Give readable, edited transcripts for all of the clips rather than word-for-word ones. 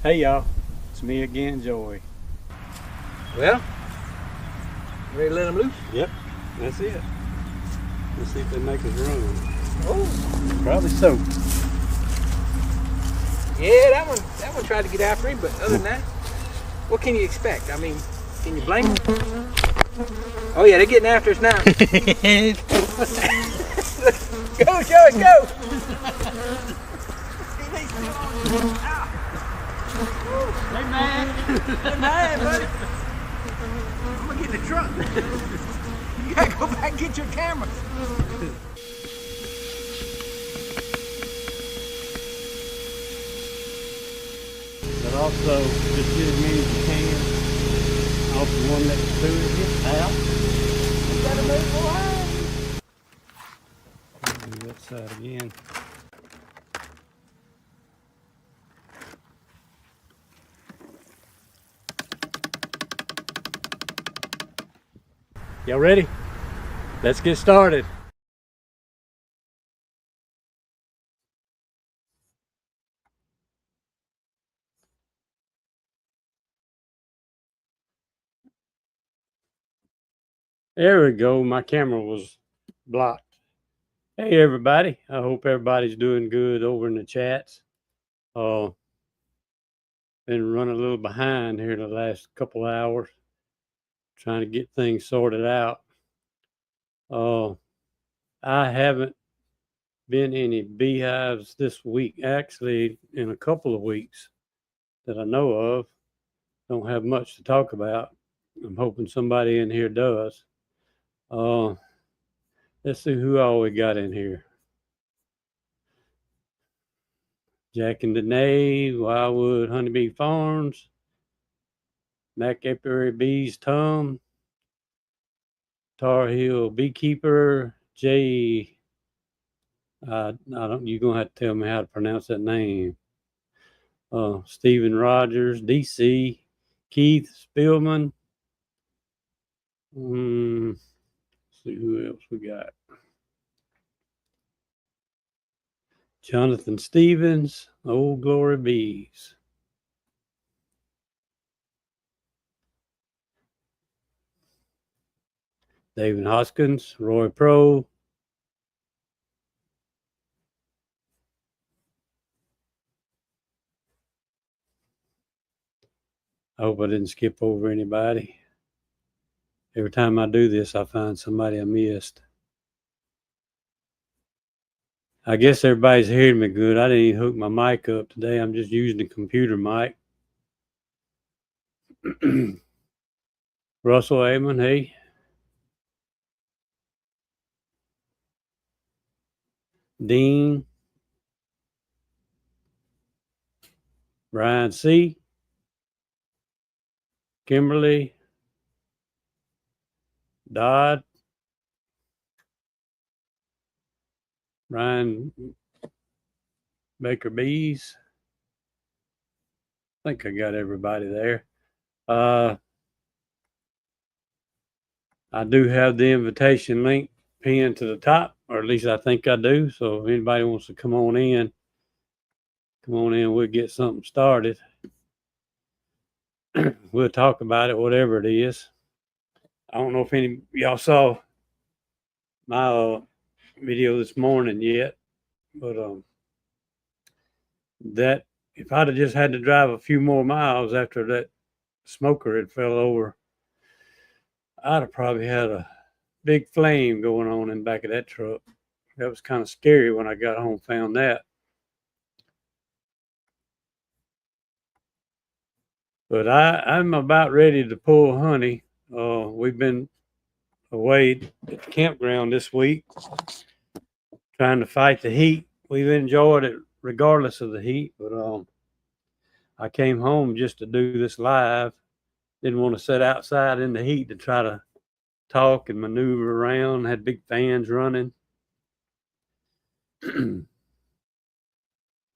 Hey y'all, it's me again, Joey. Well, ready to let them loose? Yep, that's it. Let's see if they make us run. Oh, Probably so. yeah, that one tried to get after him, but other than that, what can you expect? I mean, can you blame them? Oh yeah, they're getting after us now. Go, Joey, go! They mad. They're mad, buddy. I'm gonna get in the truck. You gotta go back and get your camera. But also, just get as many as you can off the one next to it. Get out. You gotta move forward. Do that side again. Y'all ready? Let's get started. There we go. My camera was blocked. Hey everybody. I hope everybody's doing good over in the chats. Been running a little behind here the last couple hours, trying to get things sorted out. I haven't been any beehives this week, actually in a couple of weeks that I know of. Don't have much to talk about. I'm hoping somebody in here does. Let's see who all we got in here. Jack and Danae, Wildwood Honeybee Farms, Mac Apiary Bees, Tom, Tar Heel Beekeeper, Jay. I don't. You're gonna have to tell me how to pronounce that name. Stephen Rogers, DC, Keith Spillman. Let's see who else we got. Jonathan Stevens, Old Glory Bees. David Hoskins, Roy Pro. I hope I didn't skip over anybody. Every time I do this, I find somebody I missed. I guess everybody's hearing me good. I didn't even hook my mic up today. I'm just using the computer mic. Russell Amon, hey. Dean. Brian C. Kimberly. Dodd. Ryan Baker Bees. I think I got everybody there. I do have the invitation link pinned to the top, or at least I think I do. So if anybody wants to come on in, we'll get something started. We'll talk about it, whatever it is. I don't know if any of y'all saw my video this morning yet, but that if I'd have just had to drive a few more miles after that smoker had fell over, I'd have probably had a big flame going on in the back of that truck. That was kind of scary when I got home, found that. But I'm about ready to pull honey. We've been away at the campground this week trying to fight the heat. We've enjoyed it regardless of the heat, but I came home just to do this live. Didn't want to sit outside in the heat to try to talk and maneuver around. Had big fans running.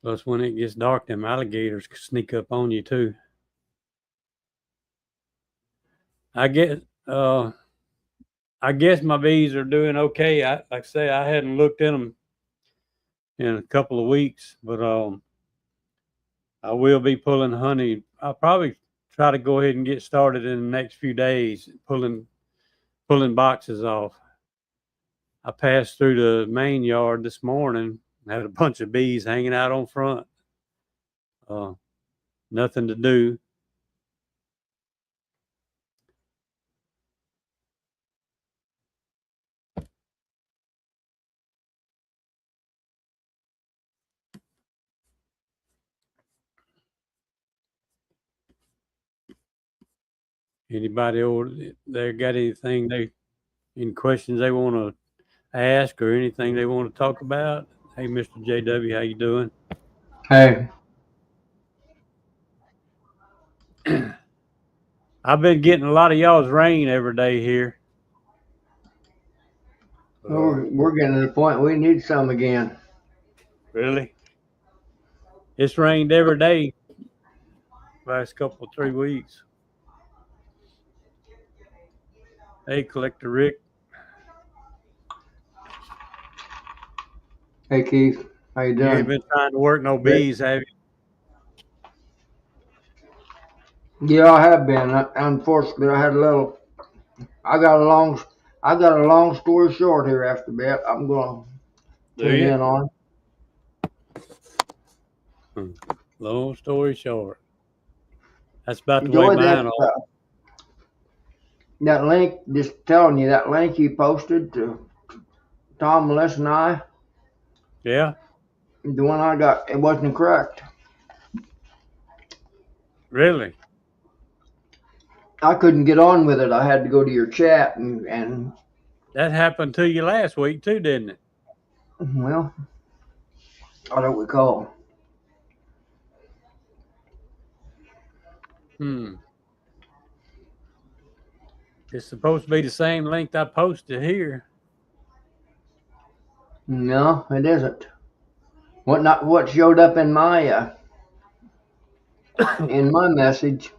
Plus, when it gets dark, them alligators can sneak up on you too. I guess my bees are doing okay. Like I say, I hadn't looked in them in a couple of weeks, but I will be pulling honey. I'll probably try to go ahead and get started in the next few days, pulling boxes off. I passed through the main yard this morning, had a bunch of bees hanging out on front. Nothing to do. Anybody over there got any questions they want to ask or anything they want to talk about? Hey, Mr. JW, how you doing? Hey, I've been getting a lot of y'all's rain every day here. we're getting to the point we need some again. Really? It's rained every day last couple 3 weeks. Hey, Collector Rick. Hey, Keith, how you You ain't doing? been trying to work no bees, have you? Yeah, I have been. Unfortunately, I got a long story short here after that. I'm gonna Do tune you? in on. Long story short, that's about the way Enjoy mine that are. that link. Just telling you that link you posted to Tom, Melissa, and I. Yeah, The one I got, it wasn't correct. really. I couldn't get on with it. I had to go to your chat and That happened to you last week too, didn't it? well, I don't recall. It's supposed to be the same link I posted here. No, it isn't. What showed up in my message?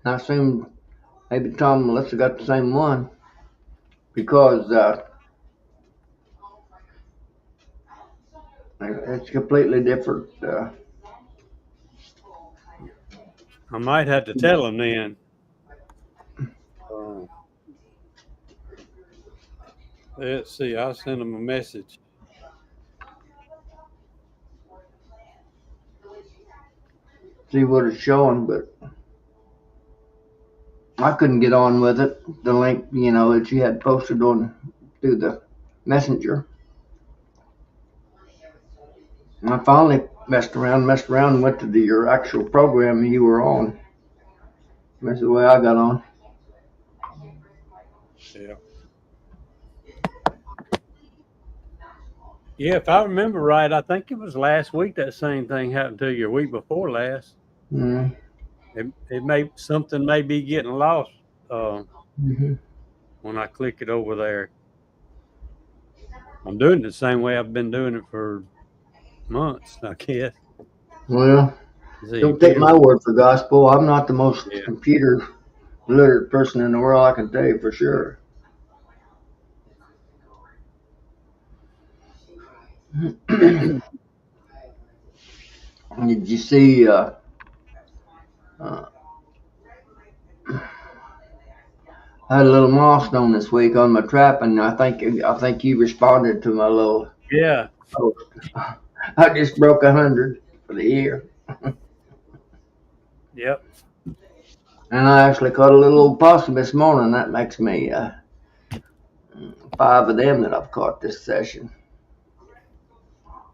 I assume maybe Tom and Melissa got the same one because it's completely different. I might have to tell them then. Let's see. I'll send them a message. See what it's showing, but I couldn't get on with it. The link, that you had posted on through the messenger. And I finally messed around, and went to your actual program you were on. That's the way I got on. Yeah. Yeah, if I remember right, I think it was last week that same thing happened to you, a week before last. Mm-hmm. Something may be getting lost Mm-hmm. when I click it over there. I'm doing it the same way I've been doing it for months, I guess. Well, See, don't take my word for gospel. I'm not the most Yeah. computer literate person in the world. I can tell you for sure. Did you see? I had a little milestone this week on my trap, and I think you responded to my little Yeah. post. I just broke 100 for the year, Yep. and I actually caught a little old possum this morning. That makes me 5 of them that I've caught this session.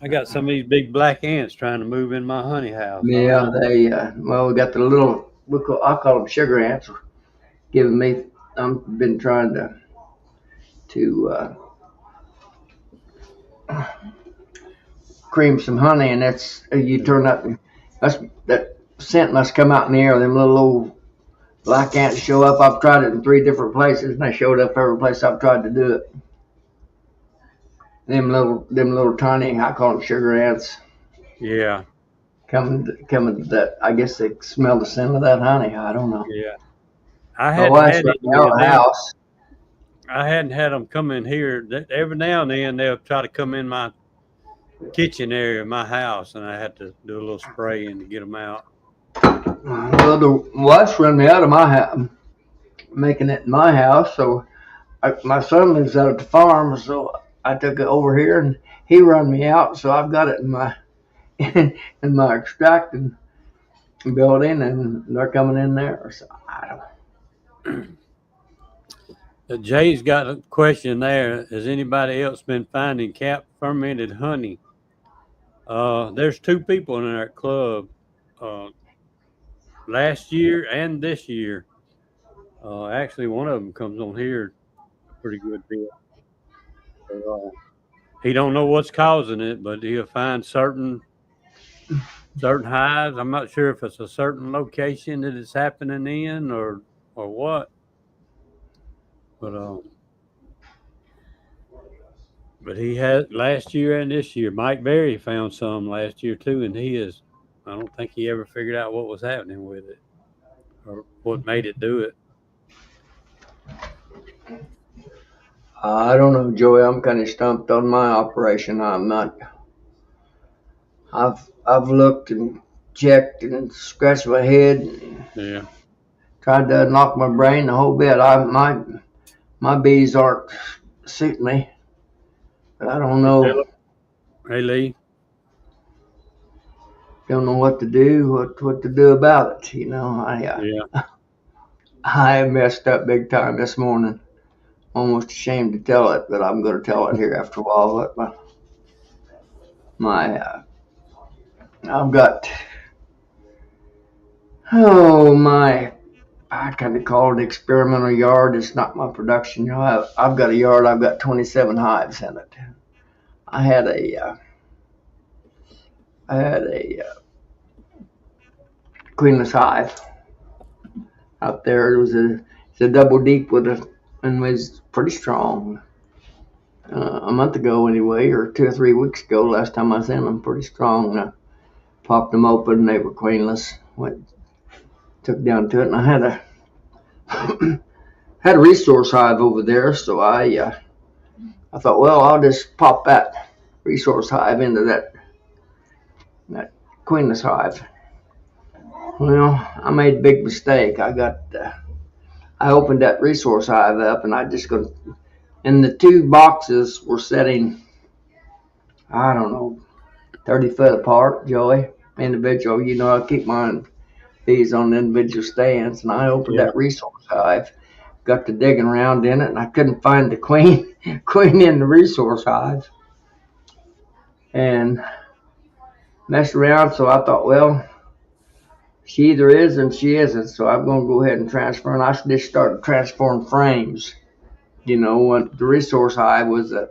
I got some of these big black ants trying to move in my honey house. Yeah, they we got the little I call them sugar ants, giving me. I've been trying to cream some honey, and that's you turn up. That scent must come out in the air. Them little old black ants show up. I've tried it in 3 different places, and they showed up every place I've tried to do it. Them little tiny, I call them sugar ants. Yeah. Coming to that. I guess they smell the scent of that honey. I don't know. Yeah. I My hadn't wife's had got any our of them. house. I hadn't had them come in here. Every now and then they'll try to come in my kitchen area of my house, and I had to do a little spraying to get them out. Well, the wife run me out of my house, making it in my house. So my son lives out at the farm, so I took it over here, and he run me out. So I've got it in my in my extracting building, and they're coming in there. So I don't. Jay's got a question there. Has anybody else been finding cap fermented honey? There's 2 people in our club, last year and this year. Actually, one of them comes on here a pretty good bit. So, he don't know what's causing it, but he'll find certain hives. I'm not sure if it's a certain location that it's happening in or what. But he had last year and this year. Mike Berry found some last year too, and I don't think he ever figured out what was happening with it or what made it do it. I don't know, Joey. I'm kind of stumped on my operation. I'm not. I've looked and checked and scratched my head. And Yeah. tried to knock my brain the whole bit. My bees aren't suiting me. But I don't know. Hey Lee. Don't know what to do. What to do about it? You know, Yeah. I messed up big time this morning. Almost ashamed to tell it, but I'm going to tell it here after a while. But I've got my I kind of call it experimental yard. It's not my production yard. I've got a yard. I've got 27 hives in it. I had a queenless hive out there. It's a double deep and was pretty strong. A month ago anyway, or 2 or 3 weeks ago, last time I was in them, pretty strong. I popped them open, they were queenless. Took down to it, and I had a resource hive over there, so I thought, well, I'll just pop that resource hive into that queenless hive. Well, I made a big mistake. I opened that resource hive up, and and the 2 boxes were setting, I don't know, 30 foot apart, Joey, individual. You know, I keep my bees on individual stands, and I opened that resource hive, got to digging around in it, and I couldn't find the queen in the resource hive, and messed around. So I thought, well, she either is and she isn't, so I'm going to go ahead and transfer. And I just started transferring frames. You know, when the resource hive was a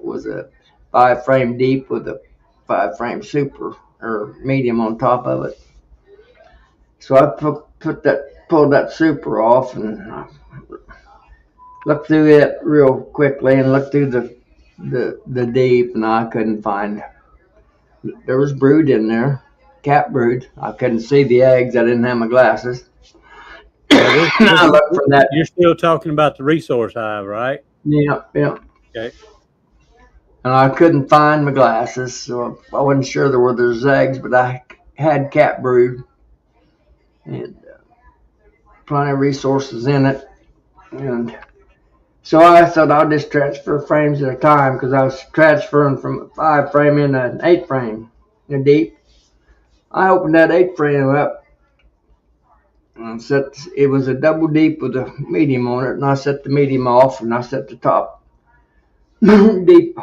5 frame deep with a 5 frame super or medium on top of it. So I pulled that super off and looked through it real quickly and looked through the deep, and I couldn't find. There was brood in there, cat brood. I couldn't see the eggs. I didn't have my glasses. I looked for that. You're still talking about the resource hive, right? Yeah. Okay. And I couldn't find my glasses, so I wasn't sure there were those eggs, but I had cat brood and plenty of resources in it. And so I thought I'll just transfer frames at a time, because I was transferring from a 5 frame into an 8 frame in deep. I opened that 8 frame up and it was a double deep with a medium on it, and I set the medium off and I set the top deep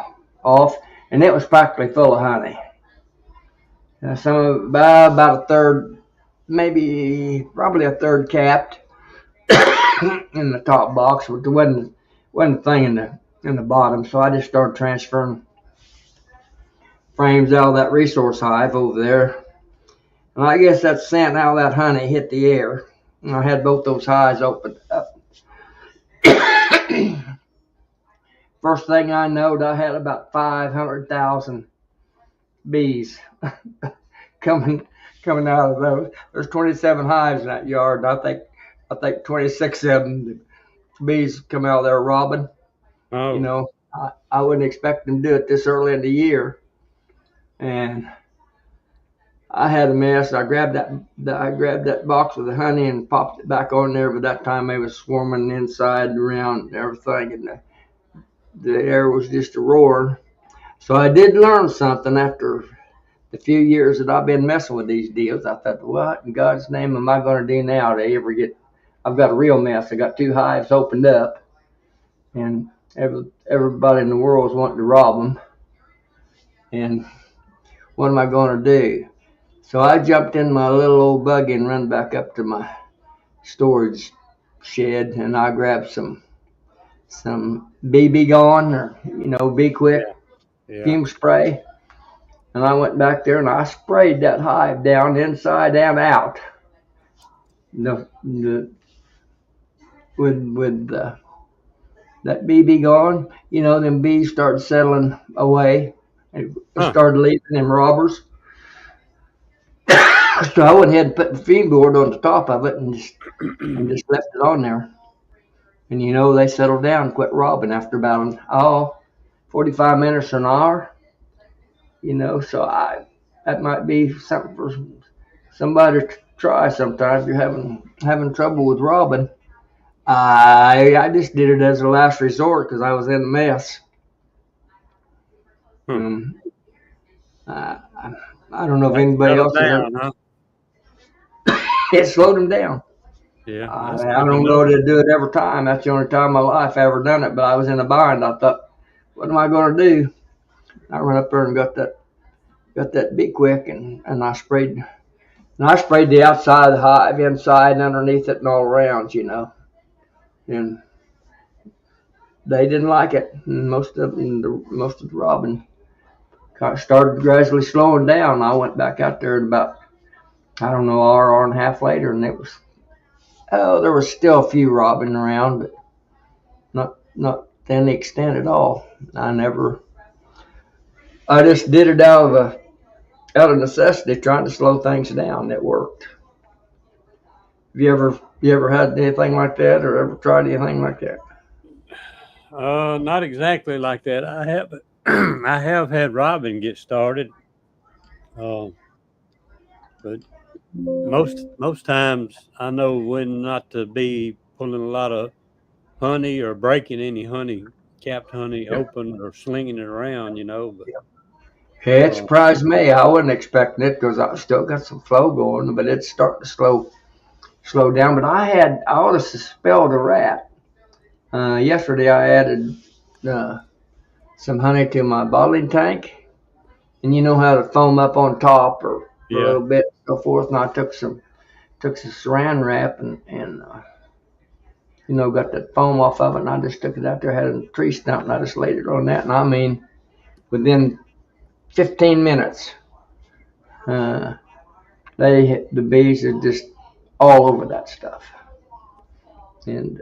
off, and it was practically full of honey. Some of it, about a third, probably a third capped in the top box, but there wasn't a thing in the bottom. So I just started transferring frames out of that resource hive over there, and I guess that scent out of that honey hit the air, and I had both those hives opened up. First thing I knowed, I had about 500,000 bees coming out of those. There's 27 hives in that yard, and I think 26 of them, the bees come out there robbing. Oh. You know, I wouldn't expect them to do it this early in the year. and I had a mess. I grabbed that box with the honey and popped it back on there. But that time they was swarming inside and around and everything, and the air was just a roar. So I did learn something after the few years that I've been messing with these deals. I thought, what in God's name am I going to do now to ever get? I've got a real mess. I got 2 hives opened up, and everybody in the world is wanting to rob them. And what am I going to do? So I jumped in my little old buggy and run back up to my storage shed, and I grabbed some BB Gone, or Be Quick Yeah. fume spray, and I went back there and I sprayed that hive down inside and out. With that BB Gone, them bees started settling away and started leaving them robbers. So I went ahead and put the feed board on the top of it and just left it on there. And they settled down and quit robbing after about 45 minutes or an hour. So that might be something for somebody to try sometime if you're having trouble with robbing. I just did it as a last resort because I was in a mess. I don't know if anybody else has ever. It slowed them down. Yeah, I don't know to do it every time. That's the only time in my life I ever done it. But I was in a bind. I thought, what am I going to do? I ran up there and got that Be Quick and I sprayed. And I sprayed the outside of the hive, inside and underneath it and all around, And they didn't like it. And most of the robbing started gradually slowing down. I went back out there and about, hour and a half later, and there was still a few robbing around, but not to any extent at all. I just did it out of necessity, trying to slow things down. It worked. Have you ever had anything like that, or ever tried anything like that? Not exactly like that. I have, I have had robbing get started, but most times I know when not to be pulling a lot of honey or breaking any capped honey open or slinging it around. But Hey, it surprised me. I wasn't expecting it because I still got some flow going, but it's starting to slow down. But I ought to spelled a rat. Yesterday I added some honey to my bottling tank, and you know how to foam up on top or a little bit, and so forth. And I took some saran wrap and got that foam off of it, and I just took it out there, had a tree stump, and I just laid it on that. And I mean, within 15 minutes, the bees are just all over that stuff. And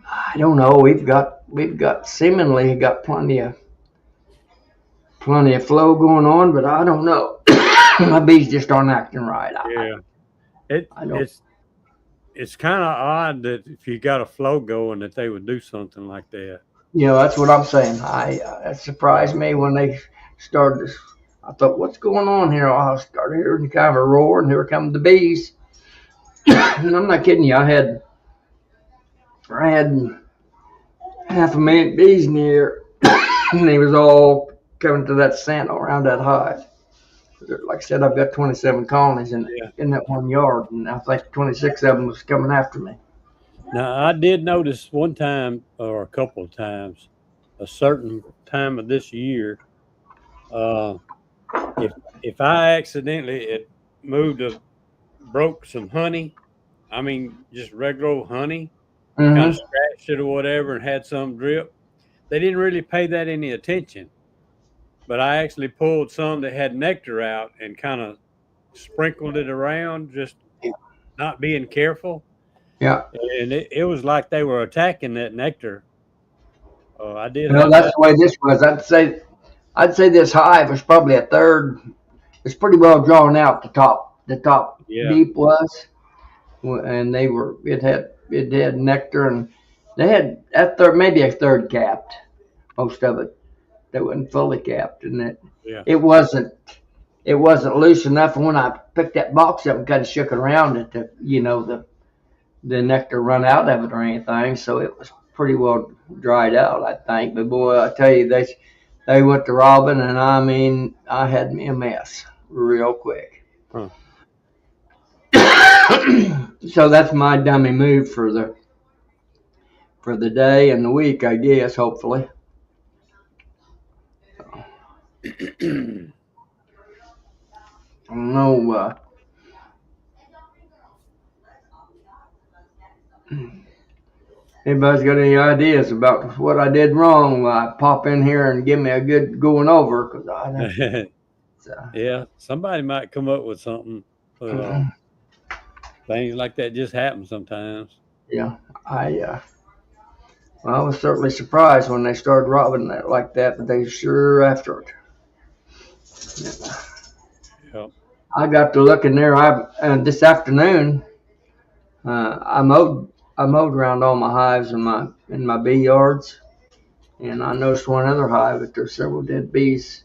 I don't know. We've got seemingly got plenty of flow going on, but I don't know. My bees just aren't acting right. It's kind of odd that if you got a flow going that they would do something like that. That's what I'm saying. It surprised me when they started this. I thought, what's going on here? I started hearing kind of a roar, and here come the bees. And I'm not kidding you. I had half a million bees in the air, and they was all coming to that scent around that hive. Like I said, I've got 27 colonies in that one yard, and I think 26 of them was coming after me. Now, I did notice one time or a couple of times, a certain time of this year, if I accidentally broke some honey, I mean, just regular old honey, kind of scratched it or whatever and had some drip, they didn't really pay that any attention. But I actually pulled some that had nectar out and kind of sprinkled it around, just not being careful. Yeah. And it was like they were attacking that nectar. I did. That's the way this was. I'd say this hive was probably a third. It's pretty well drawn out. The top deep was, and it had nectar, and they had maybe a third capped, most of it. they wasn't fully capped, and Yeah. it wasn't loose enough. And when I picked that box up and kind of shook it around, the nectar run out of it or anything. So it was pretty well dried out, I think. But boy, I tell you, they went to robbing, and I mean, I had me a mess real quick. Huh. So that's my dummy move for the day and the week, I guess. Hopefully. I don't know. Anybody's got any ideas about what I did wrong? Pop in here and give me a good going over, because Yeah, somebody might come up with something. But, things like that just happen sometimes. yeah, I was certainly surprised when they started robbing that like that, but they sure after it. Yep. I got to look in there. This afternoon, I mowed around all my hives in my bee yards, and I noticed one other hive that there's several dead bees.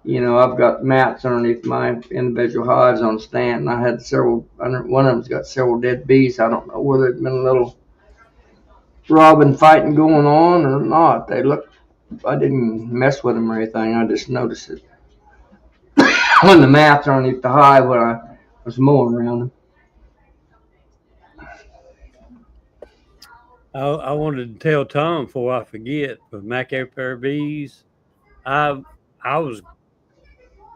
I've got mats underneath my individual hives on stand, and I had one of them's got several dead bees. I don't know whether it's been a little robbing fighting going on or not. I didn't mess with them or anything. I just noticed it on the mats underneath the hive when I was mowing around them. I wanted to tell Tom before I forget, with Mac Air Bees, I was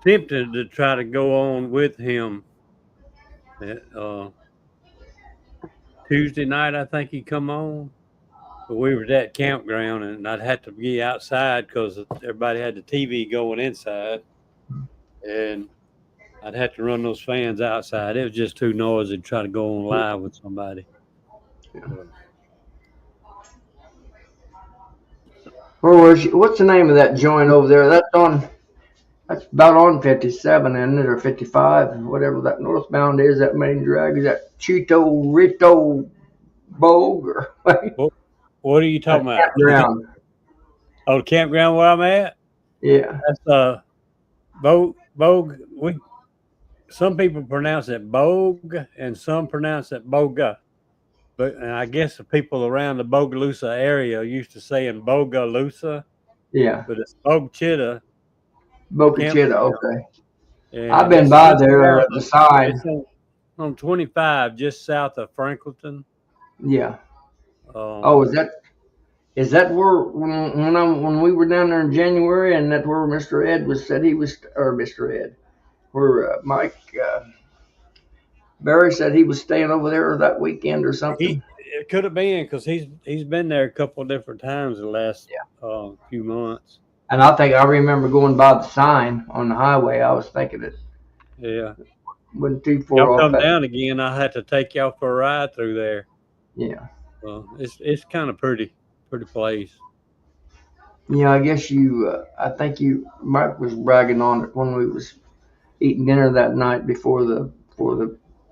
tempted to try to go on with him. Tuesday night, I think he come on. But we were at that campground, and I'd have to be outside because everybody had the TV going inside, and I'd have to run those fans outside. It was just too noisy to try to go on live with somebody. What's the name of that joint over there? That's about on 57, isn't it, or 55, whatever that northbound is. That main drag is that Chito Rito Bogue or what are you talking about? Campground. Oh, the campground where I'm at? Yeah. That's Bogue. Some people pronounce it Bogue and some pronounce it Boga. And I guess the people around the Bogalusa area used to say in Bogalusa. Yeah. But it's Bogue Boca Chita, okay. And I've been by there at the sign. It's on 25, just south of Franklinton. Yeah. Is that where when we were down there in January, and that's where Mr. Ed said he was, or Mr. Ed, where Mike Barry said he was staying over there that weekend or something? It could have been, because he's been there a couple of different times in the last few months. And I remember going by the sign on the highway. I was thinking it. Yeah. Wasn't too far Y'all off. come down again, I had to take y'all for a ride through there. Yeah. It's kind of pretty place. Yeah, I guess Mike was bragging on it when we was eating dinner that night before the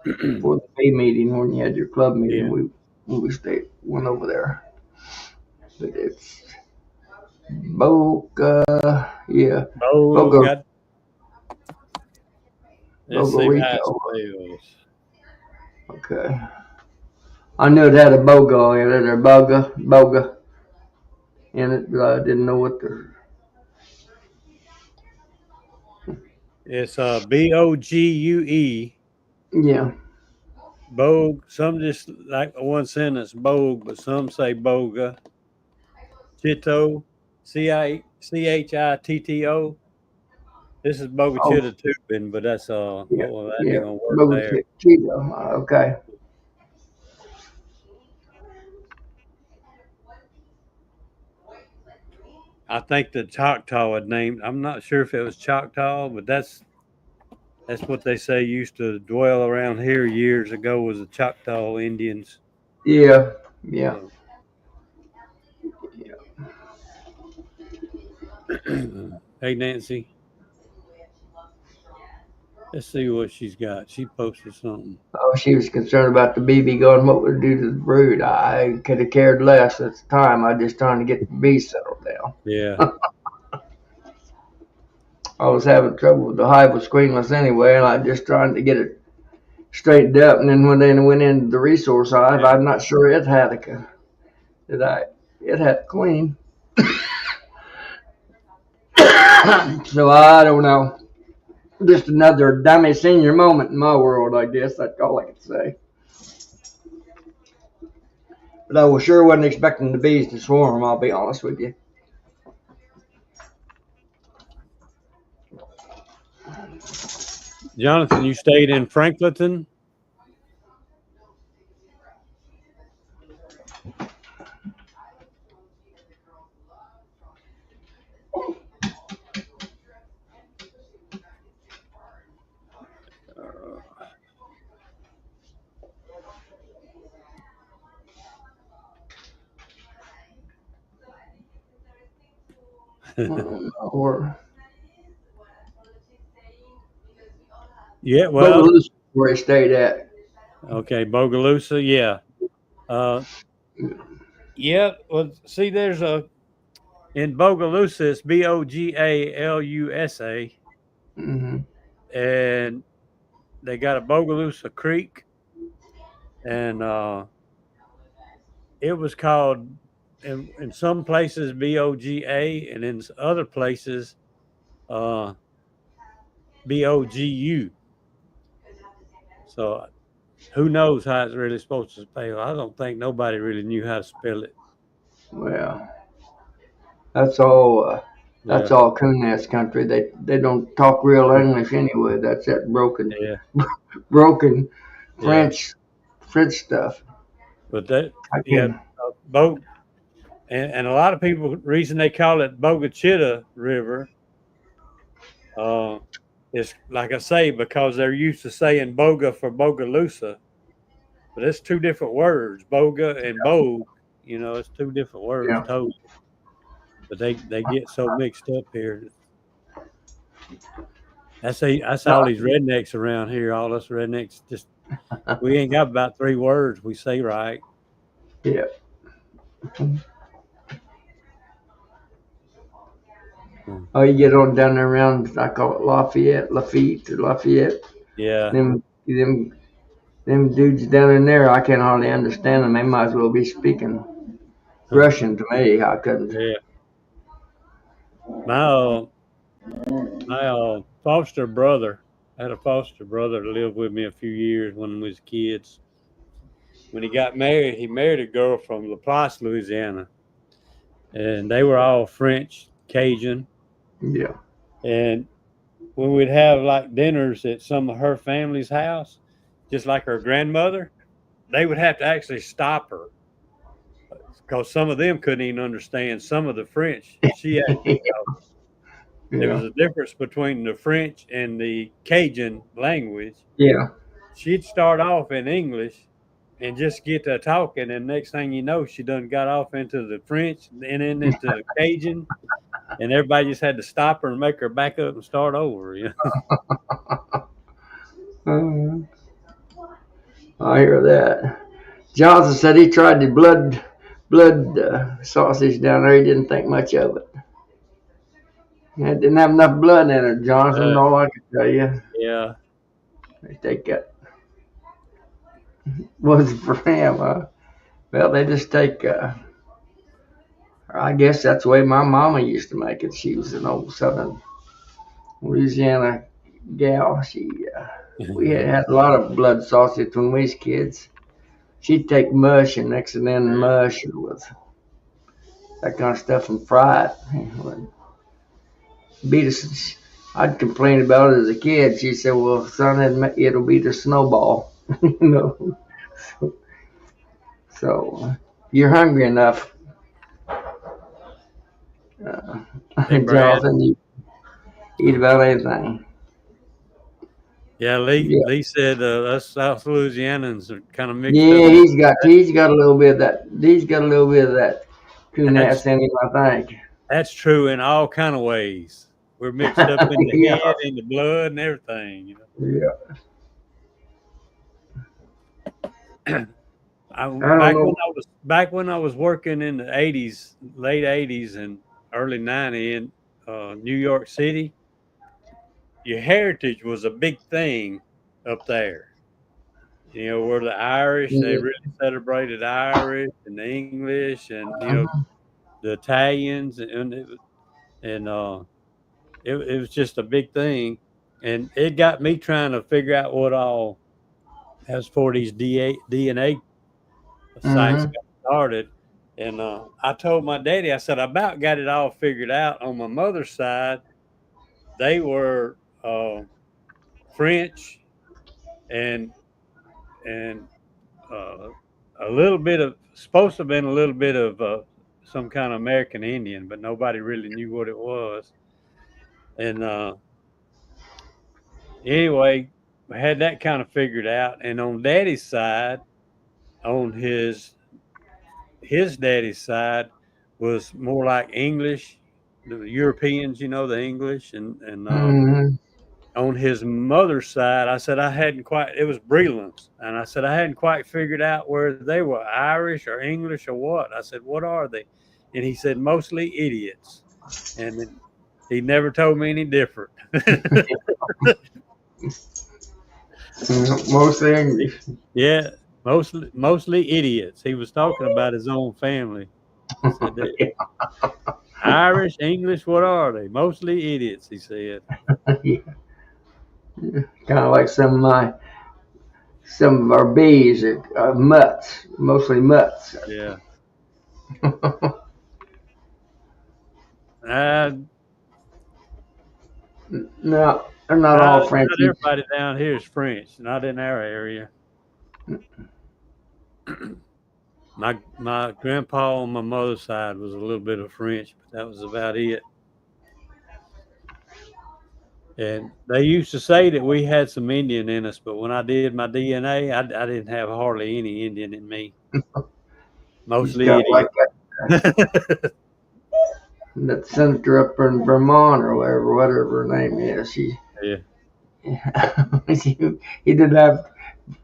bee meeting, when you had your club meeting. Yeah. We went over there. But it's Boca, yeah. Boga. Let's see how it spells. Okay. I knew it had a boga in it, or boga in it, but I didn't know what the. It's Bogue. Yeah. Bogue. Some just like one sentence Bogue, but some say Boga. Chito, Chitto. This is Boga Chita tubing, but that's that ain't gonna work Boga there. Chita. Okay. I think the Choctaw had named. I'm not sure if it was Choctaw, but that's what they say used to dwell around here years ago, was the Choctaw Indians. Yeah. Hey, Nancy. Let's see what she's got. She posted something. Oh, she was concerned about the BB going, what would it do to the brood? I could have cared less at the time. I was just trying to get the bees settled down. Yeah. I was having trouble. The hive was queenless anyway, and I just trying to get it straightened up. And then when they went into the resource hive, Yeah. I'm not sure it had it had queen. So I don't know. Just another dummy senior moment in my world, I guess. That's all I can say. But I was sure wasn't expecting the bees to swarm, I'll be honest with you. Jonathan, you stayed in Franklinton? Or Yeah, well, Bogalusa, where I stayed at. okay, Bogalusa, yeah. Yeah, well, see, there's in Bogalusa, it's Bogalusa, Mm-hmm. and they got a Bogalusa Creek, and it was called in some places Boga, and in other places uh, Bogu. So who knows how it's really supposed to spell? I don't think nobody really knew how to spell it. Well, that's all. That's Yeah, all Cooness country. They don't talk real English anyway. That's that yeah, broken yeah. French stuff. But that, I yeah, can. Bo, and a lot of people reason they call it Bogachita River uh, is like I say because they're used to saying Boga for Bogalusa, but it's two different words, Boga and Bogue. You know, it's two different words Yeah. totally. But they get so mixed up here. That's all these rednecks around here. All us rednecks just we ain't got about 3 words we say right. Yeah. Hmm. Oh, you get on down there around. I call it Lafayette. Yeah. Them dudes down in there. I can hardly understand them. They might as well be speaking Huh. Russian to me. I couldn't. Yeah. My my foster brother I had a foster brother that lived with me a few years when we was kids. When he got married, he married a girl from Laplace, Louisiana, and they were all French, Cajun. Yeah. And when we'd have like dinners at some of her family's house, just like her grandmother, they would have to actually stop her because some of them couldn't even understand some of the French. She actually, there was Yeah. a difference between the French and the Cajun language. Yeah. She'd start off in English and just get to talking, and next thing you know, she done got off into the French and then into the Cajun, and everybody just had to stop her and make her back up and start over. You know? Uh, I hear that. Johnson said he tried the blood sausage down there. He didn't think much of it. It didn't have enough blood in it, Johnson. Uh, All I can tell you. yeah, They take it. Was for him. Well, they just take. I guess that's the way my mama used to make it. She was an old Southern Louisiana gal. We had a lot of blood sausage when we was kids. She'd take mush and mix it in mush with that kind of stuff and fry it. Beat us. I'd complain about it as a kid. She said, "Well, son, it'll beat a snowball." you know. So you're hungry enough, uh, hey Brad. Jonathan. You eat about anything. Yeah, Yeah. Lee said us South Louisianans are kind of mixed up. Yeah, he's got a little bit of that. He's got a little bit of that That's cooness in him, I think. that's true in all kind of ways. We're mixed up in the Yeah, head, in the blood, and everything. You yeah. know, I don't know. back when I was working in the '80s, late '80s and early '90s in New York City. your heritage was a big thing up there. You know, where the Irish, they Yeah. really celebrated Irish and the English and, you know, Mhm. the Italians and it was just a big thing. And it got me trying to figure out what all as for these DNA sites Mhm. got started. And I told my daddy, I said, I about got it all figured out. On my mother's side, they were French and and uh, a little bit of supposed to have been a little bit of some kind of American Indian, but nobody really knew what it was. And anyway, I had that kind of figured out. And on Daddy's side, on his daddy's side, was more like English, the Europeans, you know, the English, and Mhm. on his mother's side, I said I hadn't quite. It was Brelands, and I said I hadn't quite figured out where they were Irish or English or what. I said, "What are they?" And he said, "Mostly idiots." And then he never told me any different. Mostly English. Yeah, mostly idiots. He was talking about his own family. He said that Irish, English, what are they? Mostly idiots. He said. Yeah. Kind of like some of our bees are mutts, mostly mutts. Yeah. Uh, No, they're not all not Frenchies. everybody down here is French. Not in our area. My grandpa on my mother's side was a little bit of French, but that was about it. And they used to say that we had some Indian in us, but when I did my DNA, I didn't have hardly any Indian in me. She's got Mostly like idiot. that senator up in Vermont or whatever her name is. Yeah, He didn't have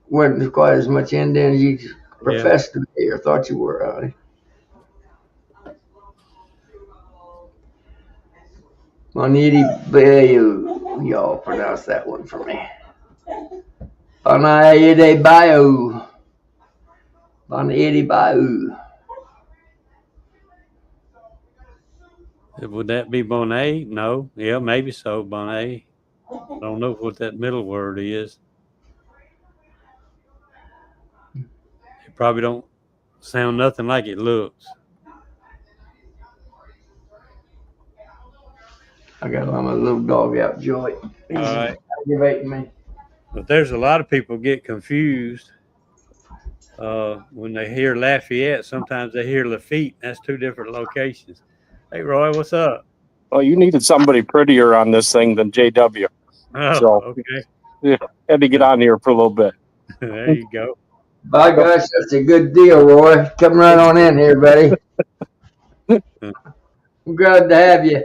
wasn't quite as much Indian as you yeah. professed to be or thought you were. Maniti Bayou, y'all pronounce that one for me. Panayede Bayou, Panayede Bayou. Would that be Bonet? No. Yeah, maybe so. Bonet. I don't know what that middle word is. It probably don't sound nothing like it looks. I got my little dog out, Joey. He's All right. aggravating me. But there's a lot of people get confused when they hear Lafayette. Sometimes they hear Lafitte. That's two different locations. Hey, Roy, what's up? Well, you needed somebody prettier on this thing than JW. Oh, So okay. yeah, had to get on here for a little bit. There you go. By gosh, that's a good deal, Roy. Come right on in here, buddy. I'm glad to have you.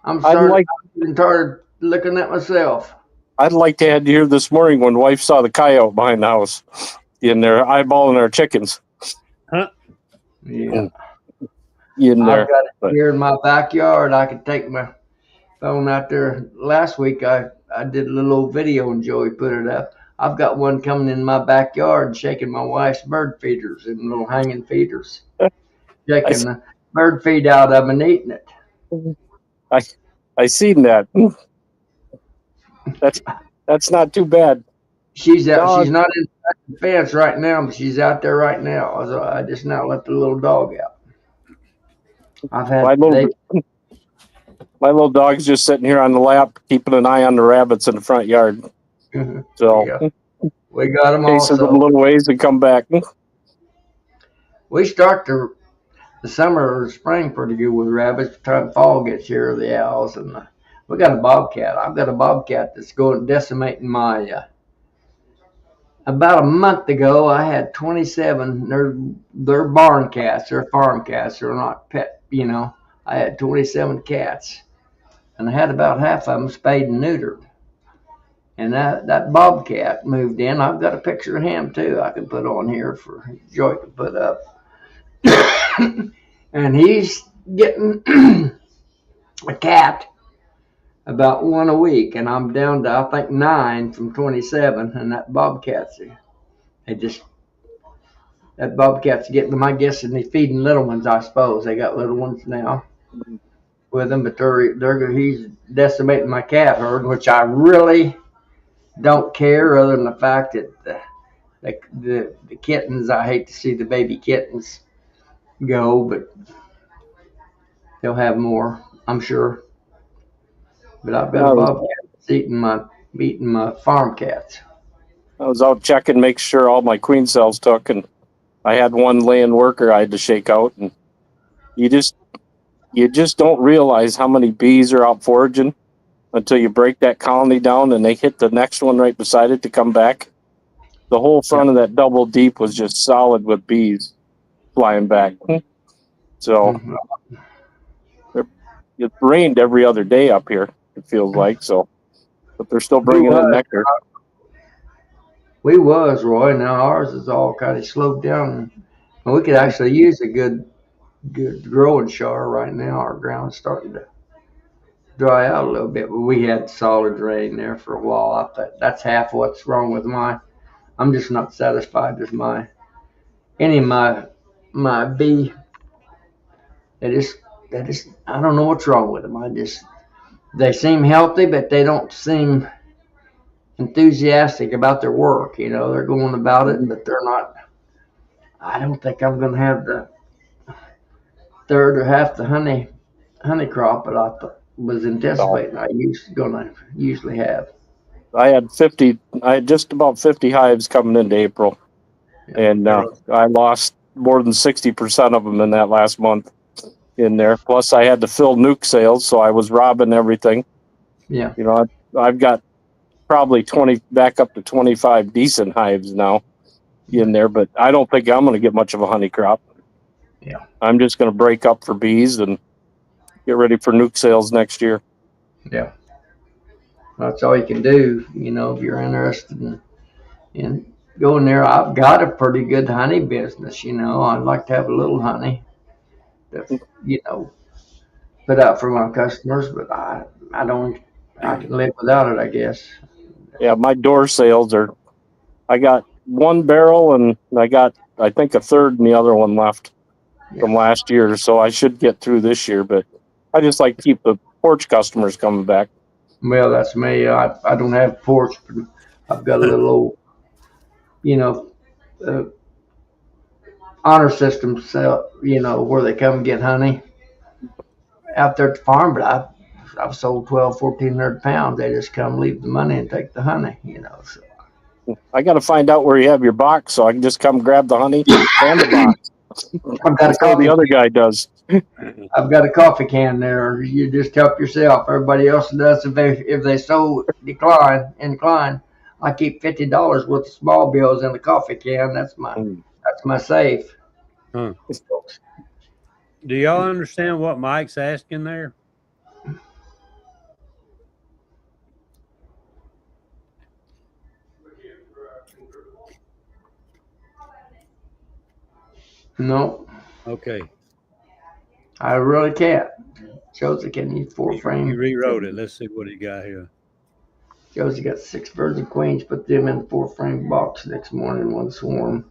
I'm getting tired looking at myself. I'd like to have you here this morning when wife saw the coyote behind the house in there eyeballing our chickens. Huh? Yeah. In there. I've got it here in my backyard. I could take my phone out there. Last week I did a little old video and Joey put it up. I've got one coming in my backyard shaking my wife's bird feeders and little hanging feeders. Shaking the bird feed out of them and eating it. I seen that. That's not too bad. She's out. She's not inside the fence right now, but she's out there right now. So I just now let the little dog out. I've had my little dog's just sitting here on the lap, keeping an eye on the rabbits in the front yard. So yeah. We got them chases them a little ways and come back. We start the summer or the spring pretty good with rabbits. By the time fall gets here, the owls and we got a bobcat. I've got a bobcat that's going decimating my. About a month ago, I had 27. They're barn cats. They're farm cats. They're not pet. You know, I had 27 cats, and I had about half of them spayed and neutered. And that bobcat moved in. I've got a picture of him too. I can put on here for Joy to put up. And he's getting a cat about one a week, and I'm down to I think 9 from 27. And that bobcats, they just that bobcat's getting them. I guess, and they feeding little ones. I suppose they got little ones now with them, but he's decimating my cat herd, which I really don't care, other than the fact that the kittens. I hate to see the baby kittens go, but they'll have more, I'm sure. But I've got a bobcat that's eating my farm cats. I was out checking, make sure all my queen cells took, and I had one laying worker I had to shake out, and you just don't realize how many bees are out foraging until you break that colony down and they hit the next one right beside it to come back. The whole front of that double deep was just solid with bees flying back. So it rained every other day up here, it feels like. So, but they're still bringing in nectar. We was, Roy. Now ours is all kind of slowed down. And we could actually use a good growing shower right now. Our ground's starting to dry out a little bit, but we had solid rain there for a while. I thought that's half what's wrong with I'm just not satisfied with any of my bee. They just I don't know what's wrong with them. They seem healthy, but they don't seem enthusiastic about their work. They're going about it, but they're not. I don't think I'm going to have the third or half the honey crop that I was anticipating. I usually have. I had just about 50 hives coming into April, and I lost more than 60% of them in that last month in there. Plus, I had to fill Nuke sales, so I was robbing everything. Yeah. I've got probably 20 back up to 25 decent hives now in there, but I don't think I'm going to get much of a honey crop. Yeah. I'm just going to break up for bees and get ready for Nuke sales next year. Yeah. That's all you can do, if you're interested in going there. I've got a pretty good honey business, I'd like to have a little honey to, put out for my customers, but I can live without it, I guess. Yeah, my door sales I got one barrel and I think a third in the other one left from last year, so I should get through this year, but I just like to keep the porch customers coming back. Well, that's me. I don't have a porch, but I've got a little old, uh, honor system sell, where they come and get honey out there at the farm. But I've sold 1,400 pounds. They just come, leave the money, and take the honey. So. I got to find out where you have your box so I can just come grab the honey and the box. That's how the other guy does. I've got a coffee can there. You just help yourself. Everybody else does if they so incline. I keep $50 worth of small bills in the coffee can. That's my safe. Huh. Do y'all understand what Mike's asking there? No. Okay. I really can't. Josie can use 4 frame. You rewrote it. Let's see what he got here. Josie got 6 virgin queens, put them in the 4 frame box next morning, one swarm.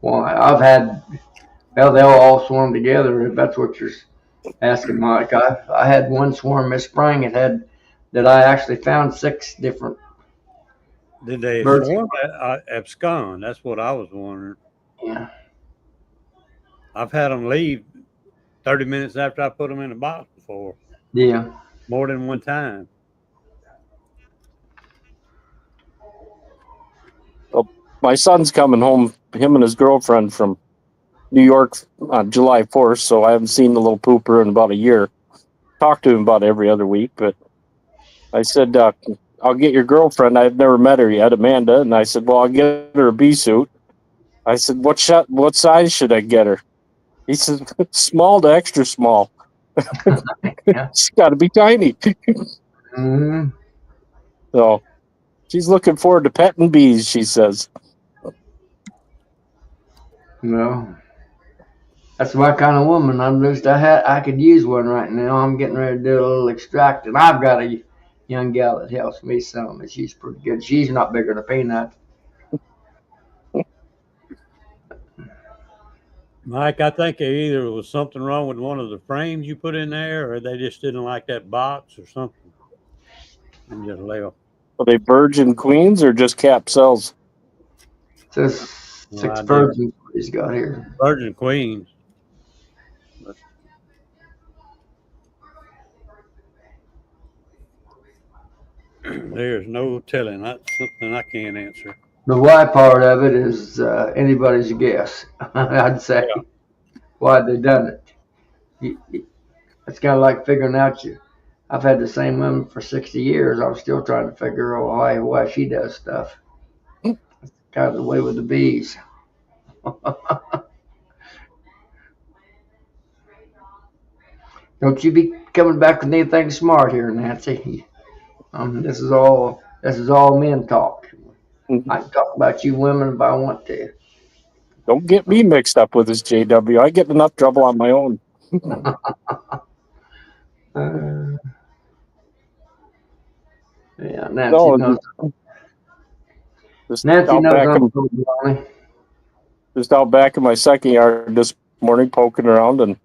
Well, they'll all swarm together if that's what you're asking, Mike. I had one swarm this spring. That I actually found 6 different. Did they swarm abscond? That's what I was wondering. Yeah. I've had them leave 30 minutes after I put them in the box before. Yeah. More than one time. Well, my son's coming home, him and his girlfriend from New York on July 4th, so I haven't seen the little pooper in about a year. Talk to him about every other week, but I said, I'll get your girlfriend. I've never met her yet, Amanda. And I said, well, I'll get her a bee suit. I said, what size should I get her? He said, small to extra small. It's got to be tiny. Mm-hmm. So she's looking forward to petting bees, she says. Well, That's my kind of woman. I could use one right now. I'm getting ready to do a little extracting. I've got a young gal that helps me some, and she's pretty good. She's not bigger than a peanut. Mike, I think either was something wrong with one of the frames you put in there, or they just didn't like that box or something, and just left. Are they virgin queens or just cap cells? Just No 6 idea. virgins he's got here. Virgin Queens. But there's no telling. That's something I can't answer. The why part of it is anybody's guess. I'd say why they done it. It's kind of like figuring out you. I've had the same woman for 60 years. I'm still trying to figure out why she does stuff. That's kind of the way with the bees. Don't you be coming back with anything smart here, Nancy. This is all men talk. I can talk about you women if I want to. Don't get me mixed up with this JW. I get enough trouble on my own. Yeah, Nancy No, knows. just Nancy out knows back I'm in, so lonely. just out back in my second yard this morning, poking around, and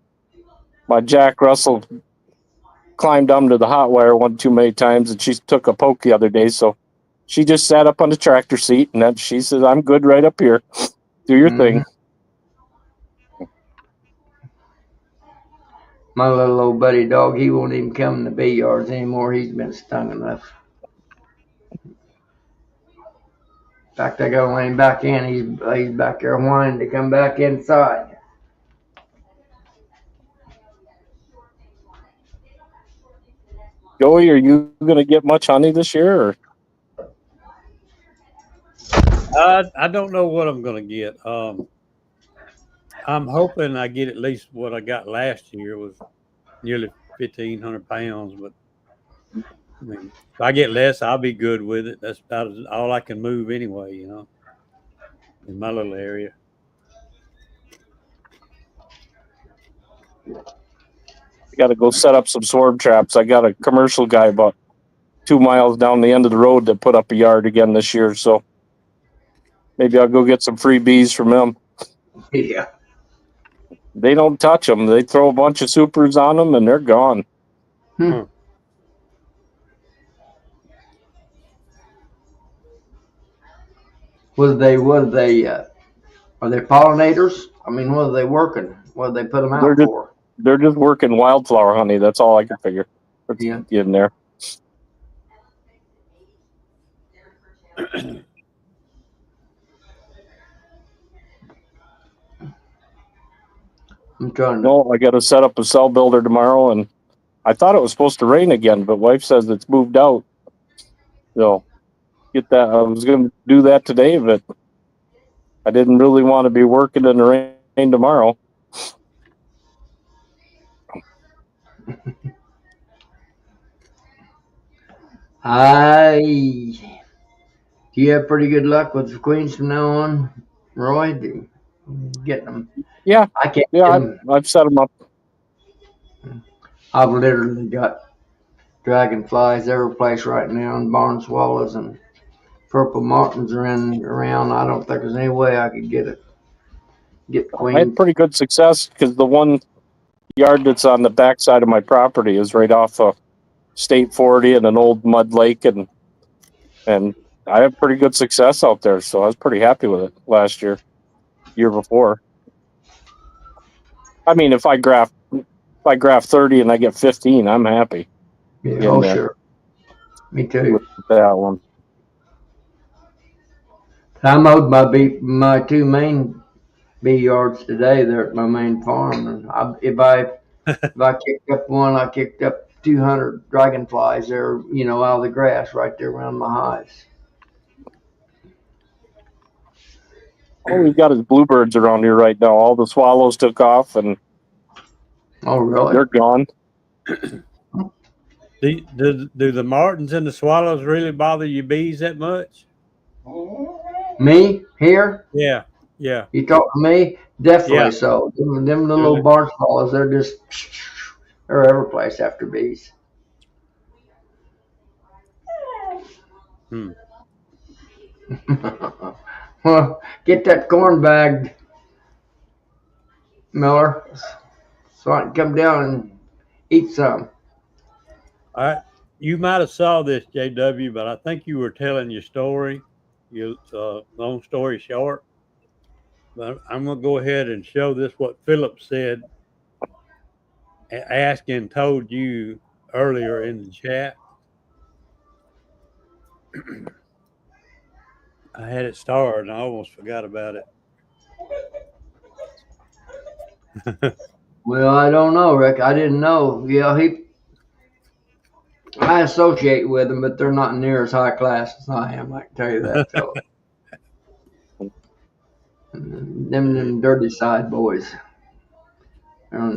my Jack Russell climbed onto the hot wire one too many times, and she took a poke the other day. So she just sat up on the tractor seat, and then she says, "I'm good right up here. Do your thing." My little old buddy dog, he won't even come in the bee yards anymore. He's been stung enough. In fact, I got to let him back in. He's back there whining to come back inside. Joey, are you going to get much honey this year? Or? I don't know what I'm going to get. I'm hoping I get at least what I got last year was nearly 1,500 pounds. But I mean, if I get less, I'll be good with it. That's about all I can move anyway, in my little area. I got to go set up some swarm traps. I got a commercial guy about 2 miles down the end of the road that put up a yard again this year. So maybe I'll go get some free bees from him. Yeah. They don't touch them. They throw a bunch of supers on them and they're gone. What are they, are they pollinators? I mean, what are they working? What do they put them out for? They're just working wildflower honey. That's all I can figure. Yeah. In there. I'm trying to. No, I got to set up a cell builder tomorrow, and I thought it was supposed to rain again, but wife says it's moved out. So get that. I was going to do that today, but I didn't really want to be working in the rain tomorrow. Do you have pretty good luck with the queens from now on, Roy? Getting them? Yeah, I can't. yeah, I've set them up. I've literally got dragonflies every place right now, and barn swallows and purple martins are around. I don't think there's any way I could get queens. I had pretty good success because the one yard that's on the backside of my property is right off of State 40 and an old mud lake, and I have pretty good success out there. So I was pretty happy with it last year before. I mean, if I graph 30 and I get 15, I'm happy. Yeah, sure. Me too. With that one. I mowed my 2 main bee yards today. They're at my main farm, and if I kicked up one, I kicked up 200 dragonflies there, out of the grass right there around my hives. All we've got is bluebirds around here right now. All the swallows took off, and oh, really? they're gone. Do the martins and the swallows really bother your bees that much? Me here? Yeah. Yeah. You talk to me, definitely Yeah. so. Them the Do little they? barn swallows, they're every place after bees. Hmm. Well, get that corn bagged, Miller, so I can come down and eat some. I you might have saw this, JW, but I think you were telling your story. You long story short. But I'm gonna go ahead and show this what Philip said, asked and told you earlier in the chat. I had it starred and I almost forgot about it. Well, I don't know, Rick. I didn't know. Yeah, I associate with them, but they're not near as high class as I am. I can tell you that, Philip. Them dirty side boys. They're on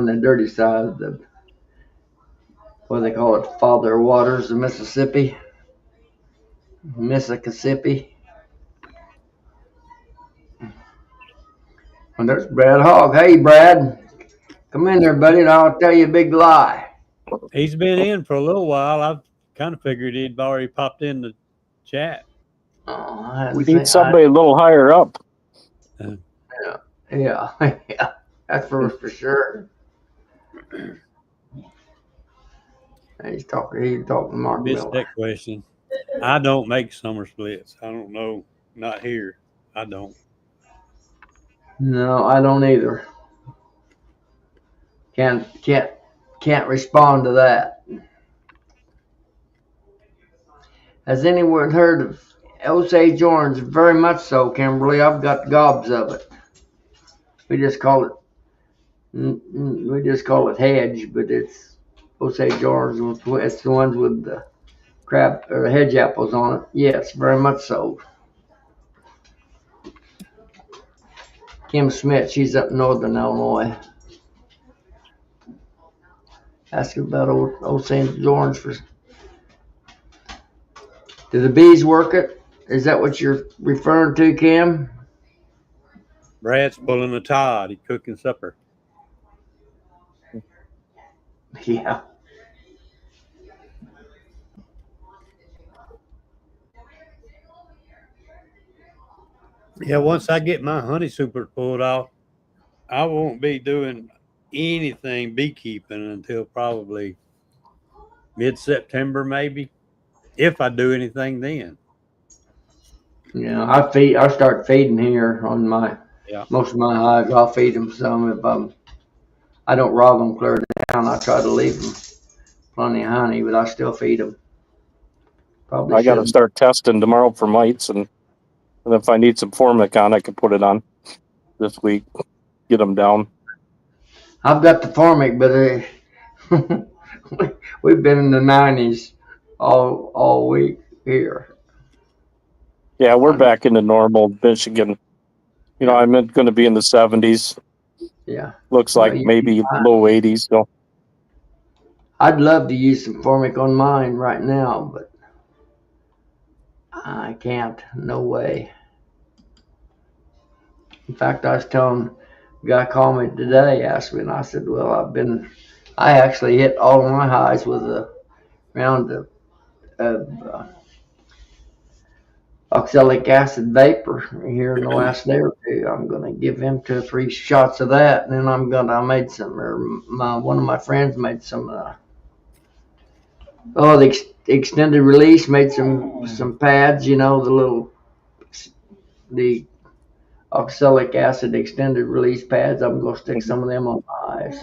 the dirty side of the, what do they call it, Father Waters of Mississippi. Mississippi. And there's Brad Hogg. Hey, Brad. Come in there, buddy, and I'll tell you a big lie. He's been in for a little while. I've kind of figured he'd already popped in the chat. Oh, I We hadn't need seen. somebody a little higher up. Yeah, yeah, that's for sure. He's talking to Mark Missed Miller. that question. I don't make summer splits. I don't know. Not here. I don't. No, I don't either. Can't respond to that. Has anyone heard of Osage orange? Very much so, Kimberly. I've got gobs of it. We just call it hedge, but it's Osage orange. It's the ones with the crab or hedge apples on it. Yes, very much so. Kim Smith, she's up northern Illinois. Ask about Osage orange for. Do the bees work it? Is that what you're referring to, Kim? Brad's pulling a Todd. He's cooking supper. Yeah. Yeah, once I get my honey super pulled off, I won't be doing anything beekeeping until probably mid-September, maybe, if I do anything then. Yeah, I start feeding here on Yeah. most of my hives. I'll feed them some if I don't rob them clear down. I try to leave them plenty of honey, but I still feed them. Probably I got to shouldn't. start testing tomorrow for mites, and if I need some formic on, I can put it on this week. Get them down. I've got the formic, but we've been in the 90s all week here. Yeah, we're back into normal Michigan. You know, I'm going to be in the 70s. Yeah. Looks like maybe low 80s. So I'd love to use some formic on mine right now, but I can't. No way. In fact, I was telling a guy called me today, asked me, and I said, well, I actually hit all of my highs with a round of oxalic acid vapor here in the last day or two. I'm going to give him 2 or 3 shots of that, and then I made some, or one of my friends made some, the extended release, made some pads, the oxalic acid extended release pads. I'm going to stick some of them on my eyes.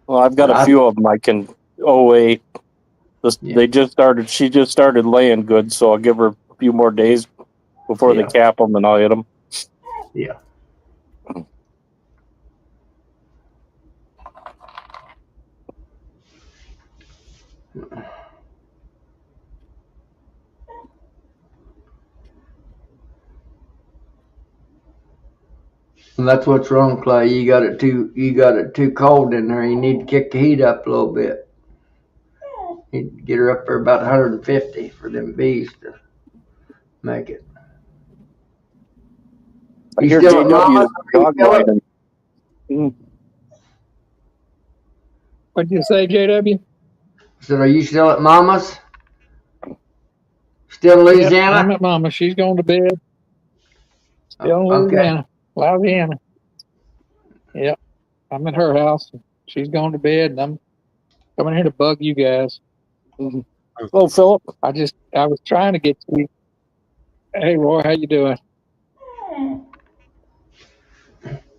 well, I've got a few of them I can OA. She just started laying good, so I'll give her a few more days before they cap them, and I'll hit them. Yeah. And that's what's wrong, Clay. You got it too cold in there. You need to kick the heat up a little bit. You need to get her up there about 150 for them bees to make it. I You hear still at JW Mama's? is Or you dog still at- whining. What'd you say, JW? So are you still at Mama's? Still in Yep, Louisiana? I'm at Mama. She's going to bed. Still in Okay. Louisiana. Yep, I'm at her house. She's going to bed, and I'm coming here to bug you guys. Hello, Philip. I was trying to get to you. Hey, Roy, how you doing?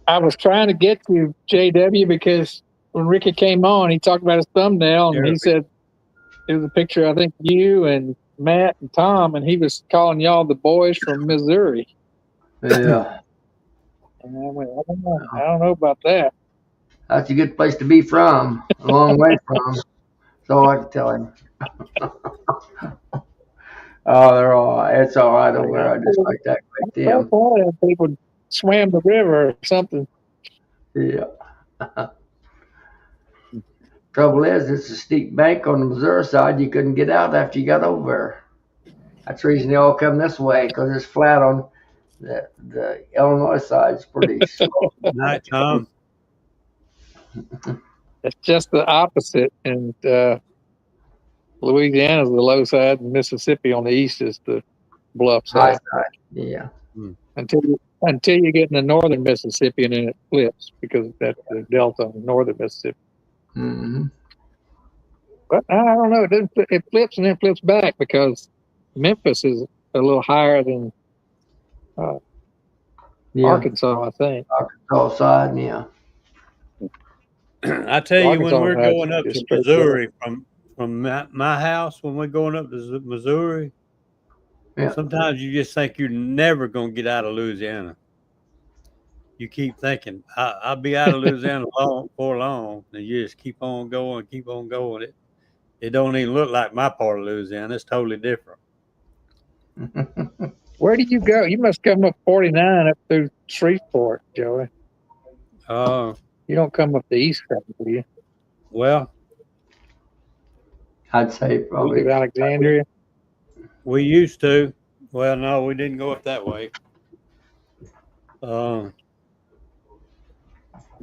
I was trying to get to JW because when Ricky came on, he talked about his thumbnail, and he said it was a picture, I think, you and Matt and Tom, and he was calling y'all the boys from Missouri. Yeah. And I went, I don't know about that. That's a good place to be from. A long way from. That's all I can tell him. Oh, it's all right over there. I just like that like them. People swam the river or something. Yeah. Trouble is, it's a steep bank on the Missouri side. You couldn't get out after you got over there. That's the reason they all come this way, because it's flat on the Illinois side. It's pretty slow. Night, Tom. It's just the opposite. And Louisiana's the low side, and Mississippi on the east is the bluff High side. side. Yeah. Until you get into northern Mississippi, and then it flips because that's the delta on northern Mississippi. Mm-hmm. But I don't know. It flips and then flips back because Memphis is a little higher than Yeah. Arkansas, I think. Arkansas side, yeah. I tell you, when Arkansas we're has going up just to straight Missouri from my house, when we're going up to Missouri, Yeah. sometimes you just think you're never going to get out of Louisiana. You keep thinking, I'll be out of Louisiana for long, and you just keep on going. It don't even look like my part of Louisiana. It's totally different. Where do you go? You must come up 49 up through Shreveport, Joey. You don't come up the east side, do you? Well, I'd say probably Through Alexandria. we used to. Well, no, we didn't go up that way.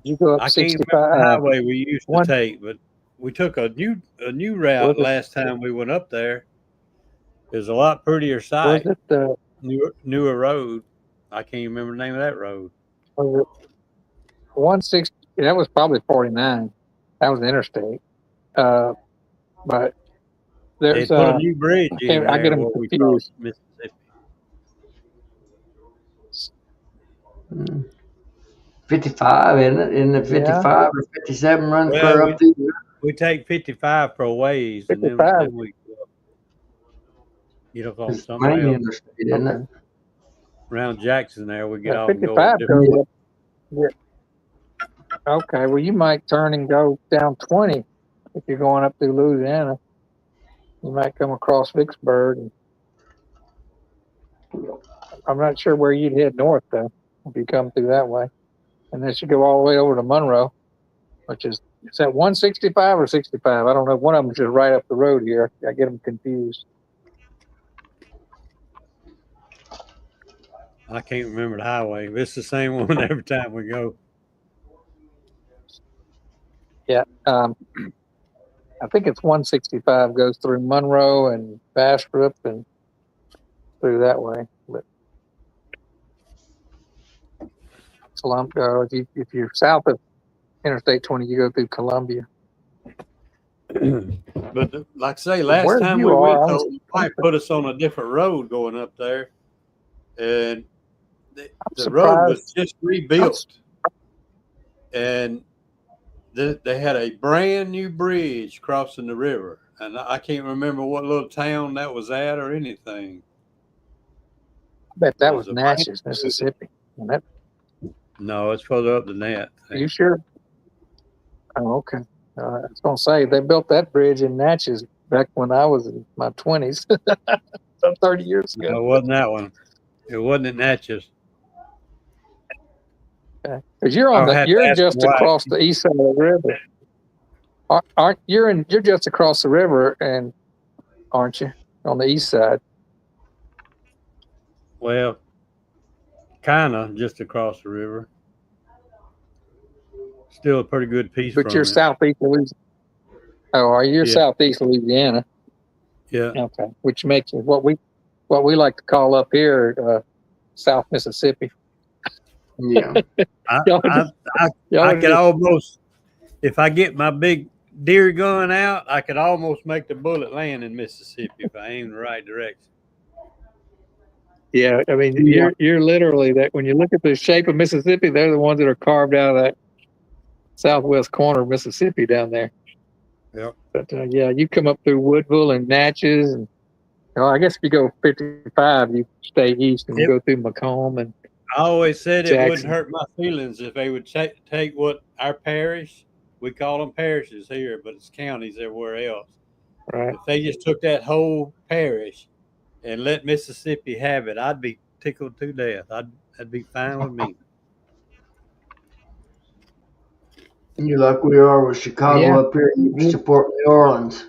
You go up I can't 65. remember the highway we used to one- take, but we took a new route last time we went up there. It was a lot prettier Was sight. it the Newer road. I can't remember the name of that road. 160? That was probably 49. That was the interstate. But They there's put a new bridge in I get there them where we confused. crossed Mississippi. 55, isn't it? Isn't it 55 or 57 runs clear up through there? We take 55 for a ways, and 55. then we get off on It's the somewhere main else. interstate, isn't it? Around Jackson there, we get off and go 55 different. goes up. Yeah. Okay, well, you might turn and go down 20 if you're going up through Louisiana. You might come across Vicksburg. And I'm not sure where you'd head north, though, if you come through that way. Unless you go all the way over to Monroe, which is that 165 or 65? I don't know. One of them's just right up the road here. I get them confused. I can't remember the highway. It's the same one every time we go. Yeah. I think it's 165 goes through Monroe and Bastrop and through that way. But if you're south of Interstate 20, you go through Columbia. But like I say, last Where time you we are, went, though, my wife put us on a different road going up there, and the road was just rebuilt, and they had a brand new bridge crossing the river, and I can't remember what little town that was at or anything. I bet that was Natchez, Mississippi. No, it's further up than that. Are you sure? Oh, okay. I was going to say, they built that bridge in Natchez back when I was in my 20s, some 30 years ago. No, it wasn't that one. It wasn't at Natchez. Okay. Because you're just across the east side of the river. You're just across the river, and aren't you, on the east side? Well, kind of just across the river. Still a pretty good piece But from you're it. southeast Louisiana. Oh, are you Yeah. southeast Louisiana? Yeah. Okay, which makes it what we like to call up here South Mississippi. Yeah. I could almost, if I get my big deer gun out, I could almost make the bullet land in Mississippi if I aim the right direction. Yeah, I mean, you're literally that. When you look at the shape of Mississippi, they're the ones that are carved out of that southwest corner of Mississippi down there. Yep. But yeah, you come up through Woodville and Natchez, and I guess if you go 55, you stay east and go through Macomb and. I always said Jackson. It wouldn't hurt my feelings if they would take what our parish, we call them parishes here, but it's counties everywhere else. Right. If they just took that whole parish and let Mississippi have it, I'd be tickled to death. That'd be fine with me. You like we are with Chicago up here, you support New Orleans.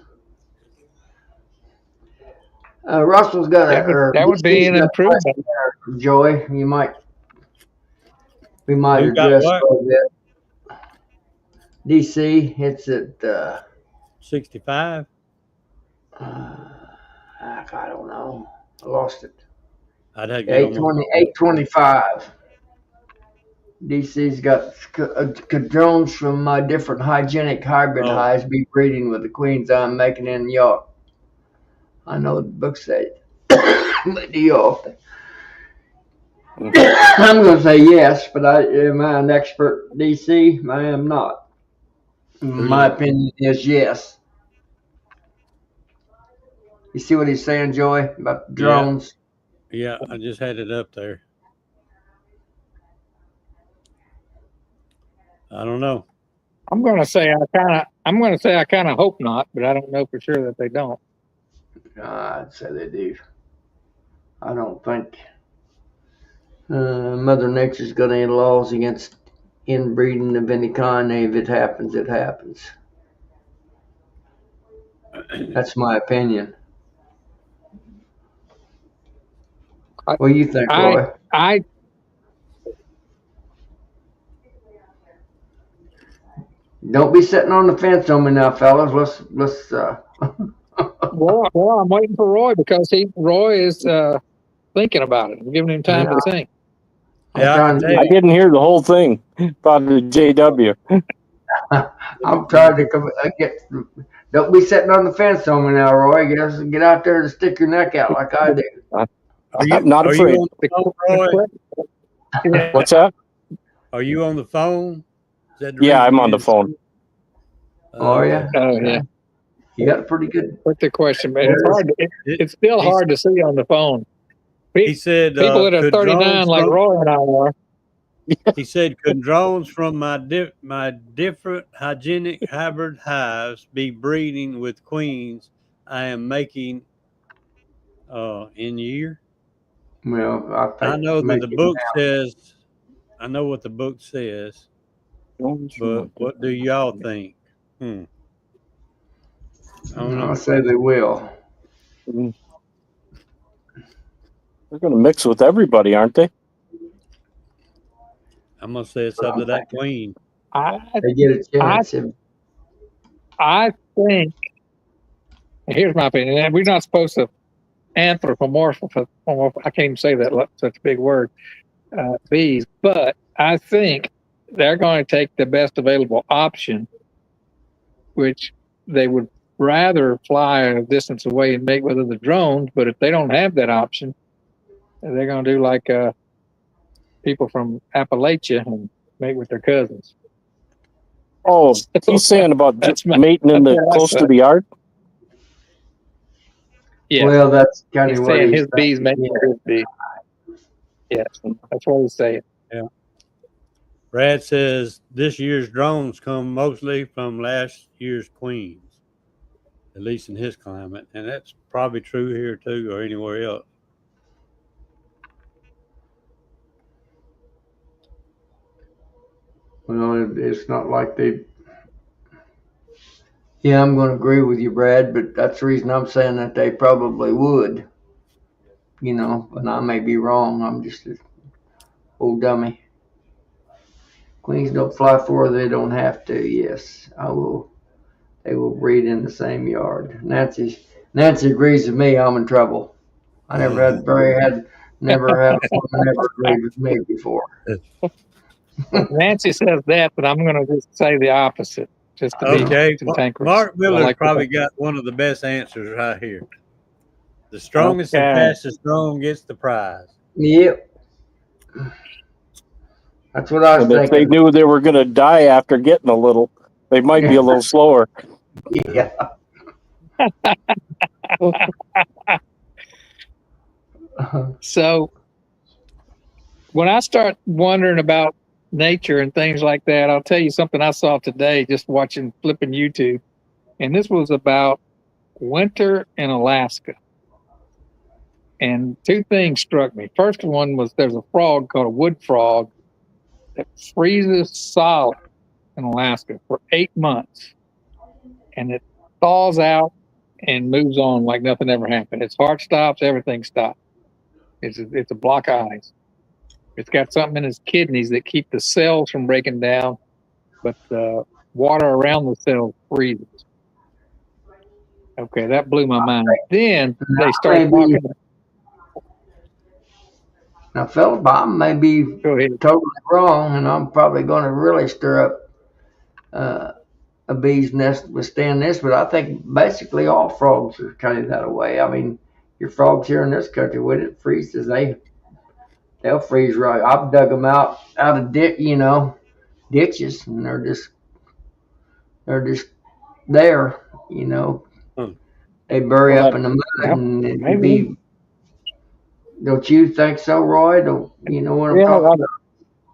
Russell's got that would be an improvement. Joy, we might address a little bit. DC, it's at 65. I don't know. I lost it. I'd have to get 825. DC's got drones from different hygienic hybrid hives be breeding with the queens I'm making in New York. I know the book says, but New York. I'm going to say yes, but am I an expert DC? I am not. My opinion is yes. You see what he's saying, Joy, about drones? Yeah, I just had it up there. I don't know. I'm going to say I kind of hope not, but I don't know for sure that they don't. I'd say they do. I don't think Mother Nature's got any laws against inbreeding of any kind. If it happens, it happens. That's my opinion. What do you think, Roy? Don't be sitting on the fence on me now, fellas. Let's. Well, I'm waiting for Roy because Roy is thinking about it. I'm giving him time to think. Yeah, I didn't hear the whole thing about the JW. I'm trying to don't be sitting on the fence on me now, Roy. Get out there and stick your neck out like I do. I'm not afraid. What's that? Are you on the phone? Yeah, I'm on the phone. Oh yeah. Oh yeah. You got a pretty good. What's the question, man? It's hard. It's still hard to see on the phone. He said people that are 39 like Roy and I are. He said, could drones from my different hygienic hybrid hives be breeding with queens I am making in year? Well, I know that the book says, I know what the book says, but what do y'all think? I'll say they will. They're going to mix with everybody, aren't they? I'm going to say it's up to that queen. They get a chance. I think, here's my opinion. We're not supposed to anthropomorphize. I can't even say that, such a big word, bees. But I think they're going to take the best available option, which they would rather fly a distance away and mate with other drones. But if they don't have that option, they're going to do like people from Appalachia and mate with their cousins. Oh, he's saying about mating in the close to the yard? Yeah. Well, that's kind of what his bees make his bees. Yes, that's what he's saying. Yeah. Brad says this year's drones come mostly from last year's queens, at least in his climate, and that's probably true here too, or anywhere else. Well, it's not like they. Yeah, I'm going to agree with you, Brad, but that's the reason I'm saying that they probably would. And I may be wrong. I'm just old dummy. Queens don't fly for they don't have to. Yes, I will. They will breed in the same yard. Nancy agrees with me. I'm in trouble. I never had never had a woman ever agree with me before. Nancy says that, but I'm going to just say the opposite, just to be Okay, cantankerous. Mark I Miller's like probably got one of the best answers right here. The strongest and Okay. fastest drone gets the prize. Yep. That's what I was And if they thinking. knew they were going to die after getting a little, they might be a little slower. Yeah. So when I start wondering about nature and things like that, I'll tell you something I saw today just flipping YouTube. And this was about winter in Alaska. And two things struck me. First one was there's a frog called a wood frog that freezes solid in Alaska for 8 months. And it thaws out and moves on like nothing ever happened. Its heart stops, everything stops. It's a block of ice. It's got something in its kidneys that keep the cells from breaking down, but the water around the cells freezes. Okay, that blew my mind. Then they started talking. Now, Philip, I may be Go ahead. totally wrong, and I'm probably going to really stir up a bee's nest withstand this, but I think basically all frogs are kind of that way. I mean, your frogs here in this country, when it freezes, they'll freeze right. I've dug them out of ditches, and they're just there. They bury up in the mud, and it'd be. Don't you think so, Roy? Don't you know what I'm talking about?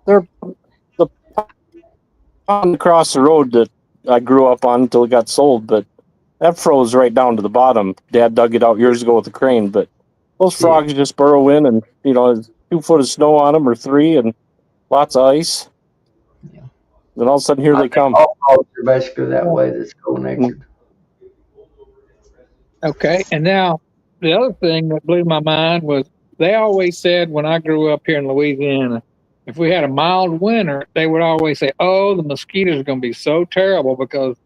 They're the pond across the road that I grew up on until it got sold, but that froze right down to the bottom. Dad dug it out years ago with a crane, but those frogs just burrow in, and 2 foot of snow on them or 3, and lots of ice. Yeah. Then all of a sudden, here they come. All frogs are basically that way. That's co-natured. Okay, and now the other thing that blew my mind was they always said when I grew up here in Louisiana, if we had a mild winter, they would always say, "Oh, the mosquitoes are going to be so terrible because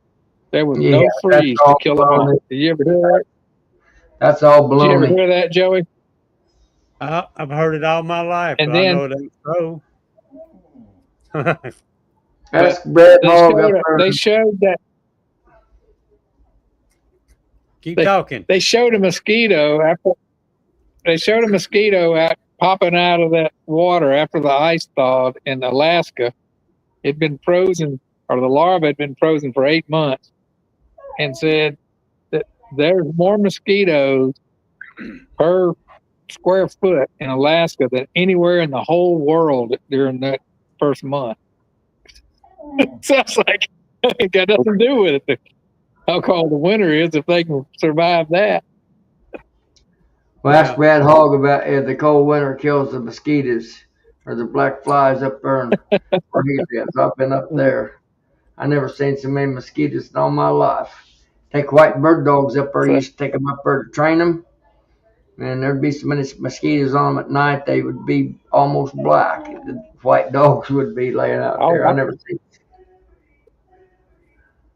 there was no freeze to kill them all." Did you ever hear that? That's all baloney. Did you ever hear that, Joey? I've heard it all my life, And but then, I know it ain't so. That's Brad Hogg up there. They showed that. Keep talking. They showed a mosquito out popping out of that water after the ice thawed in Alaska. It'd been frozen, or the larva had been frozen for 8 months, and said that there's more mosquitoes per square foot in Alaska than anywhere in the whole world during that first month. Sounds like it got nothing to do with it. How cold the winter is if they can survive that. Well, ask Brad Hogg about if the cold winter kills the mosquitoes or the black flies up there where he lives. I've been up there. I never seen so many mosquitoes in all my life. Take white bird dogs up there. Used to take them up there to train them, and there'd be so many mosquitoes on them at night they would be almost black. The white dogs would be laying out there. I never seen.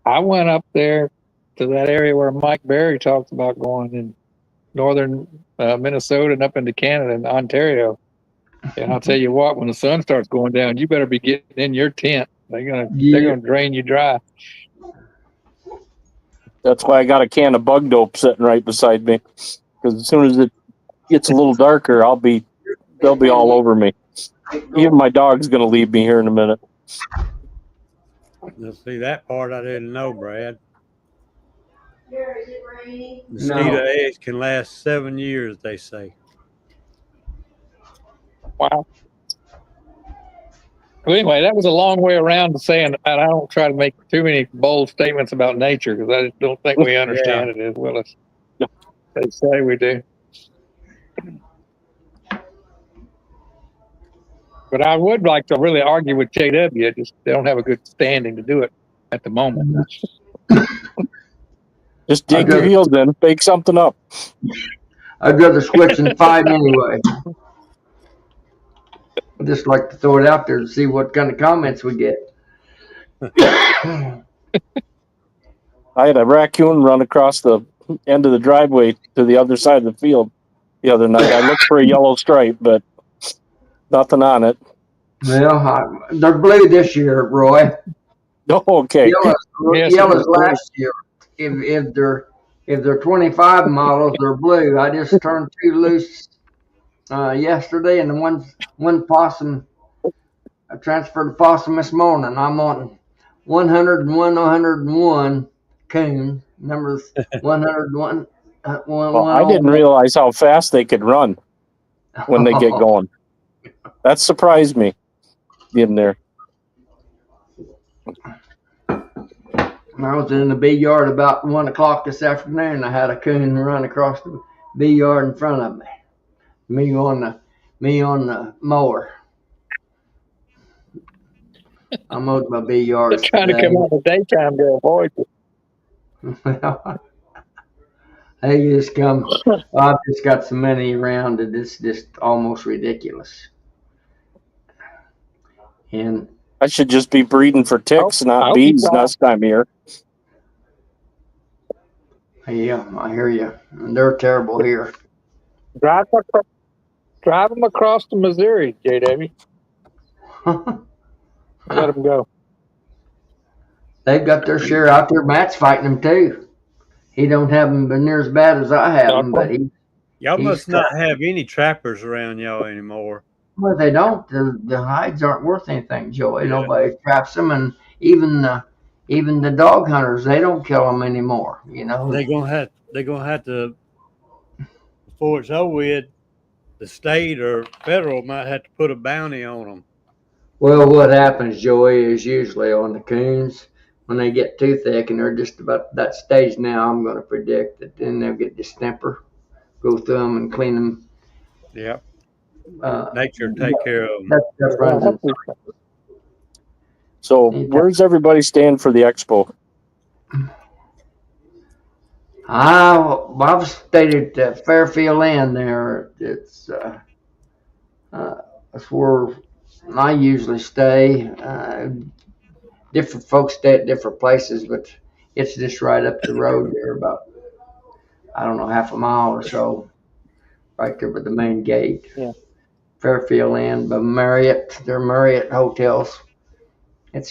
I went up there to that area where Mike Berry talks about going in northern Minnesota and up into Canada and Ontario. And I'll tell you what, when the sun starts going down, you better be getting in your tent. They're gonna drain you dry. That's why I got a can of bug dope sitting right beside me, because as soon as it gets a little darker, they'll be all over me. Even my dog's gonna leave me here in a minute. You'll see that part I didn't know, Brad. Mosquito eggs can last 7 years, they say. Wow. Well, anyway, that was a long way around to saying I don't try to make too many bold statements about nature because I just don't think we understand it as well as they say we do. But I would like to really argue with JW. Just they don't have a good standing to do it at the moment. Just dig your heels in, bake something up. I'd rather switch and fight anyway. I just like to throw it out there to see what kind of comments we get. I had a raccoon run across the end of the driveway to the other side of the field the other night. I looked for a yellow stripe, but nothing on it. Well, they're blue this year, Roy. Oh, okay. Yellow's last year. If they're 25 models, they're blue. I just turned 2 loose yesterday, and the one possum. I transferred the possum this morning. I'm on 101 coon. Numbers 101. Well, I didn't realize how fast they could run when they get going. That surprised me in there. I was in the bee yard about 1 o'clock this afternoon. I had a coon run across the bee yard in front of me. Me on the mower. I mowed my bee yards They're trying today. to come out the daytime to avoid you. They just come. I've just got so many around that it's just almost ridiculous. And I should just be breeding for ticks, not bees next time here. Yeah, I hear you. And they're terrible here. Drive them across to Missouri, JW. Let them go. They've got their share out there. Matt's fighting them too. He don't have them near as bad as I have them, but y'all must not have any trappers around y'all anymore. Well, they don't. The hides aren't worth anything, Joey. Yeah. Nobody traps them, and even the dog hunters, they don't kill them anymore. You know, they're gonna have to, before it's over with, the state or federal might have to put a bounty on them. Well, what happens, Joey, is usually on the coons, when they get too thick and they're just about that stage now, I'm going to predict that then they'll get distemper, go through them and clean them. Yep. Nature take care of them. So where's everybody stand for the Expo? I've stayed at Fairfield Inn there. It's that's where I usually stay. Different folks stay at different places, but it's just right up the road there, about, I don't know, half a mile or so, right there by the main gate. Yeah. Fairfield Inn, by Marriott. They're Marriott hotels. And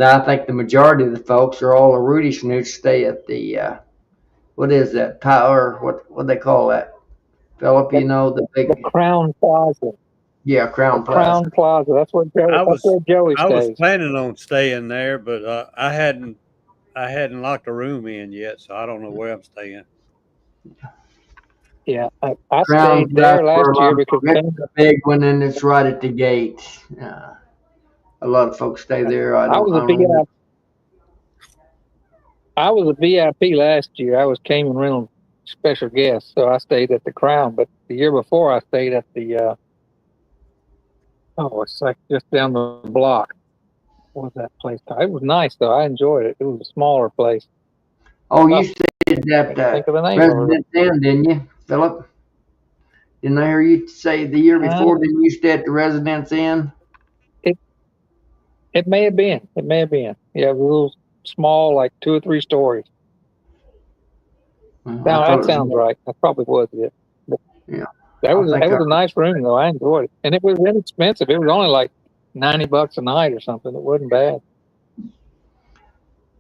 I think the majority of the folks are all the Rudy Snoots stay at the what is that tower? What they call that? Philip, you know, the Crown Plaza. Yeah, Crown Plaza. Crown Plaza. That's where Joey stays. I was planning on staying there, but I hadn't locked a room in yet, so I don't know where I'm staying. Yeah, I stayed there last year because it's a big one, and it's right at the gate. A lot of folks stay there. I was a VIP last year. I was Cayman Reynolds special guest, so I stayed at the Crown. But the year before, I stayed at the it's like just down the block. What was that place called? It was nice though. I enjoyed it. It was a smaller place. Oh, you stayed at Residence Inn, didn't you, Philip? Didn't I hear you say the year before? Didn't you stay at the Residence Inn? It may have been. It may have been. Yeah, it was a little small, like 2 or 3 stories. Well, that sounds right. That probably was it. But yeah. That was a nice room though. I enjoyed it. And it was inexpensive. It was only like $90 a night or something. It wasn't bad.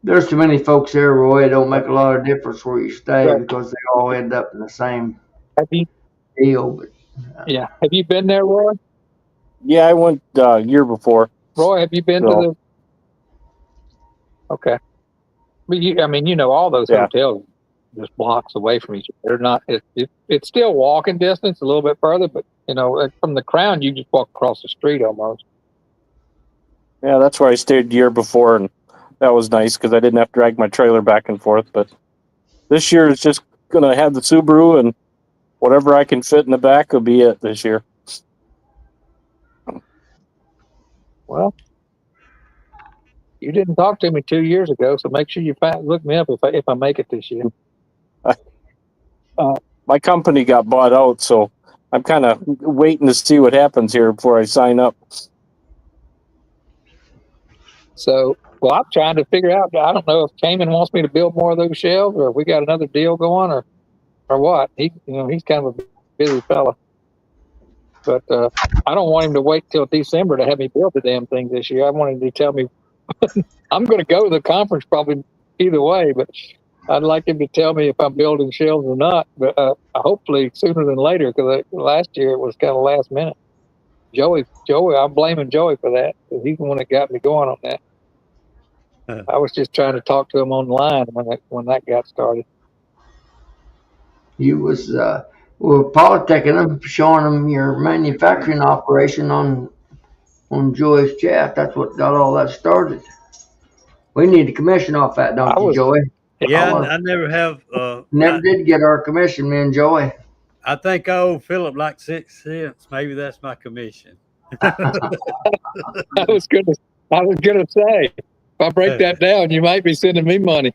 There's too many folks there, Roy. It don't make a lot of difference where you stay because they all end up in the same deal. But, yeah. Have you been there, Roy? Yeah, I went year before. Roy, have you been to the? Okay. But you know, all those hotels just blocks away from each other. They're not. It's still walking distance, a little bit further, but you know, from the Crown, you just walk across the street almost. Yeah, that's where I stayed the year before, and that was nice because I didn't have to drag my trailer back and forth. But this year is just gonna have the Subaru, and whatever I can fit in the back will be it this year. Well, you didn't talk to me 2 years ago, so make sure you look me up if I make it this year. My company got bought out, so I'm kind of waiting to see what happens here before I sign up. So, well, I'm trying to figure out. I don't know if Cayman wants me to build more of those shelves, or if we got another deal going, or what. He's kind of a busy fella, but I don't want him to wait till December to have me build the damn thing this year. I want him to tell me I'm going to go to the conference probably either way, but I'd like him to tell me if I'm building shelves or not. But hopefully sooner than later, because last year it was kind of last minute. Joey, I'm blaming Joey for that, because he's the one that got me going on that. I was just trying to talk to him online when that got started. You was politicking them, showing them your manufacturing operation on Joy's chat. That's what got all that started. We need a commission off that, don't you, Joey? Yeah, I never have. Never did get our commission, me and Joey. I think I owe Philip like 6 cents. Maybe that's my commission. I was gonna say, if I break that down, you might be sending me money.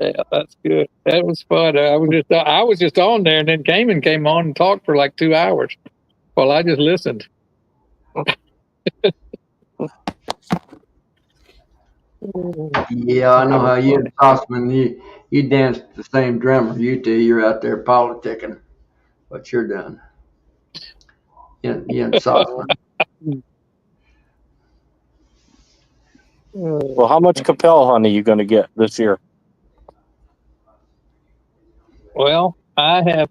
Yeah, that's good. That was fun. I was just on there, and then Cayman came on and talked for like 2 hours while I just listened. Yeah, I know how you and Tossman, you dance the same drummer. You two, you're out there politicking what you're doing. You and Tossman. Well, how much Capel honey you going to get this year? Well, I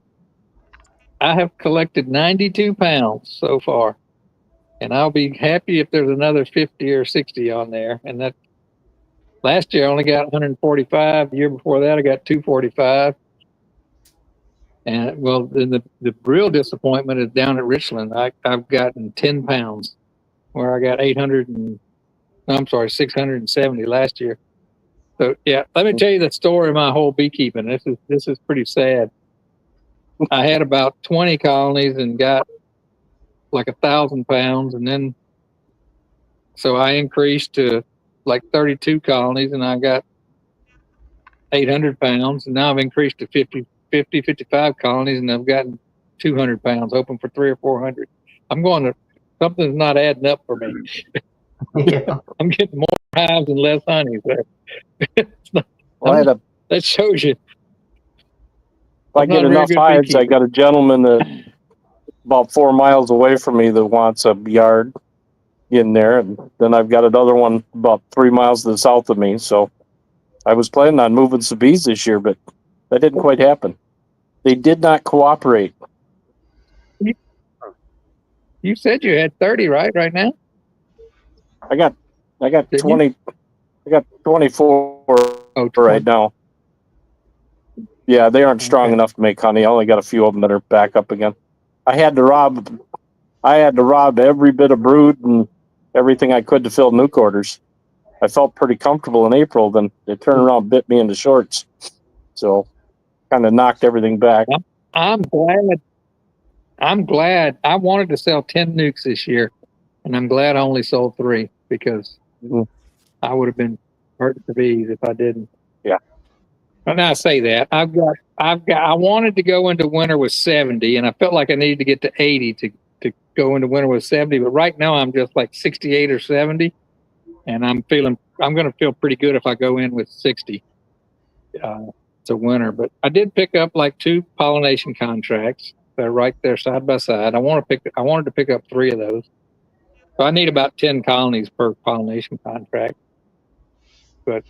have collected 92 pounds so far, and I'll be happy if there's another 50 or 60 on there. And that last year I only got 145. The year before that I got 245. And well, then the real disappointment is down at Richland. I've gotten 10 pounds, where I got 670 last year. So yeah, let me tell you the story of my whole beekeeping. This is pretty sad. I had about 20 colonies and got like 1,000 pounds, and then so I increased to like 32 colonies, and I got 800 pounds, and now I've increased to 55 colonies, and I've gotten 200 pounds, hoping for 300 or 400. Something's not adding up for me. Yeah. I'm getting more hives and less honey. Well, that shows you. If I get enough hives, I got a gentleman that about 4 miles away from me that wants a yard in there, and then I've got another one about 3 miles to the south of me. So I was planning on moving some bees this year, but that didn't quite happen. They did not cooperate. You said you had 30 right now? I got 20. I got 24 right now. Yeah, they aren't strong enough to make honey. I only got a few of them that are back up again. I had to rob every bit of brood and everything I could to fill Nuke orders. I felt pretty comfortable in April, then they turned around and bit me in the shorts. So kind of knocked everything back. I'm glad. I wanted to sell 10 Nukes this year, and I'm glad I only sold 3, because I would have been hurting the bees if I didn't. Yeah. And I say that I wanted to go into winter with 70, and I felt like I needed to get to 80 to go into winter with 70. But right now I'm just like 68 or 70, and I'm going to feel pretty good if I go in with 60 to winter. But I did pick up like 2 pollination contracts. They're right there side by side. I wanted to pick up 3 of those. So I need about 10 colonies per pollination contract. But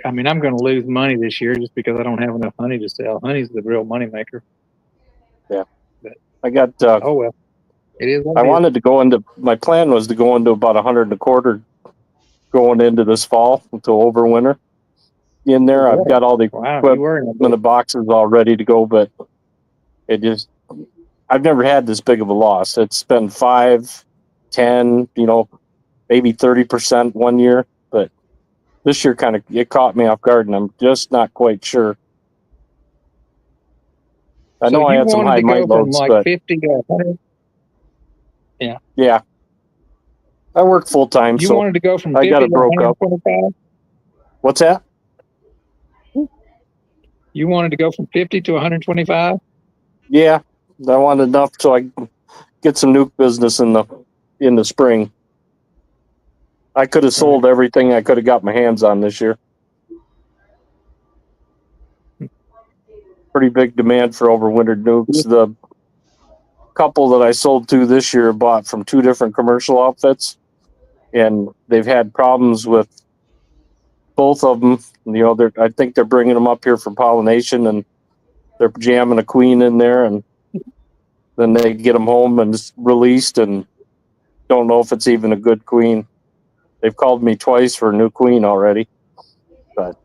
I'm going to lose money this year just because I don't have enough honey to sell. Honey's the real money maker. Yeah. But, I got, oh well, it is. My plan was to go into about 125 going into this fall until overwinter. In there, I've got all the equipment in the boxes all ready to go, but I've never had this big of a loss. It's been 5, 10, maybe 30% one year, but this year it caught me off guard, and I'm just not quite sure. I know I had some high mite loads, but 50 to 100. Yeah. Yeah. I work full time, You so wanted to go from 50 I got it to broke up. 125? What's that? You wanted to go from 50 to 125? Yeah, I want enough so I can get some nuke business in the spring. I could have sold everything I could have got my hands on this year. Pretty big demand for overwintered nukes. The couple that I sold to this year bought from 2 different commercial outfits, and they've had problems with both of them. You know, I think they're bringing them up here for pollination, and they're jamming a queen in there, and then they get them home and it's released, and don't know if it's even a good queen. They've called me twice for a new queen already, but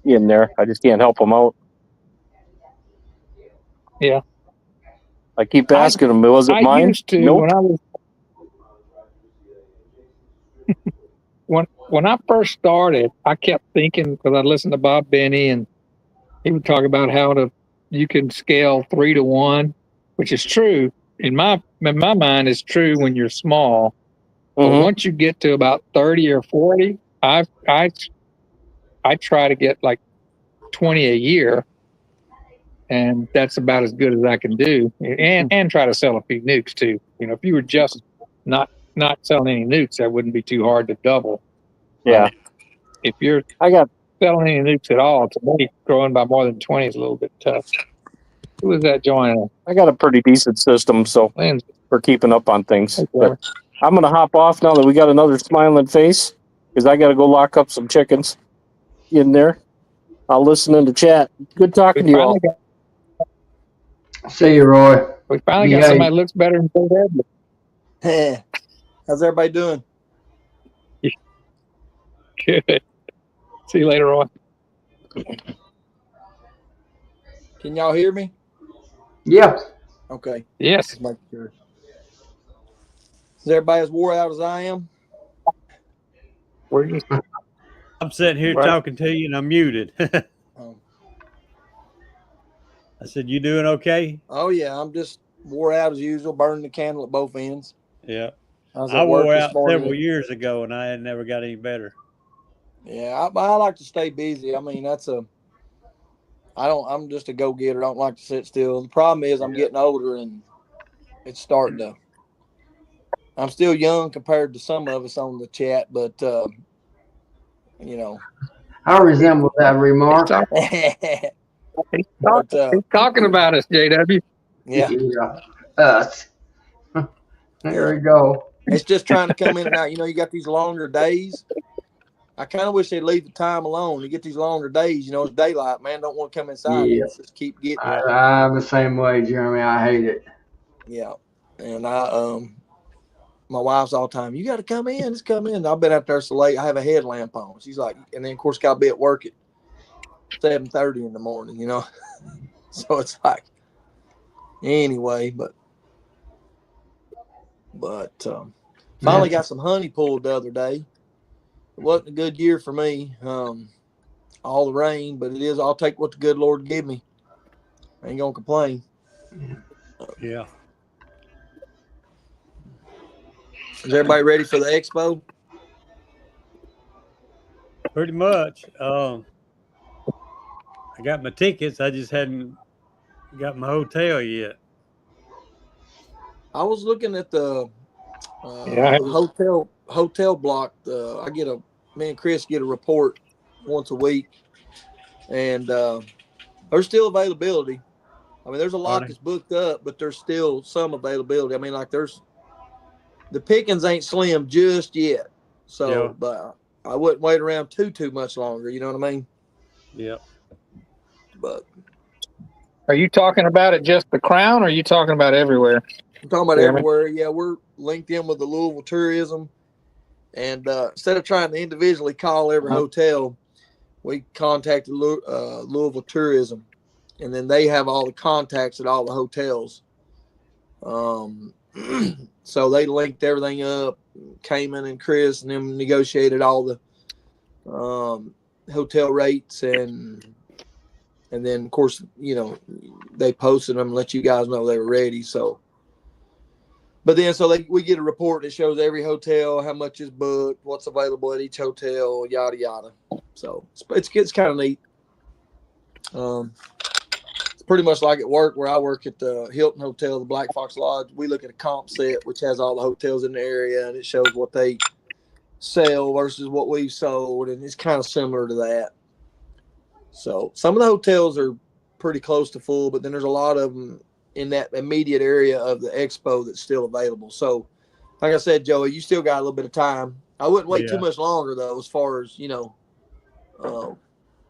in there, I just can't help them out. Yeah. I keep asking them, was it I mine? used to Nope. when I was when I first started, I kept thinking because I listened to Bob Benny and he would talk about how you can scale 3 to 1, which is true in my mind. Is true when you're small, but once you get to about 30 or 40, I try to get like 20 a year, and that's about as good as I can do. And try to sell a few nukes too. You know, if you were just not selling any nukes, that wouldn't be too hard to double. Yeah. If you're selling any nukes at all, to me, growing by more than 20 is a little bit tough. Who was that joining? I got a pretty decent system, so we're keeping up on things. But I'm going to hop off now that we got another smiling face because I got to go lock up some chickens in there. I'll listen in the chat. Good talking to you all. See you, Roy. We finally got somebody that looks better than Joe. Hey, how's everybody doing? Good. See you later on. Can y'all hear me? Yeah. Okay. Yes. Is everybody as wore out as I am? I'm sitting here talking to you and I'm muted. I said, you doing okay? Oh, yeah. I'm just wore out as usual, burning the candle at both ends. Yeah. I wore out several years ago and I had never got any better. Yeah, I like to stay busy. I mean, I'm just a go-getter. I don't like to sit still. The problem is I'm getting older and it's starting to, I'm still young compared to some of us on the chat, but, you know. I resemble that remark. He's talking about us, JW. Yeah. Us. There we go. It's just trying to come in and out. You know, you got these longer days. I kind of wish they'd leave the time alone. You get these longer days, you know, it's daylight, man. Don't want to come inside. Yeah. It's just keep getting. I'm the same way, Jeremy. I hate it. Yeah. And my wife's all the time, you got to come in. Just come in. I've been out there so late. I have a headlamp on. She's like, and then of course, got to be at work at 7:30 in the morning, you know? So it's like, anyway, but finally got some honey pulled the other day. It wasn't a good year for me. All the rain, but it is. I'll take what the good Lord give me. I ain't gonna complain. Yeah. Is everybody ready for the expo? Pretty much. I got my tickets. I just hadn't got my hotel yet. I was looking at the hotel block. Me and Chris get a report once a week, and there's still availability. I mean, there's a lot that's booked up, but there's still some availability. I mean, like the pickings ain't slim just yet. So, but I wouldn't wait around too much longer. You know what I mean? Yeah. But are you talking about it just the Crown, or are you talking about everywhere? I'm talking about everywhere. Yeah, we're linked in with the Louisville Tourism, and instead of trying to individually call every hotel, we contacted Louisville Tourism, and then they have all the contacts at all the hotels. So they linked everything up. Cayman and Chris and them negotiated all the hotel rates, and then of course, you know, they posted them and let you guys know they were ready. So, but then we get a report that shows every hotel, how much is booked, what's available at each hotel, yada yada. So it's kind of neat. It's pretty much like at work where I work at the Hilton Hotel, the Black Fox Lodge. We look at a comp set, which has all the hotels in the area, and it shows what they sell versus what we've sold, and it's kind of similar to that. So some of the hotels are pretty close to full, but then there's a lot of them in that immediate area of the Expo that's still available. So, like I said, Joey, you still got a little bit of time. I wouldn't wait too much longer, though, as far as,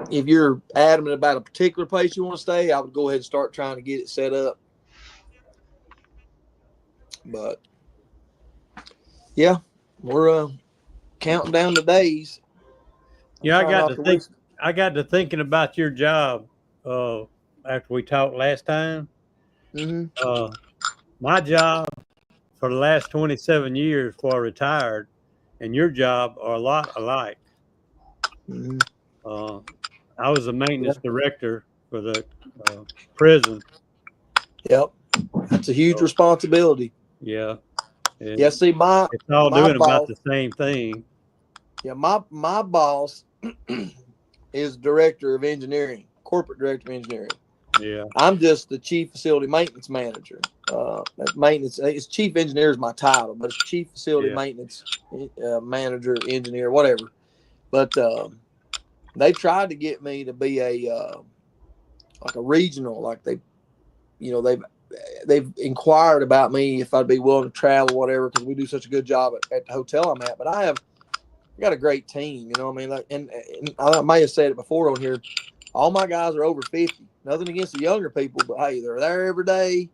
if you're adamant about a particular place you want to stay, I would go ahead and start trying to get it set up. But, yeah, we're counting down the days. Yeah, I got to thinking about your job after we talked last time. Mm-hmm. My job for the last 27 years before I retired and your job are a lot alike. Mm-hmm. I was a maintenance director for the prison. Yep. That's a huge responsibility. Yeah. Yeah, see, it's all doing boss, about the same thing. Yeah, my boss is director of engineering, corporate director of engineering. Yeah. I'm just the chief facility maintenance manager. Maintenance, it's chief engineer is my title, but it's chief facility maintenance manager, engineer, whatever. But they tried to get me to be like a regional, like they've inquired about me if I'd be willing to travel, whatever, because we do such a good job at the hotel I'm at. But I got a great team, you know what I mean? Like, and I may have said it before on here. All my guys are over 50. Nothing against the younger people, but hey, they're there every day.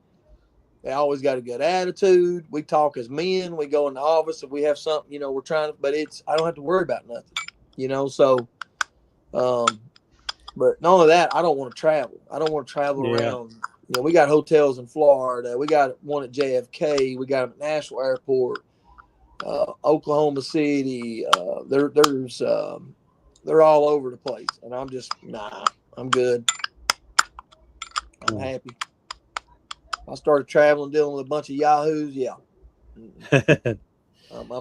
They always got a good attitude. We talk as men. We go in the office if we have something, we're trying to, but I don't have to worry about nothing, so, but not only that, I don't want to travel. I don't want to travel around. We got hotels in Florida. We got one at JFK. We got them at Nashville Airport, Oklahoma City. They're all over the place. And I'm just, I'm good. I'm happy. I started traveling, dealing with a bunch of yahoos. Yeah.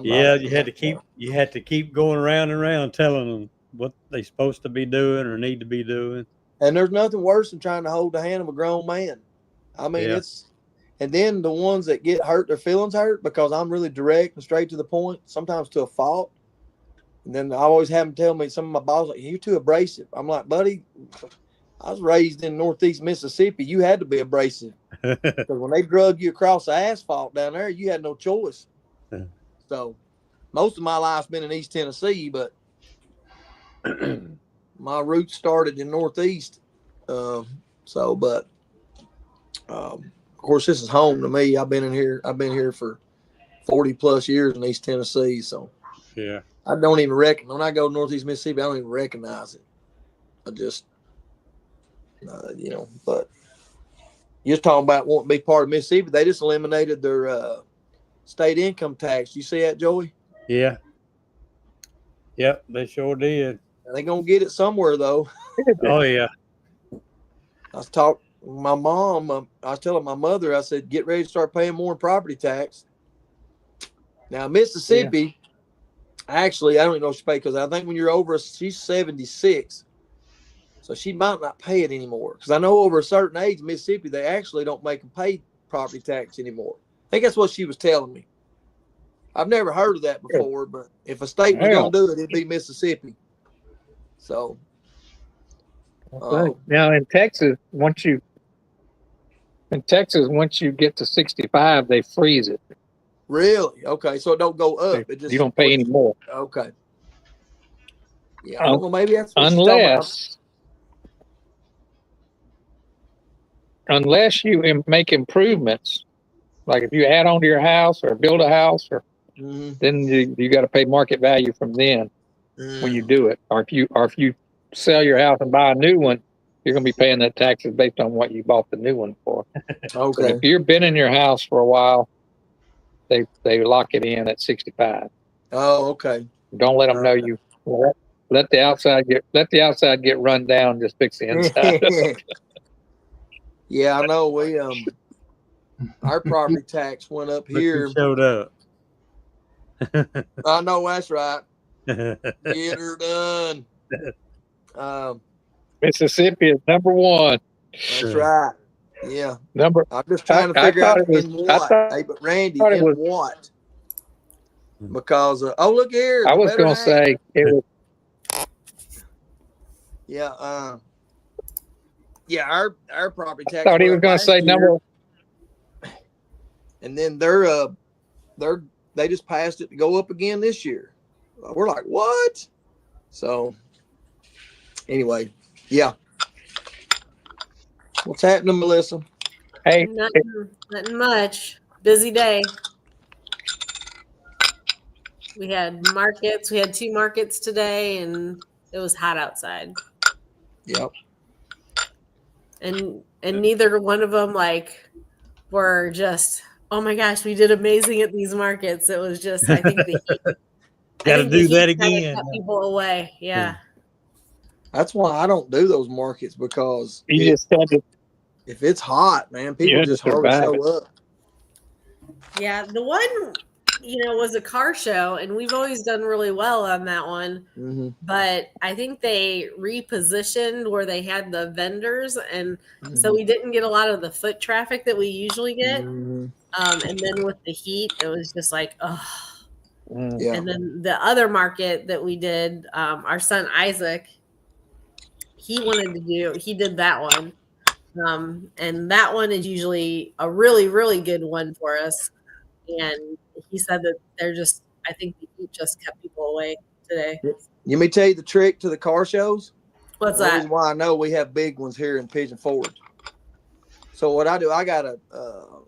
You had to keep going around and around telling them what they're supposed to be doing or need to be doing. And there's nothing worse than trying to hold the hand of a grown man. I mean, and then the ones that get hurt, their feelings hurt because I'm really direct and straight to the point, sometimes to a fault. And then I always have them tell me, some of my bosses, like, you're too abrasive. I'm like, buddy, I was raised in Northeast Mississippi. You had to be abrasive. Because when they drug you across the asphalt down there, you had no choice. So most of my life's been in East Tennessee, but my roots started in Northeast. Of course, this is home to me. I've been here for 40 plus years in East Tennessee. So yeah, I don't even when I go to Northeast Mississippi, I don't even recognize it. I just, but you're talking about wanting to be part of Mississippi. They just eliminated their state income tax. You see that, Joey? Yeah. Yep, they sure did. They're going to get it somewhere, though. Oh, yeah. I was talking to my mom. I was telling my mother, I said, get ready to start paying more in property tax. Now, Mississippi, actually, I don't even know if she paid because I think when you're over, she's 76. So she might not pay it anymore. Because I know over a certain age, Mississippi, they actually don't make them pay property tax anymore. I think that's what she was telling me. I've never heard of that before, but if a state was going to do it, it'd be Mississippi. So. Now in Texas, once you get to 65, they freeze it. Really? Okay. So it don't go up. It just, you don't pay any more. Okay. Yeah. I don't know. Maybe that's what unless you make improvements, like if you add on to your house or build a house, or then you got to pay market value from then when you do it. Or if you sell your house and buy a new one, you're going to be paying that taxes based on what you bought the new one for. Okay. But if you've been in your house for a while, they lock it in at 65. Oh, okay. Don't let them know you. Let the outside get run down. Just fix the inside. Yeah, I know. We our property tax went up here. Showed up. I know that's right. Get her done. Mississippi is number one. That's right. Yeah. Number. I'm just trying to I figure thought out it was. in I what. thought Hey, but Randy, it in was. what? Because oh, look here, I the was better going to half. say it was. Yeah. Yeah. Our property I tax thought he went was up going to say last year, number. and then they just passed it to go up again this year. We're like, what? So anyway, yeah. What's happening, Melissa? Hey, Nothing much. Busy day. We had markets. We had 2 markets today, and it was hot outside. Yep. And neither one of them were just, oh my gosh, we did amazing at these markets. It was just, I think the heat. Got to do that again. Kept people away. Yeah. That's why I don't do those markets, because you just had to. if it's hot, man, people had to just hardly survive show up. Yeah. The one, was a car show, and we've always done really well on that one. Mm-hmm. But I think they repositioned where they had the vendors, and so we didn't get a lot of the foot traffic that we usually get. Mm-hmm. And then with the heat, it was just like, oh. Yeah. And then the other market that we did, our son Isaac, he did that one. And that one is usually a really, really good one for us. And he said that I think the heat just kept people away today. Let me tell you the trick to the car shows. What's The that? reason why I know we have big ones here in Pigeon Forge. So what I do, I got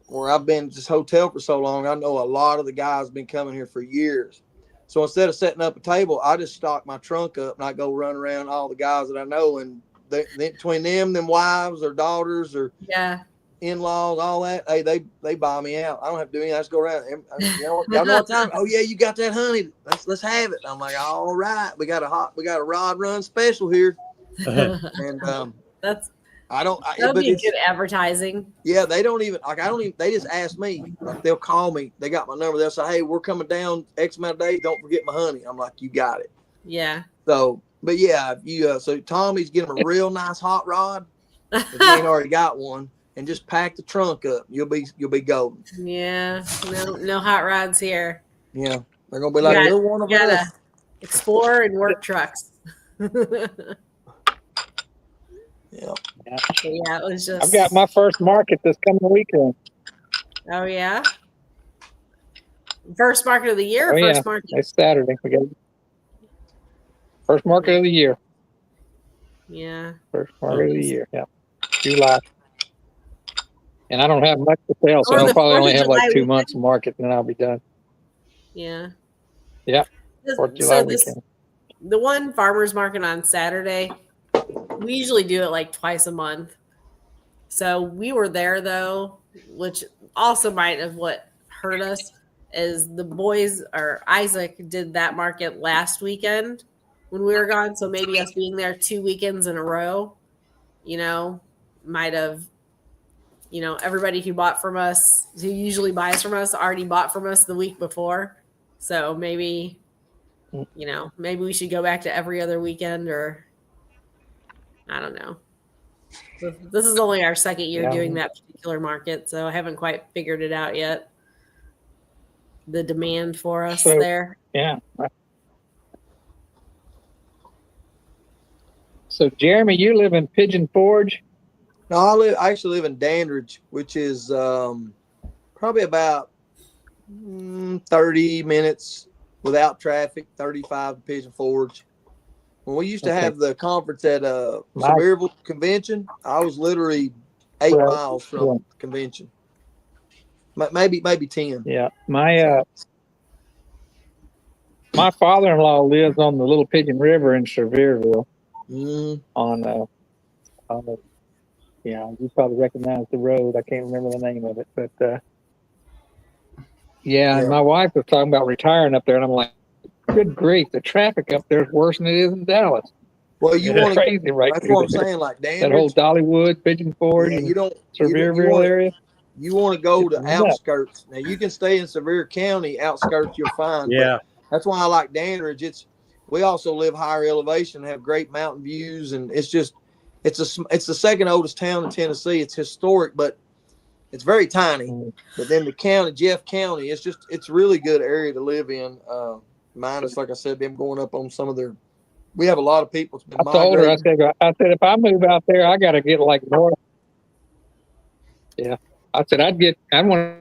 where I've been at this hotel for so long, I know a lot of the guys been coming here for years. So instead of setting up a table, I just stock my trunk up and I go run around all the guys that I know, and between them wives or daughters or in-laws, all that, hey, they buy me out. I don't have to do anything. I just go around. Y'all know what time? Oh yeah, you got that honey? Let's have it. I'm like, all right, we got a rod run special here, and that'll be good advertising. Yeah, they don't even they just ask me. Like, they'll call me. They got my number. They'll say, hey, we're coming down X amount of days. Don't forget my honey. I'm like, you got it. Yeah. So, but yeah, so Tommy's getting a real nice hot rod. If you ain't already got one, and just pack the trunk up. You'll be golden. Yeah. No hot rods here. Yeah, they're gonna be like, you're one of us. Explore and work trucks. Yeah. Yeah, it was just. I've got my first market this coming weekend. Oh yeah. First market of the year. First market. It's Saturday. We got first market of the year. Yeah. First market of the year. Yeah. July. And I don't have much to sell, so I'll probably only have like 2 months of market, and then I'll be done. Yeah. Yeah. 4th of July weekend. The one farmers market on Saturday, we usually do it like twice a month. So we were there though, which also might have what hurt us is the boys, or Isaac did that market last weekend when we were gone. So maybe us being there 2 weekends in a row, might have, everybody who bought from us, who usually buys from us, already bought from us the week before. So maybe, maybe we should go back to every other weekend, or I don't know. This is only our second year doing that particular market, so I haven't quite figured it out yet. The demand for us there. Yeah. So Jeremy, you live in Pigeon Forge? No, I actually live in Dandridge, which is probably about 30 minutes without traffic, 35 to Pigeon Forge. When we used to have the conference at Sevierville Convention, I was literally 8 miles from the convention. Maybe 10. Yeah. My father-in-law lives on the Little Pigeon River in Sevierville. You probably recognize the road. I can't remember the name of it, but and my wife was talking about retiring up there, and I'm like, good grief, the traffic up there is worse than it is in Dallas. Well, you want to crazy, right? That's what I'm saying. Like Dandridge, that whole Dollywood, Pigeon Forge, Sevierville area. You want to go to outskirts. Now you can stay in Sevier County outskirts. You're fine. Yeah, that's why I like Dandridge. We also live higher elevation, have great mountain views, and it's just It's the second oldest town in Tennessee. It's historic, but it's very tiny. But then the county, Jeff County, it's really good area to live in. Minus, like I said, them going up on some of their. We have a lot of people. I told her, I said, if I move out there, I got to get like north. Yeah, I said I want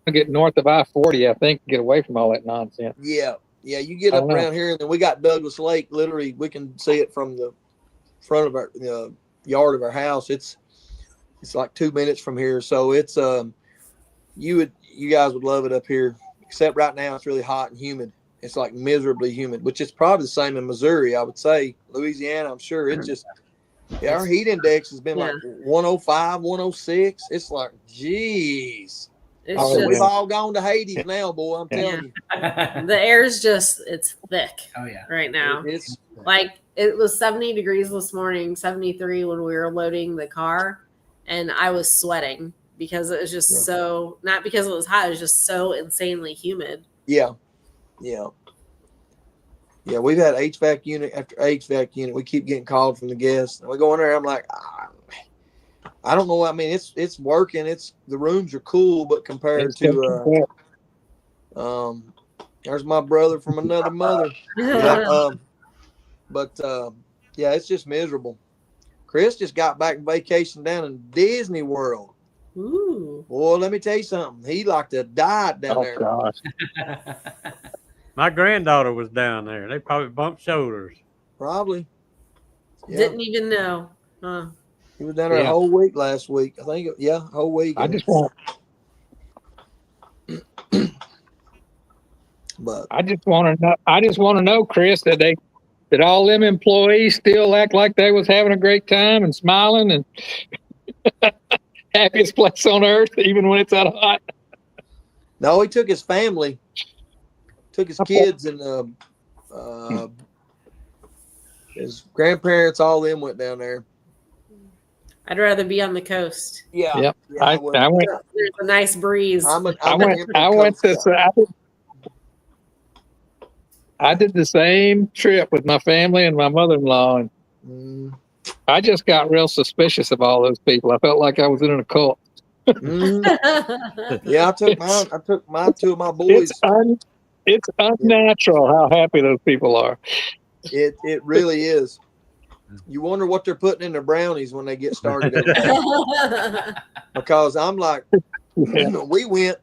to get north of I-40. I think get away from all that nonsense. Yeah. You get up around here, and then we got Douglas Lake. Literally, we can see it from the front of our yard of our house. It's like 2 minutes from here, so it's you guys would love it up here. Except right now, it's really hot and humid. It's like miserably humid, which is probably the same in Missouri. I would say Louisiana. I'm sure it's just our heat index has been like 105, 106. It's like, geez. We've all gone to Hades now, boy. I'm telling you. The air's it's thick. Oh yeah. Right now. It's like it was 70 degrees this morning, 73 when we were loading the car, and I was sweating because it was just so, not because it was hot, it was just so insanely humid. Yeah. We've had HVAC unit after HVAC unit. We keep getting called from the guests. And we go in there, I'm like, I don't know. I mean, it's working. The rooms are cool, but compared to there's my brother from another mother. It's just miserable. Chris just got back from vacation down in Disney World. Ooh. Boy, let me tell you something. He like to die down there. Gosh. My granddaughter was down there. They probably bumped shoulders. Probably. Yeah. Didn't even know. Huh. He was down there a whole week last week. I think, a whole week. I just want to know, Chris, that all them employees still act like they was having a great time and smiling and happiest place on earth, even when it's out hot. No, he took his family, took his kids, and his grandparents. All them went down there. I'd rather be on the coast. Yeah. Yep. I went. There's a nice breeze. I did the same trip with my family and my mother-in-law, and I just got real suspicious of all those people. I felt like I was in an occult. Yeah, I took two of my boys. It's unnatural how happy those people are. It really is. You wonder what they're putting in their brownies when they get started. Because I'm like, we went.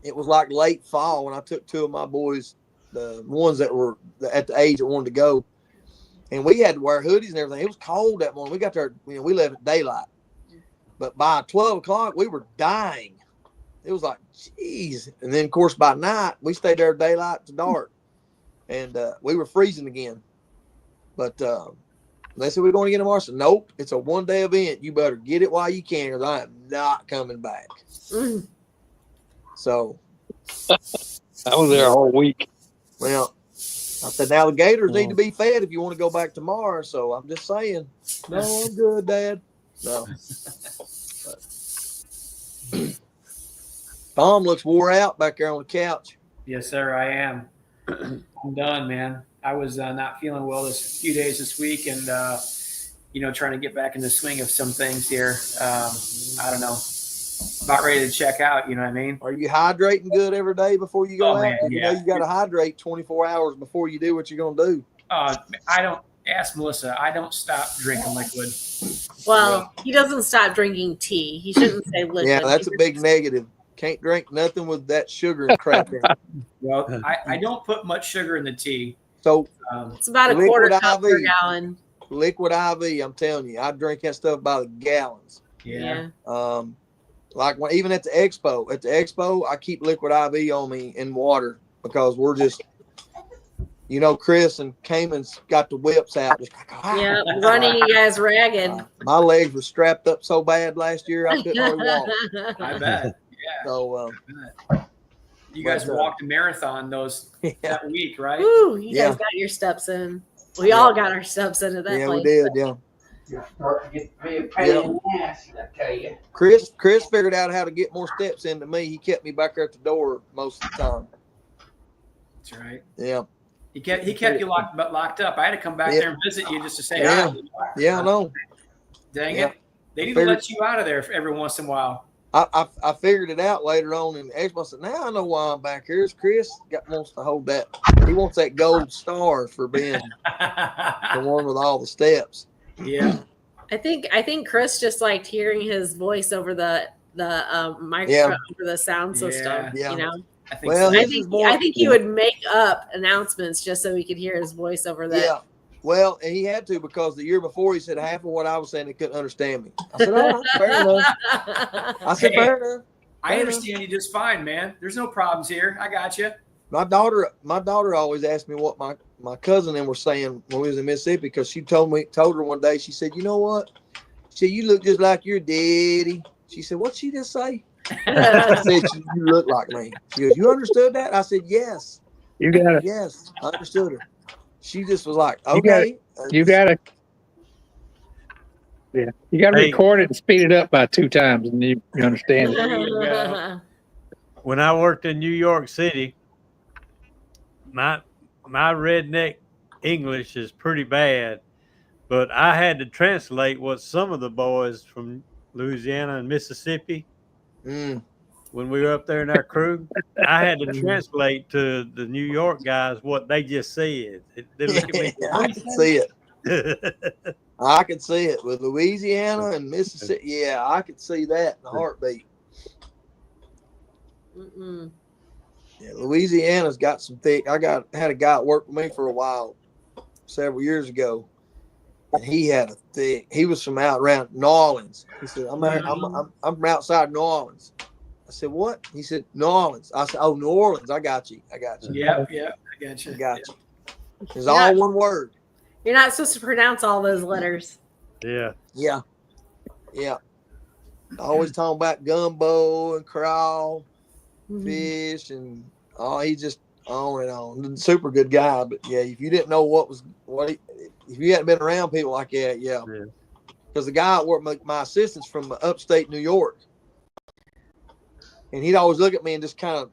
It was like late fall when I took two of my boys, the ones that were at the age that wanted to go, and we had to wear hoodies and everything. It was cold that morning. We got there. We left at daylight, but by 12 o'clock we were dying. It was like, geez. And then of course by night we stayed there daylight to dark, and we were freezing again. But they said we're going to get tomorrow. I said, nope, it's a one-day event. You better get it while you can, because I am not coming back. So I was there a whole week. Well, I said, now the gators need to be fed if you want to go back tomorrow. So I'm just saying, no, I'm good, Dad. No. Tom looks wore out back there on the couch. Yes, sir, I am. I'm done, man. I was not feeling well this few days this week, and trying to get back in the swing of some things here. I don't know, about ready to check out. You know what I mean? Are you hydrating good every day before you go out? Man, You know you got to hydrate 24 hours before you do what you're gonna do. I don't ask Melissa. I don't stop drinking liquid. Well, he doesn't stop drinking tea. He shouldn't say liquid. Yeah, that's a big negative. Can't drink nothing with that sugar and crap in it. Well, I don't put much sugar in the tea. So it's about a quarter cup per gallon. Liquid IV, I'm telling you, I drink that stuff by the gallons. Yeah. Like even at the Expo. At the Expo, I keep liquid IV on me in water because we're just, Chris and Cayman's got the whips out. Just, running you guys ragged. My legs were strapped up so bad last year, I couldn't really walk. I bet. Yeah. So, you guys walked a marathon that week, right? Ooh, you guys got your steps in. We all got our steps in at that yeah, place. we did, yeah. You're starting to get me a pain in the ass, I tell you. Chris figured out how to get more steps into me. He kept me back there at the door most of the time. That's right. Yeah. He kept you locked up. I had to come back there and visit you just to say hi. Yeah, I know. Dang Yeah. it. They need to let you out of there every once in a while. I figured it out later on in Expo. I said, now I know why I'm back here. Is Chris wants to hold that. He wants that gold star for being the one with all the steps. Yeah. I think Chris just liked hearing his voice over the microphone over the sound system. Yeah. You know. I think Well, so. I think he would make up announcements just so we could hear his voice over that. Yeah. Well, and he had to because the year before he said half of what I was saying, he couldn't understand me. I said, all right, fair enough. I said, fair enough. I understand you just fine, man. There's no problems here. I got you. My daughter always asked me what my cousin and were saying when we was in Mississippi because she told her one day, she said, you know what? She said, you look just like your daddy. She said, what'd she just say? I said, you look like me. She goes, you understood that? I said, yes. You got it. Yes, I understood her. She just was like, You okay. You got to. Yeah, you got to record it and speed it up by 2 times, and you understand it. When I worked in New York City, my redneck English is pretty bad, but I had to translate what some of the boys from Louisiana and Mississippi, when we were up there in our crew, I had to translate to the New York guys what they just said. They look at me. I can see it. I can see it with Louisiana and Mississippi. Yeah, I could see that in a heartbeat. Yeah, Louisiana's got some thick. I had a guy that worked with me for a while, several years ago, and he had a thick. He was from out around New Orleans. He said, "I'm from outside New Orleans." I said, "What?" He said, "New Orleans." I said, "Oh, New Orleans. I got you. Yeah, I got you. I got you." It's all one word. You're not supposed to pronounce all those letters. Yeah. Always talking about gumbo and crawl, fish, and he just on and on. Super good guy, but yeah, if you didn't know if you hadn't been around people like that, because the guy at work, my assistant's from upstate New York, and he'd always look at me and just kind of,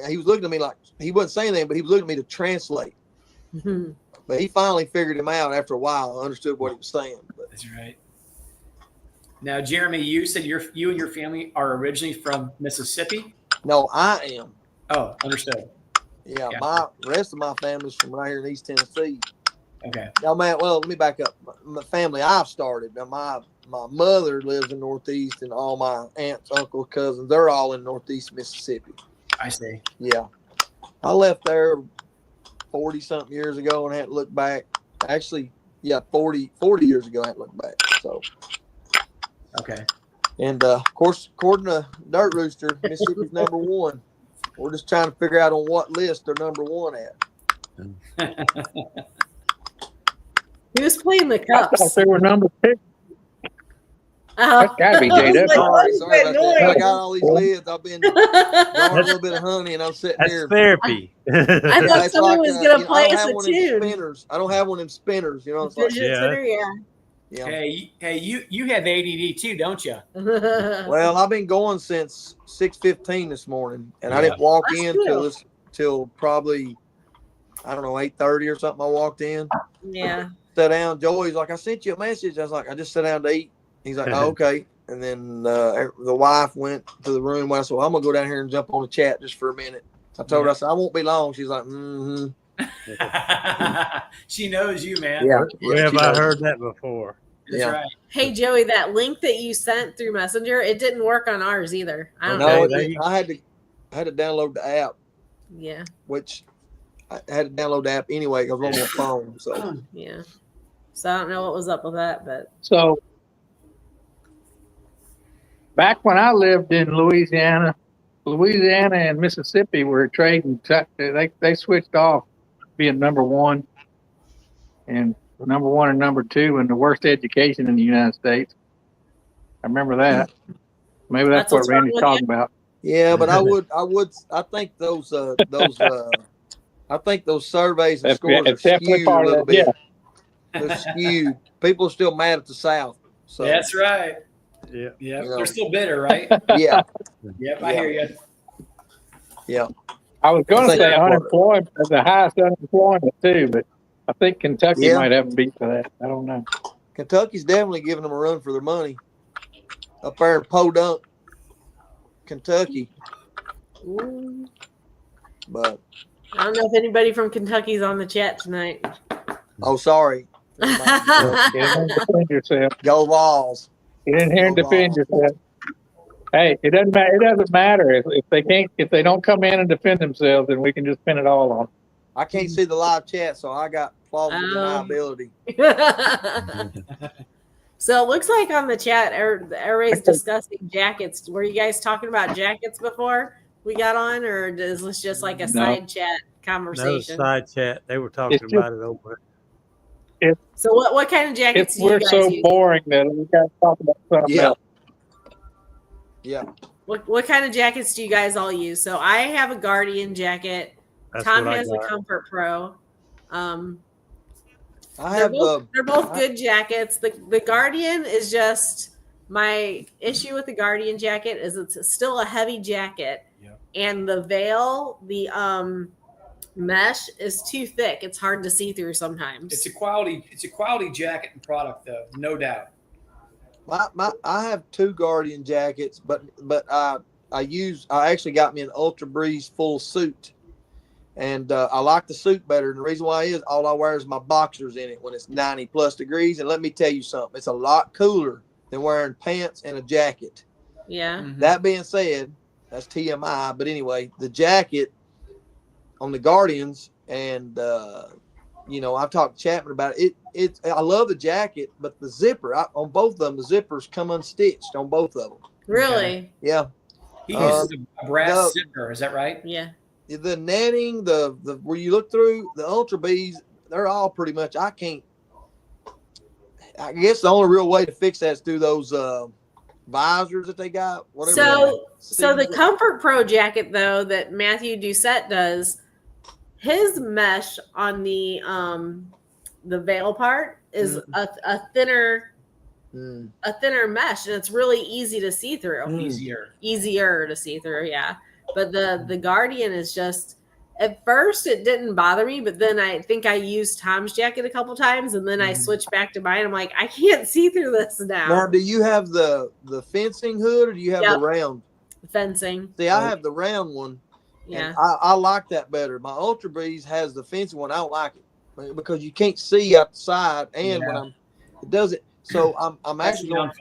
he was looking at me like he wasn't saying anything, but he was looking at me to translate. But he finally figured him out after a while, understood what he was saying. But. That's right. Now, Jeremy, you said you and your family are originally from Mississippi? No, I am. Oh, understood. Yeah, my rest of my family's from right here in East Tennessee. Okay. Now, man, well, let me back up. My family I've started. Now, my mother lives in Northeast, and all my aunts, uncles, cousins, they're all in Northeast Mississippi. I see. Yeah. I left there 40-something years ago and hadn't looked back. Actually, 40 years ago, I hadn't looked back. So. Okay. And, of course, according to Dirt Rooster, Mississippi's number 1. We're just trying to figure out on what list they're number 1 at. Who's playing the cups? I thought they were number 2. Oh. That's got to be JW. Sorry about that. I got all these lids. I've been growing a little bit of honey, and I'm sitting That's here. therapy. I thought someone was going to play us a tune. I don't have one of them spinners. You know, it's like, Yeah. Hey, you have ADD too, don't you? Well, I've been going since 6:15 this morning, and I didn't walk in till probably, I don't know, 8:30 or something. I walked in. Yeah. Sat down. Joey's like, I sent you a message. I was like, I just sat down to eat. He's like, oh, okay. And then the wife went to the room. I said, well, I'm gonna go down here and jump on the chat just for a minute. I told her, I said, I won't be long. She's like, She knows you, man. Yeah. Where have I heard that before? That's right. Hey, Joey, that link that you sent through Messenger, it didn't work on ours either. I don't know. I had to download the app. Yeah. Which I had to download the app anyway because I was on my phone. So yeah. So I don't know what was up with that, but so back when I lived in Louisiana and Mississippi were trading. They switched off being number 1 and number 1 and number 2 and the worst education in the United States. I remember that. Maybe that's what Randy's talking about. Yeah, but I think those surveys and scores are skewed a little bit. They're skewed. People are still mad at the South. So that's right. Yeah. Yeah. They're still bitter, right? Yeah. Yep, I hear you. Yeah. I was going to say unemployment, the highest unemployment too, but I think Kentucky might have a beat for that. I don't know. Kentucky's definitely giving them a run for their money up there in Podunk, Kentucky. Ooh. But I don't know if anybody from Kentucky's on the chat tonight. oh, sorry. Get in there and defend yourself. Go Vols. Get in here and defend yourself. Hey, it doesn't matter. It doesn't matter if they don't come in and defend themselves, then we can just pin it all on. I can't see the live chat, so I got plausible deniability. So it looks like on the chat, everybody's discussing jackets. Were you guys talking about jackets before we got on, or is this just like a side chat conversation? No side chat. They were talking about it over. So what kind of jackets do you We're guys so use? boring that we got to talk about something else. Yeah. What kind of jackets do you guys all use? So I have a Guardian jacket. That's Tom what I has a got. Comfort Pro. I They're both good jackets. The Guardian is just my issue with the Guardian jacket is it's still a heavy jacket, and the veil, the mesh is too thick. It's hard to see through sometimes. It's a quality jacket and product, though, no doubt. I have 2 Guardian jackets, but I actually got me an Ultra Breeze full suit. And I like the suit better. And the reason why is all I wear is my boxers in it when it's 90 plus degrees. And let me tell you something, it's a lot cooler than wearing pants and a jacket. Yeah. Mm-hmm. That being said, that's TMI. But anyway, the jacket on the Guardians, and I've talked to Chapman about it. I love the jacket, but the zipper on both of them, the zippers come unstitched on both of them. Really? Yeah. He uses a brass zipper. Is that right? Yeah. The netting, the where you look through the Ultra Bees, they're all pretty much. I guess the only real way to fix that is through those visors that they got. Whatever. So the Comfort Pro jacket though that Matthew Doucette does, his mesh on the veil part is a thinner mesh, and it's really easy to see through. Easier to see through, yeah. But the Guardian is just, at first it didn't bother me, but then I think I used Tom's jacket a couple times, and then I switched back to mine. I'm like, I can't see through this now. Now, do you have the fencing hood, or do you have the round fencing? See, I have the round one. Yeah, I like that better. My Ultra Breeze has the fencing one. I don't like it because you can't see out the side, and when it does it. So I'm actually going.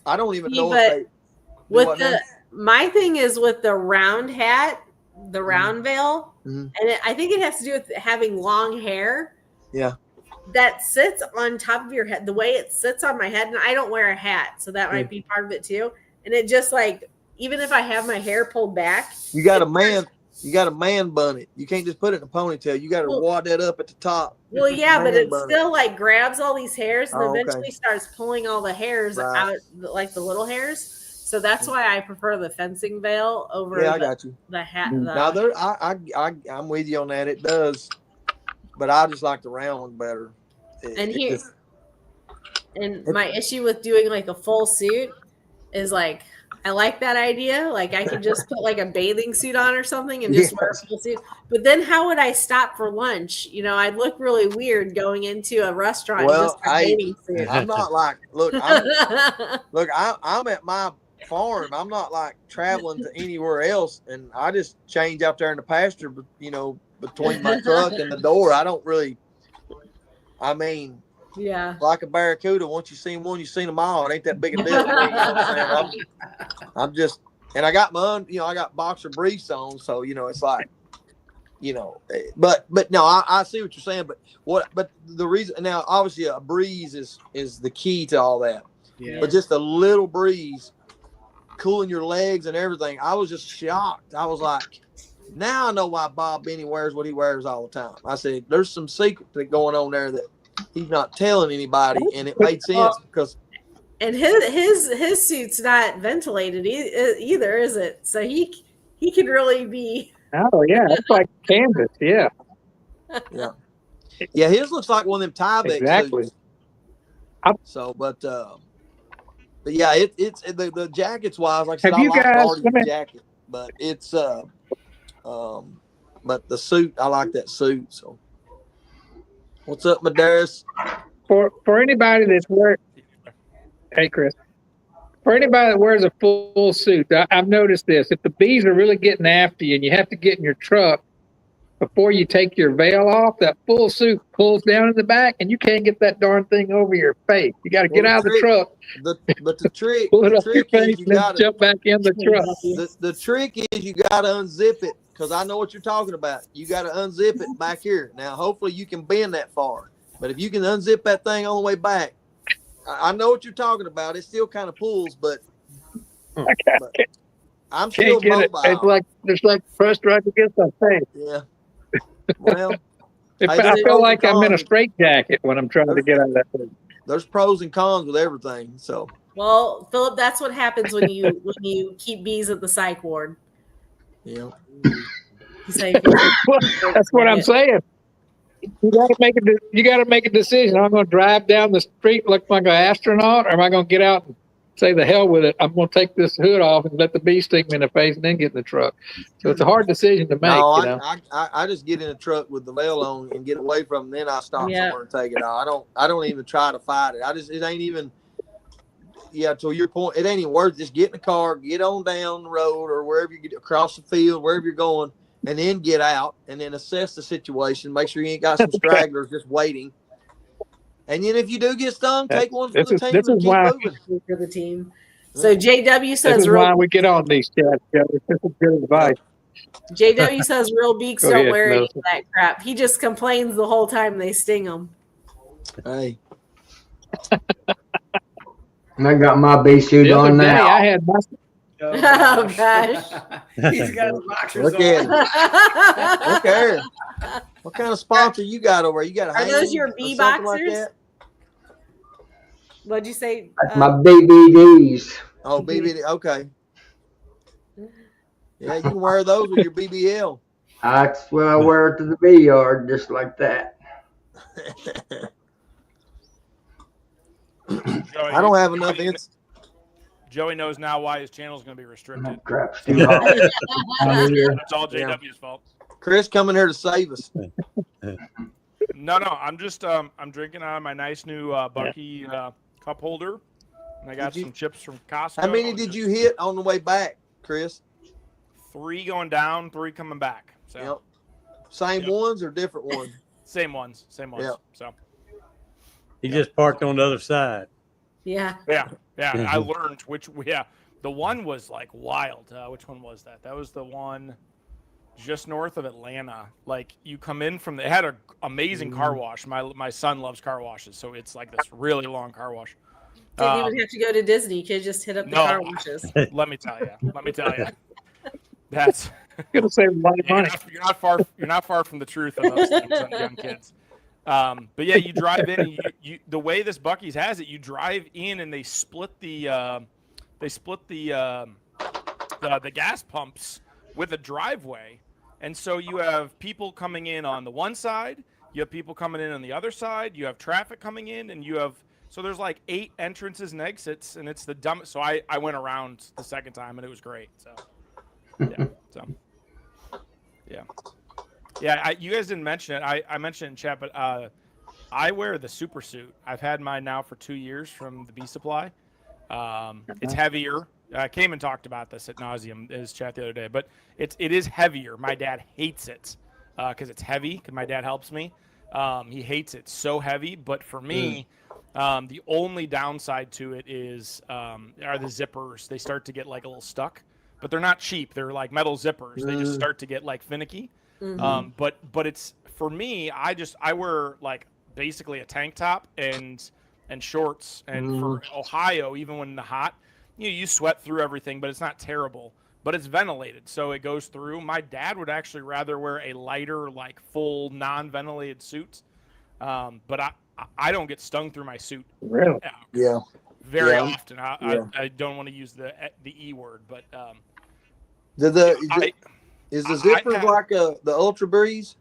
I don't even know if they. My thing is with the round hat, the round veil, and I think it has to do with having long hair. Yeah. That sits on top of your head, the way it sits on my head, and I don't wear a hat, so that might be part of it too. And it just like, even if I have my hair pulled back, you got a man bun it. You can't just put it in a ponytail. You got to wad that up at the top. Well, yeah, but it still like grabs all these hairs and eventually starts pulling all the hairs out, like the little hairs. So that's why I prefer the fencing veil over the hat. Now I'm with you on that. It does, but I just like the round one better. My issue with doing like a full suit is like, I like that idea. Like I could just put like a bathing suit on or something and just wear a full suit. But then how would I stop for lunch? I'd look really weird going into a restaurant in just a bathing suit. I'm not like, I'm at my farm. I'm not like traveling to anywhere else, and I just change out there in the pasture, between my truck and the door. I don't really, like a barracuda, once you seen one, you seen them all. It ain't that big a deal to me, you know what I'm saying? I'm just, and I got I got boxer briefs on, so it's like, but no, I see what you're saying, but the reason now, obviously a breeze is the key to all that. Yeah. But just a little breeze cooling your legs and everything. I was just shocked. I was like, now I know why Bob Benny wears what he wears all the time. I said, there's some secret going on there that he's not telling anybody, and it made sense because. And his suit's not ventilated either, is it? So he could really be. Oh yeah, it's like canvas. Yeah. Yeah, his looks like one of them Tyvek suits. So, but yeah, it's the jackets wise. Like I said, I like the jacket, but it's but the suit, I like that suit. So, what's up, Madaris? for anybody that's wearing, hey Chris, for anybody that wears a full suit, I've noticed this: if the bees are really getting after you, and you have to get in your truck before you take your veil off, that full suit pulls down in the back, and you can't get that darn thing over your face. You got to get out of the truck, But the trick, pull it the off your trick face, is you and then got to jump back in the truck. the trick is you got to unzip it, because I know what you're talking about. You got to unzip it back here. Now, hopefully, you can bend that far. But if you can unzip that thing on the way back, I know what you're talking about. It still kind of pulls, but I'm still Can't get it. mobile. It's like pressed right against my face. Yeah. Well, I feel like I'm in a straitjacket when I'm trying to get out of that thing. There's pros and cons with everything. So, Well, Philip, that's what happens when you keep bees at the psych ward. yeah. That's what I'm saying. You got to make a decision. Am I going to drive down the street look like an astronaut, or am I going to get out and say the hell with it? I'm going to take this hood off and let the bee stick me in the face and then get in the truck. So it's a hard decision to make. No, I I just get in a truck with the veil on and get away from it, then I stop somewhere and take it off. I don't even try to fight it. It ain't even, to your point, it ain't even worth it. Just get in the car, get on down the road or wherever you get across the field, wherever you're going, and then get out and then assess the situation. Make sure you ain't got some stragglers just waiting. And then if you do get stung, take one for the team and keep moving. For the team. So JW says, this is why we get on these chats. This is good advice. JW says real beaks don't wear any of that crap. He just complains the whole time they sting him. Hey. And I got my bee suit on now. I had my. Oh gosh. He's got his boxers Look at him. Look at him. What kind of sponsor you got over there? You got a Are those your bee boxers? Like What'd you say? That's my BBDs. Oh, BBD. Okay. Yeah, you can wear those with your BBL. That's what I wear to the bee yard, just like that. Joey, I don't have enough. Joey knows now why his channel is going to be restricted. That crap's too hot. That's all JW's fault. Chris coming here to save us. No, I'm just I'm drinking out of my nice new Bucky cup holder, and I got some chips from Costco. How many did you hit on the way back, Chris? 3 going down, 3 coming back. So, yep. Same ones or different ones? Same ones. Yep. So he just parked on the other side. Yeah. I learned which. Yeah, the one was like wild. Which one was that? That was the one just north of Atlanta. Like you come in from it had an amazing car wash. My son loves car washes, so it's like this really long car wash. Didn't even have to go to Disney. You could just hit up the car washes. Let me tell you. That's gonna save a lot of money. You're not far from the truth of those things on young kids. But yeah, you drive in and you the way this Buc-ee's has it, you drive in and they split the gas pumps with a driveway, and so you have people coming in on the one side, you have people coming in on the other side, you have traffic coming in, and so there's like 8 entrances and exits, and it's the dumbest. So I went around the second time and it was great. So yeah. You guys didn't mention it. I mentioned it in chat, but I wear the super suit. I've had mine now for 2 years from the Bee Supply. It's heavier. Cayman talked about this at nauseum in his chat the other day, but it is heavier. My dad hates it because it's heavy. Because my dad helps me. He hates it so heavy. But for me, the only downside to it are the zippers. They start to get like a little stuck, but they're not cheap. They're like metal zippers. They just start to get like finicky. Mm-hmm. But it's for me. I wear like basically a tank top and shorts. And for Ohio, even when the hot, you sweat through everything, but it's not terrible. But it's ventilated, so it goes through. My dad would actually rather wear a lighter, like full non-ventilated suit. But I don't get stung through my suit. Really? Yeah. Very often. I don't want to use the E word, but is the zipper like the Ultra Breeze?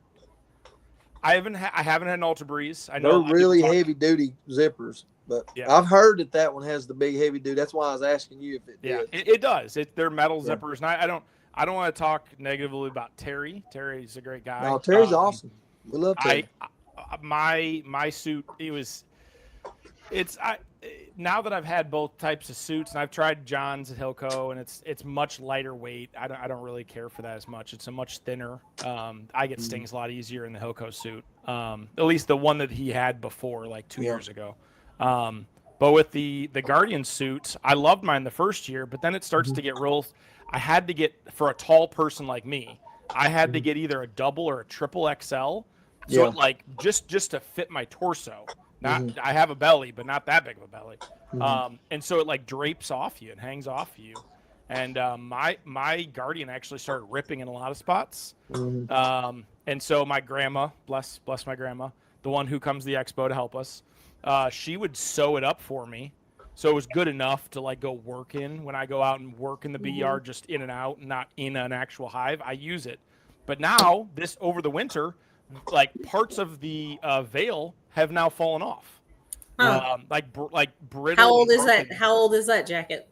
I haven't had an Ultra Breeze. I know they're really heavy duty zippers, but I've heard that one has the big heavy duty. That's why I was asking you if it did. It does. They're metal zippers, and I don't want to talk negatively about Terry. Terry's a great guy. No, Terry's awesome. We love Terry. My suit, it was Now that I've had both types of suits, and I've tried John's at Hilco, and it's much lighter weight. I don't really care for that as much. It's a much thinner. I get stings a lot easier in the Hilco suit. At least the one that he had before, like 2 years ago. But with the Guardian suit, I loved mine the first year, but then it starts to get real. I had to get, for a tall person like me, I had to get either a double or a triple XL. So it, like just to fit my torso. Not I have a belly, but not that big of a belly. And so it like drapes off you and hangs off you. And my Guardian actually started ripping in a lot of spots. And so my grandma, bless my grandma, the one who comes to the expo to help us, she would sew it up for me. So it was good enough to like go work in when I go out and work in the bee yard, just in and out, not in an actual hive. I use it. But now this over the winter, like parts of the veil have now fallen off. Like brittle. How old is that? How old is that jacket?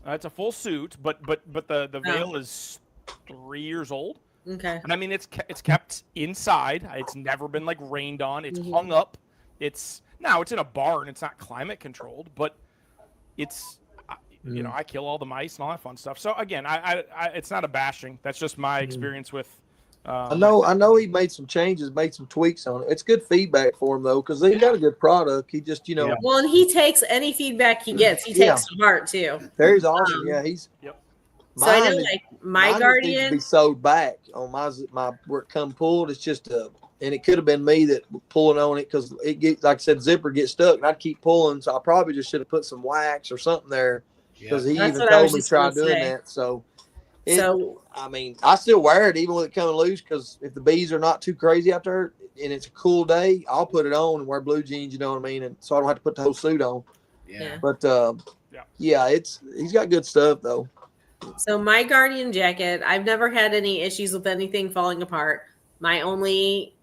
It's a full suit, but the veil is 3 years old. Okay. And I mean, it's kept inside. It's never been like rained on. It's hung up. It's in a barn. It's not climate controlled, but it's you know, I kill all the mice and all that fun stuff. So again, I it's not a bashing. That's just my experience with. I know he made some changes, made some tweaks on it. It's good feedback for him though, because they got a good product. He just, you know. Well, and he takes any feedback he gets. He takes to heart too. Terry's awesome. He's. Yep. So I know, like my Guardian needs to be sewed back on my where it come pulled. It's just and it could have been me that was pulling on it because it get, like I said, zipper gets stuck and I'd keep pulling. So I probably just should have put some wax or something there because he even told me to try doing that. So I mean, I still wear it even with it coming loose because if the bees are not too crazy out there and it's a cool day, I'll put it on and wear blue jeans. You know what I mean? And so I don't have to put the whole suit on. Yeah. But he's got good stuff though. So my Guardian jacket, I've never had any issues with anything falling apart. My only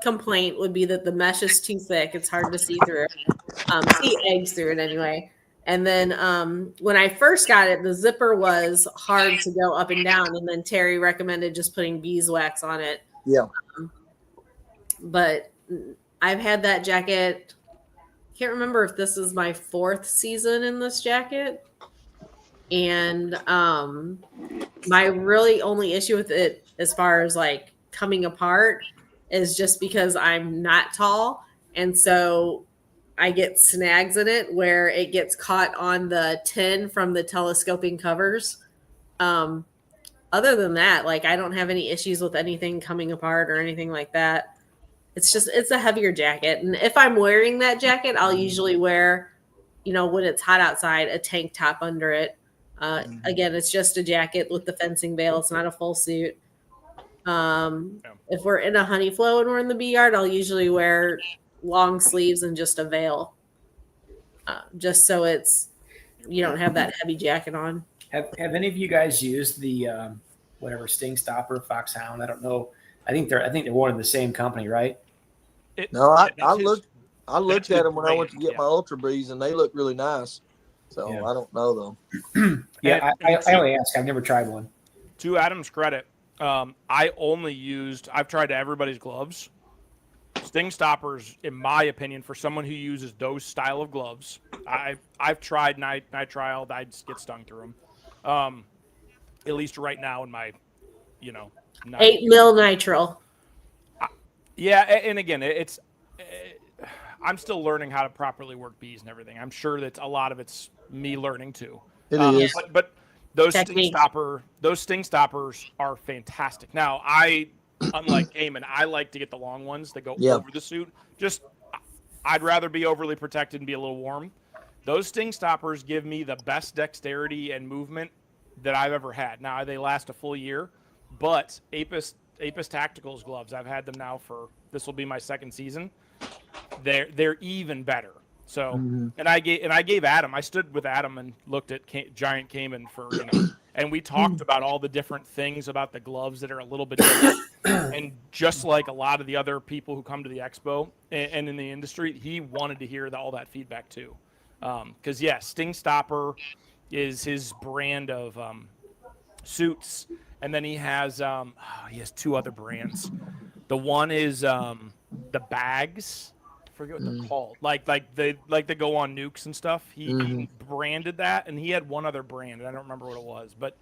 complaint would be that the mesh is too thick. It's hard to see through. See eggs through it anyway. And then when I first got it, the zipper was hard to go up and down. And then Terry recommended just putting beeswax on it. Yeah. But I've had that jacket. Can't remember if this is my 4th season in this jacket. And my really only issue with it as far as like coming apart is just because I'm not tall. And so I get snags in it where it gets caught on the tin from the telescoping covers. Other than that, like I don't have any issues with anything coming apart or anything like that. It's a heavier jacket. And if I'm wearing that jacket, I'll usually wear, you know, when it's hot outside, a tank top under it. Again, it's just a jacket with the fencing veil. It's not a full suit. If we're in a honey flow and we're in the bee yard, I'll usually wear long sleeves and just a veil, just so it's you don't have that heavy jacket on. Have any of you guys used the whatever Sting Stopper, Foxhound? I don't know. I think they're one of the same company, right? I looked at them when I went to get my Ultra Breeze, and they look really nice. So I don't know though. I only ask. I've never tried one. To Adam's credit, I've tried everybody's gloves. Sting Stoppers, in my opinion, for someone who uses those style of gloves, I've tried nitrile. I just get stung through them. At least right now in my, 8 mil nitrile. And again, I'm still learning how to properly work bees and everything. I'm sure that a lot of it's me learning too. It is. But those Sting Stoppers are fantastic. Now, unlike Eamon, I like to get the long ones that go over the suit. I'd rather be overly protected and be a little warm. Those Sting Stoppers give me the best dexterity and movement that I've ever had. Now, they last a full year, but Apis Tacticals gloves, I've had them now this will be my 2nd season. They're even better. So, and I gave Adam, I stood with Adam and looked at Giant Cayman for, and we talked about all the different things about the gloves that are a little bit different. And just like a lot of the other people who come to the expo and in the industry, he wanted to hear all that feedback too. Because Sting Stopper is his brand of suits, and then he has 2 other brands. The one is the bags, forget what they're called. Like they go on Nukes and stuff. He branded that, and he had one other brand, and I don't remember what it was, but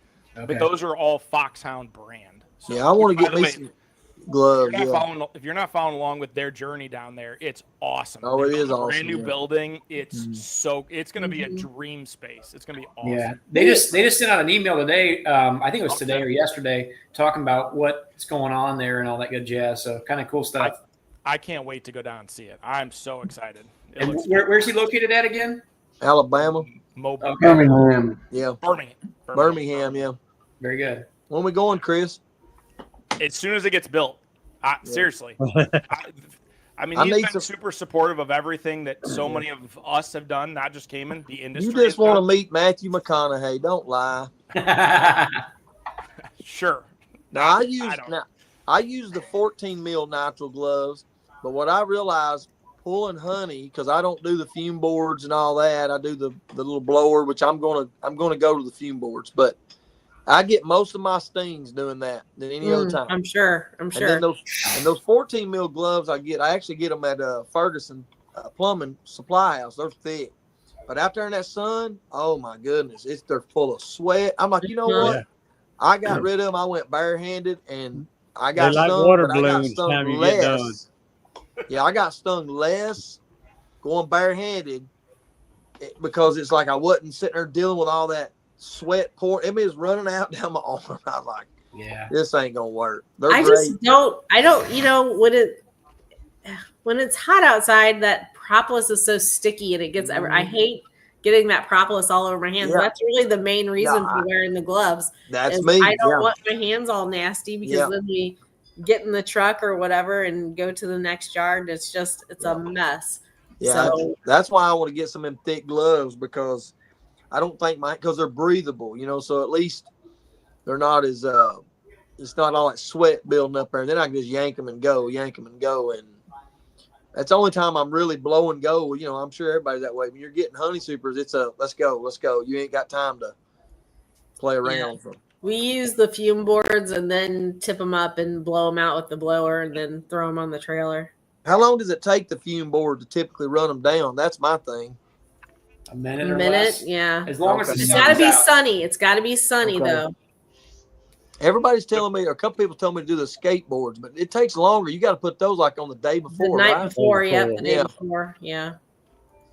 those are all Foxhound brand. So, Yeah, I want to by get the me way, some gloves. if you're not following along with their journey down there, it's awesome. Oh, They it built is a awesome. brand new building. It's it's going to be a dream space. It's going to be awesome. Yeah, they just sent out an email today. I think it was today or yesterday, talking about what's going on there and all that good jazz. So kind of cool stuff. I can't wait to go down and see it. I'm so excited. And where's he located at again? Alabama. Mobile. Birmingham. Yeah. Birmingham. Yeah. Very good. When we going, Chris? As soon as it gets built. Seriously. I mean, he's been super supportive of everything that so many of us have done, not just Cayman, the industry. You just want to meet Matthew McConaughey. Don't lie. Sure. Now, I use the 14 mil nitrile gloves, but what I realized pulling honey, because I don't do the fume boards and all that. I do the little blower, which I'm gonna go to the fume boards, but I get most of my stings doing that than any other time. I'm sure. And then those 14 mil gloves I actually get them at Ferguson Plumbing Supply House. They're thick, but out there in that sun, oh my goodness, they're full of sweat. I'm like, you know what? Yeah. I got rid of them. I went barehanded, and I got like stung, water but I got balloons stung time you less. get done. Yeah, I got stung less going barehanded because it's like I wasn't sitting there dealing with all that sweat pouring. It was running out down my arm. I was like, yeah, this ain't gonna work. I don't, you know, when it's hot outside, that propolis is so sticky and it gets, I hate getting that propolis all over my hands. Yeah. That's really the main reason for wearing the gloves. That's me. I don't want my hands all nasty because then we get in the truck or whatever and go to the next yard. It's a mess. Yeah. So, that's why I want to get some of them thick gloves, because I don't think because they're breathable, you know, so at least they're not as, it's not all that sweat building up there. And then I can just yank them and go. And that's the only time I'm really blow and go. You know, I'm sure everybody's that way. When you're getting honey supers, it's let's go. You ain't got time to play around. Yeah. We use the fume boards and then tip them up and blow them out with the blower and then throw them on the trailer. How long does it take the fume board to typically run them down? That's my thing. A minute or less? Yeah. As long as it's got to be sunny. It's got to be sunny though. Everybody's telling me, or a couple people tell me to do the skateboards, but it takes longer. You got to put those like on the day before, the night right? before, the day before, yeah.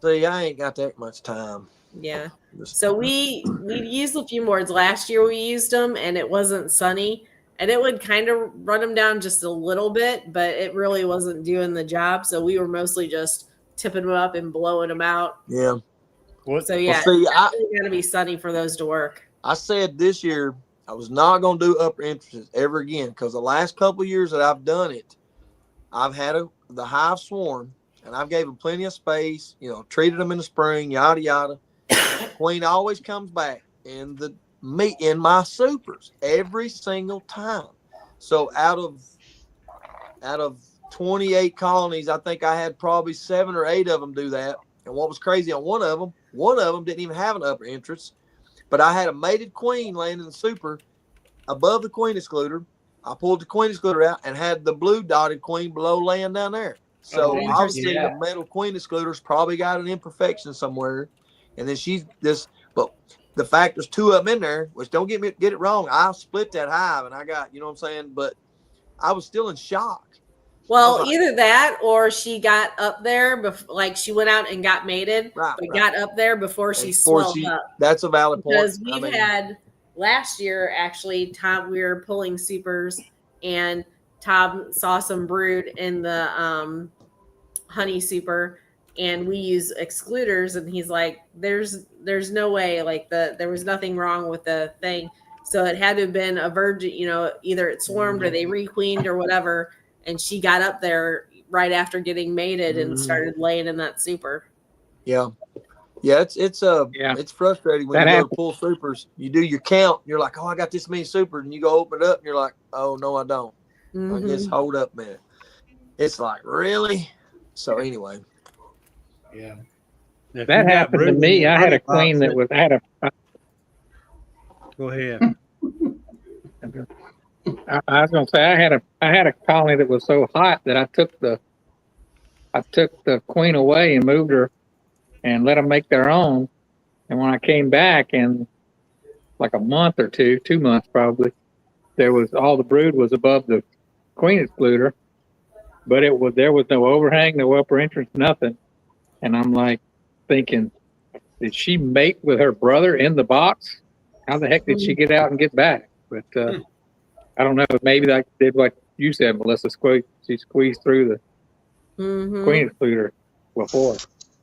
See, I ain't got that much time. Yeah. So we used the fume boards last year. We used them, and it wasn't sunny, and it would kind of run them down just a little bit, but it really wasn't doing the job. So we were mostly just tipping them up and blowing them out. Yeah. So yeah, well, see, it's got to be sunny for those to work. I said this year I was not going to do upper entrances ever again, because the last couple of years that I've done it, I've had the hive swarm, and I've gave them plenty of space, you know, treated them in the spring, yada, yada. Queen always comes back in my supers every single time. So out of 28 colonies, I think I had probably 7 or 8 of them do that. And what was crazy on one of them didn't even have an upper entrance, but I had a mated queen laying in the super above the queen excluder. I pulled the queen excluder out and had the blue dotted queen below laying down there. So obviously the metal queen excluder's probably got an imperfection somewhere. And then but the fact there's 2 of them in there, which don't get it wrong. I split that hive and I got, you know what I'm saying? But I was still in shock. Well, either that or she got up there, like she went out and got mated, but got up there before she swelled up. That's a valid point. Because we've had last year, actually, Tom, we were pulling supers and Tom saw some brood in the honey super, and we use excluders, and he's like, there's no way, like there was nothing wrong with the thing. So it had to have been a virgin, you know, either it swarmed or they requeened or whatever. And she got up there right after getting mated and started laying in that super. Yeah. Yeah, it's frustrating when you go to pull supers. You do your count, you're like, oh, I got this many supers, and you go open it up and you're like, oh no, I don't. I guess hold up a minute. It's like, really? So anyway. Yeah. That happened to me. I had a queen that was Go ahead. I was going to say I had a colony that was so hot that I took the I took the queen away and moved her and let them make their own. And when I came back in like a month or 2 months probably, there was all the brood was above the queen excluder, but there was no overhang, no upper entrance, nothing. And I'm like thinking, did she mate with her brother in the box? How the heck did she get out and get back? But I don't know. Maybe that did what you said, Melissa. She squeezed through the queen excluder before.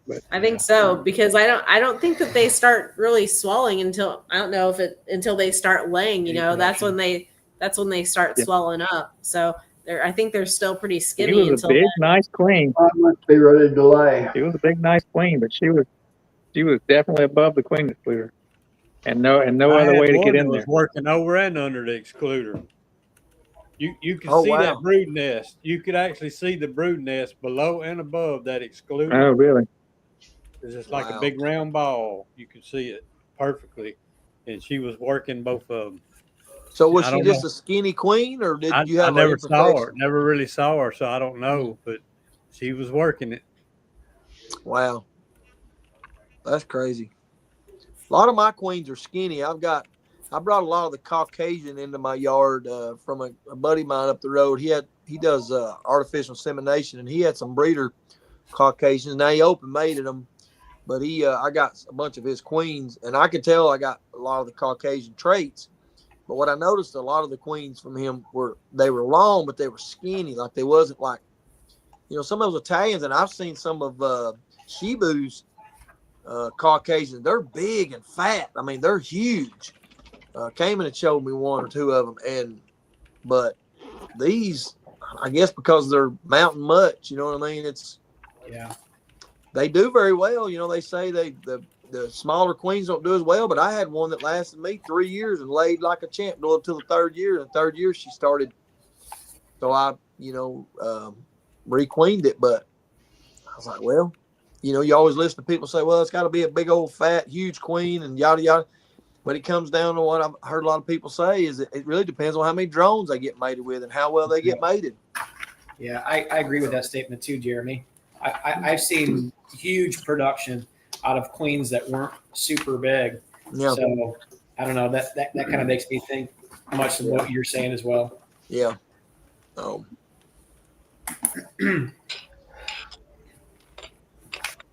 But I think so, because I don't think that they start really swelling until until they start laying. That's when they start swelling up. So I think they're still pretty skinny. She was a big, nice queen. I must be ready to lay. She was a big, nice queen, but she was definitely above the queen excluder, and no other way to get in there. Was working over and under the excluder. You could see that brood nest. You could actually see the brood nest below and above that excluder. Oh, really? It's just like a big round ball. You could see it perfectly, and she was working both of them. So was she just a skinny queen, or did you have? I never saw her. Never really saw her, so I don't know. But she was working it. Wow, that's crazy. A lot of my queens are skinny. I brought a lot of the Caucasian into my yard from a buddy of mine up the road. He does artificial insemination, and he had some breeder Caucasians. Now he open mated them, but I got a bunch of his queens, and I could tell I got a lot of the Caucasian traits. But what I noticed, a lot of the queens from him were long, but they were skinny. Like they wasn't like, some of those Italians, and I've seen some of Shibu's Caucasians. They're big and fat. I mean, they're huge. Came and showed me one or two of them, but these, I guess, because they're mountain mutt, you know what I mean? They do very well. They say the smaller queens don't do as well, but I had one that lasted me 3 years and laid like a champ until the third year. And the third year she started, so I, requeened it. But I was like, well, you always listen to people say, well, it's got to be a big old fat, huge queen and yada yada. But it comes down to what I've heard a lot of people say is that it really depends on how many drones they get mated with and how well they get mated. Yeah, I agree with that statement too, Jeremy. I've seen huge production out of queens that weren't super big. Yeah. So I don't know, that kind of makes me think much of what you're saying as well. Yeah. Oh.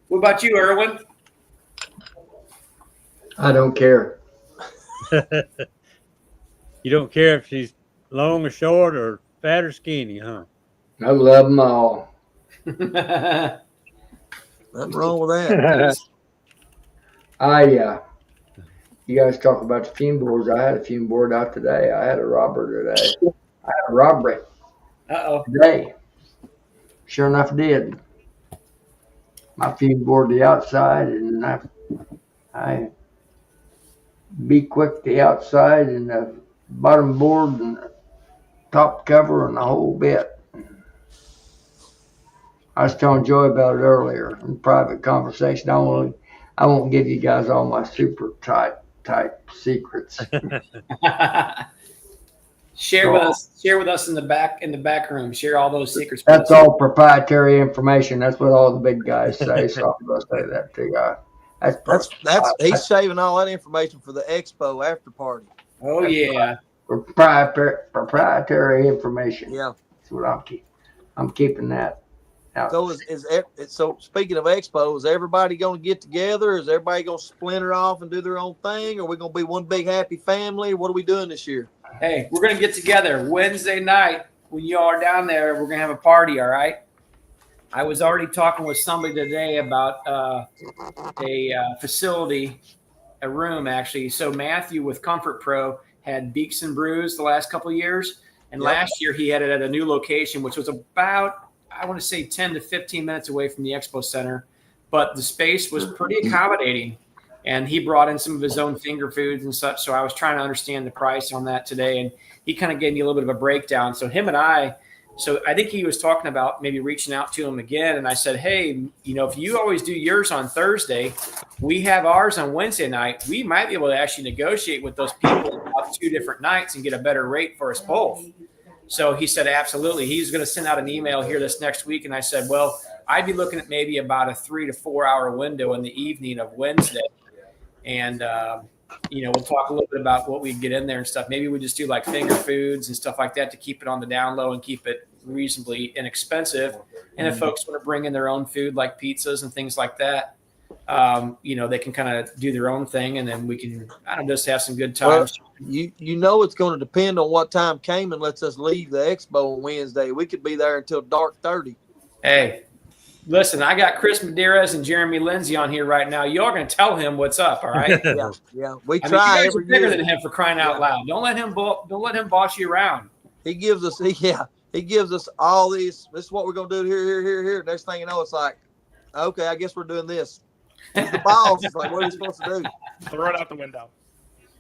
What about you, Erwin? I don't care. You don't care if she's long or short or fat or skinny, huh? I love them all. Nothing wrong with that. You guys talk about the fume boards. I had a fume board out today. I had a robber today. I had a robbery today. Sure enough, did. My fume board the outside, and I be quick the outside and the bottom board and the top cover and the whole bit. I was telling Joy about it earlier in private conversation. I won't give you guys all my super type secrets. Share with us in the back room. Share all those secrets. That's all proprietary information. That's what all the big guys say. So I'm gonna say that to you. He's saving all that information for the Expo after party. Oh yeah, proprietary information. Yeah, that's what I'm keeping that. So so speaking of Expo, is everybody going to get together? Is everybody going to splinter off and do their own thing? Or are we going to be one big happy family? What are we doing this year? Hey, we're going to get together Wednesday night when you all are down there. We're going to have a party, all right? I was already talking with somebody today about a facility, a room actually. So Matthew with Comfort Pro had Beaks and Brews the last couple of years. And last year he had it at a new location, which was about, I want to say 10 to 15 minutes away from the Expo Center, but the space was pretty accommodating. And he brought in some of his own finger foods and such. So I was trying to understand the price on that today. And he kind of gave me a little bit of a breakdown. So I think he was talking about maybe reaching out to him again. And I said, hey, if you always do yours on Thursday, we have ours on Wednesday night. We might be able to actually negotiate with those people about 2 different nights and get a better rate for us both. So he said, absolutely. He's going to send out an email here this next week. And I said, well, I'd be looking at maybe about a 3 to 4 hour window in the evening of Wednesday. And, we'll talk a little bit about what we get in there and stuff. Maybe we just do like finger foods and stuff like that to keep it on the down low and keep it reasonably inexpensive. And if folks want to bring in their own food like pizzas and things like that, they can kind of do their own thing, and then we can, just have some good times. Well, it's going to depend on what time Cayman lets us leave the expo on Wednesday. We could be there until dark 30. Hey, listen, I got Chris Medeiros and Jeremy Lindsay on here right now. Y'all going to tell him what's up, all right? Yeah. We try. You guys every are bigger year. than him, for crying out loud. Don't let him boss you around. He gives us all these. This is what we're going to do here. Next thing you know, it's like, okay, I guess we're doing this. The balls is like, what are we supposed to do? Throw it out the window.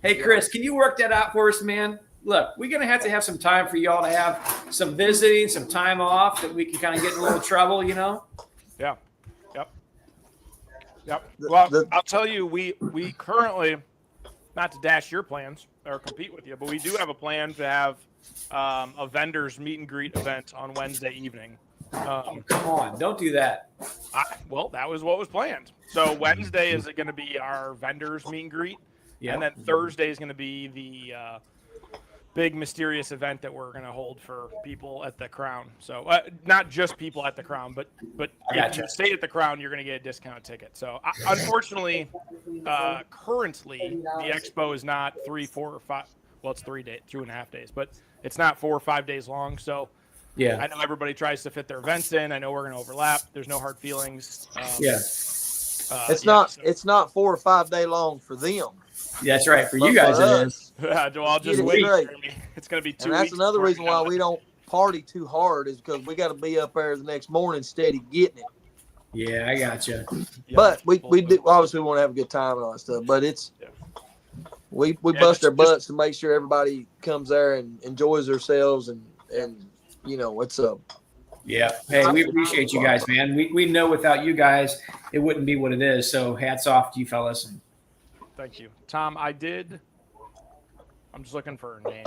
Hey, Chris, can you work that out for us, man? Look, we're going to have some time for y'all to have some visiting, some time off that we can kind of get in a little trouble, Yeah. Yep. Well, I'll tell you, we currently, not to dash your plans or compete with you, but we do have a plan to have a vendors meet and greet event on Wednesday evening. Come on, don't do that. Well, that was what was planned. So Wednesday is going to be our vendors meet and greet, and then Thursday is going to be the big mysterious event that we're going to hold for people at the Crown. So not just people at the Crown, but if you stay at the Crown, you're going to get a discount ticket. So unfortunately, currently the Expo is not 3, 4, or 5. Well, it's 2.5 days, but it's not 4 or 5 days long. So yeah, I know everybody tries to fit their events in. I know we're going to overlap. There's no hard feelings. It's not 4 or 5 day long for them. That's right. For you guys, it is. I'll just wait. It's going to be 2 weeks. And that's another reason why we don't party too hard, is because we got to be up there the next morning steady getting it. Yeah, I got you. But we do, obviously we want to have a good time and all that stuff. But we bust our butts to make sure everybody comes there and enjoys themselves and what's up. Yeah. Hey, we appreciate you guys, man. We know without you guys, it wouldn't be what it is. So hats off to you fellas. Thank you. Tom, I'm just looking for her name.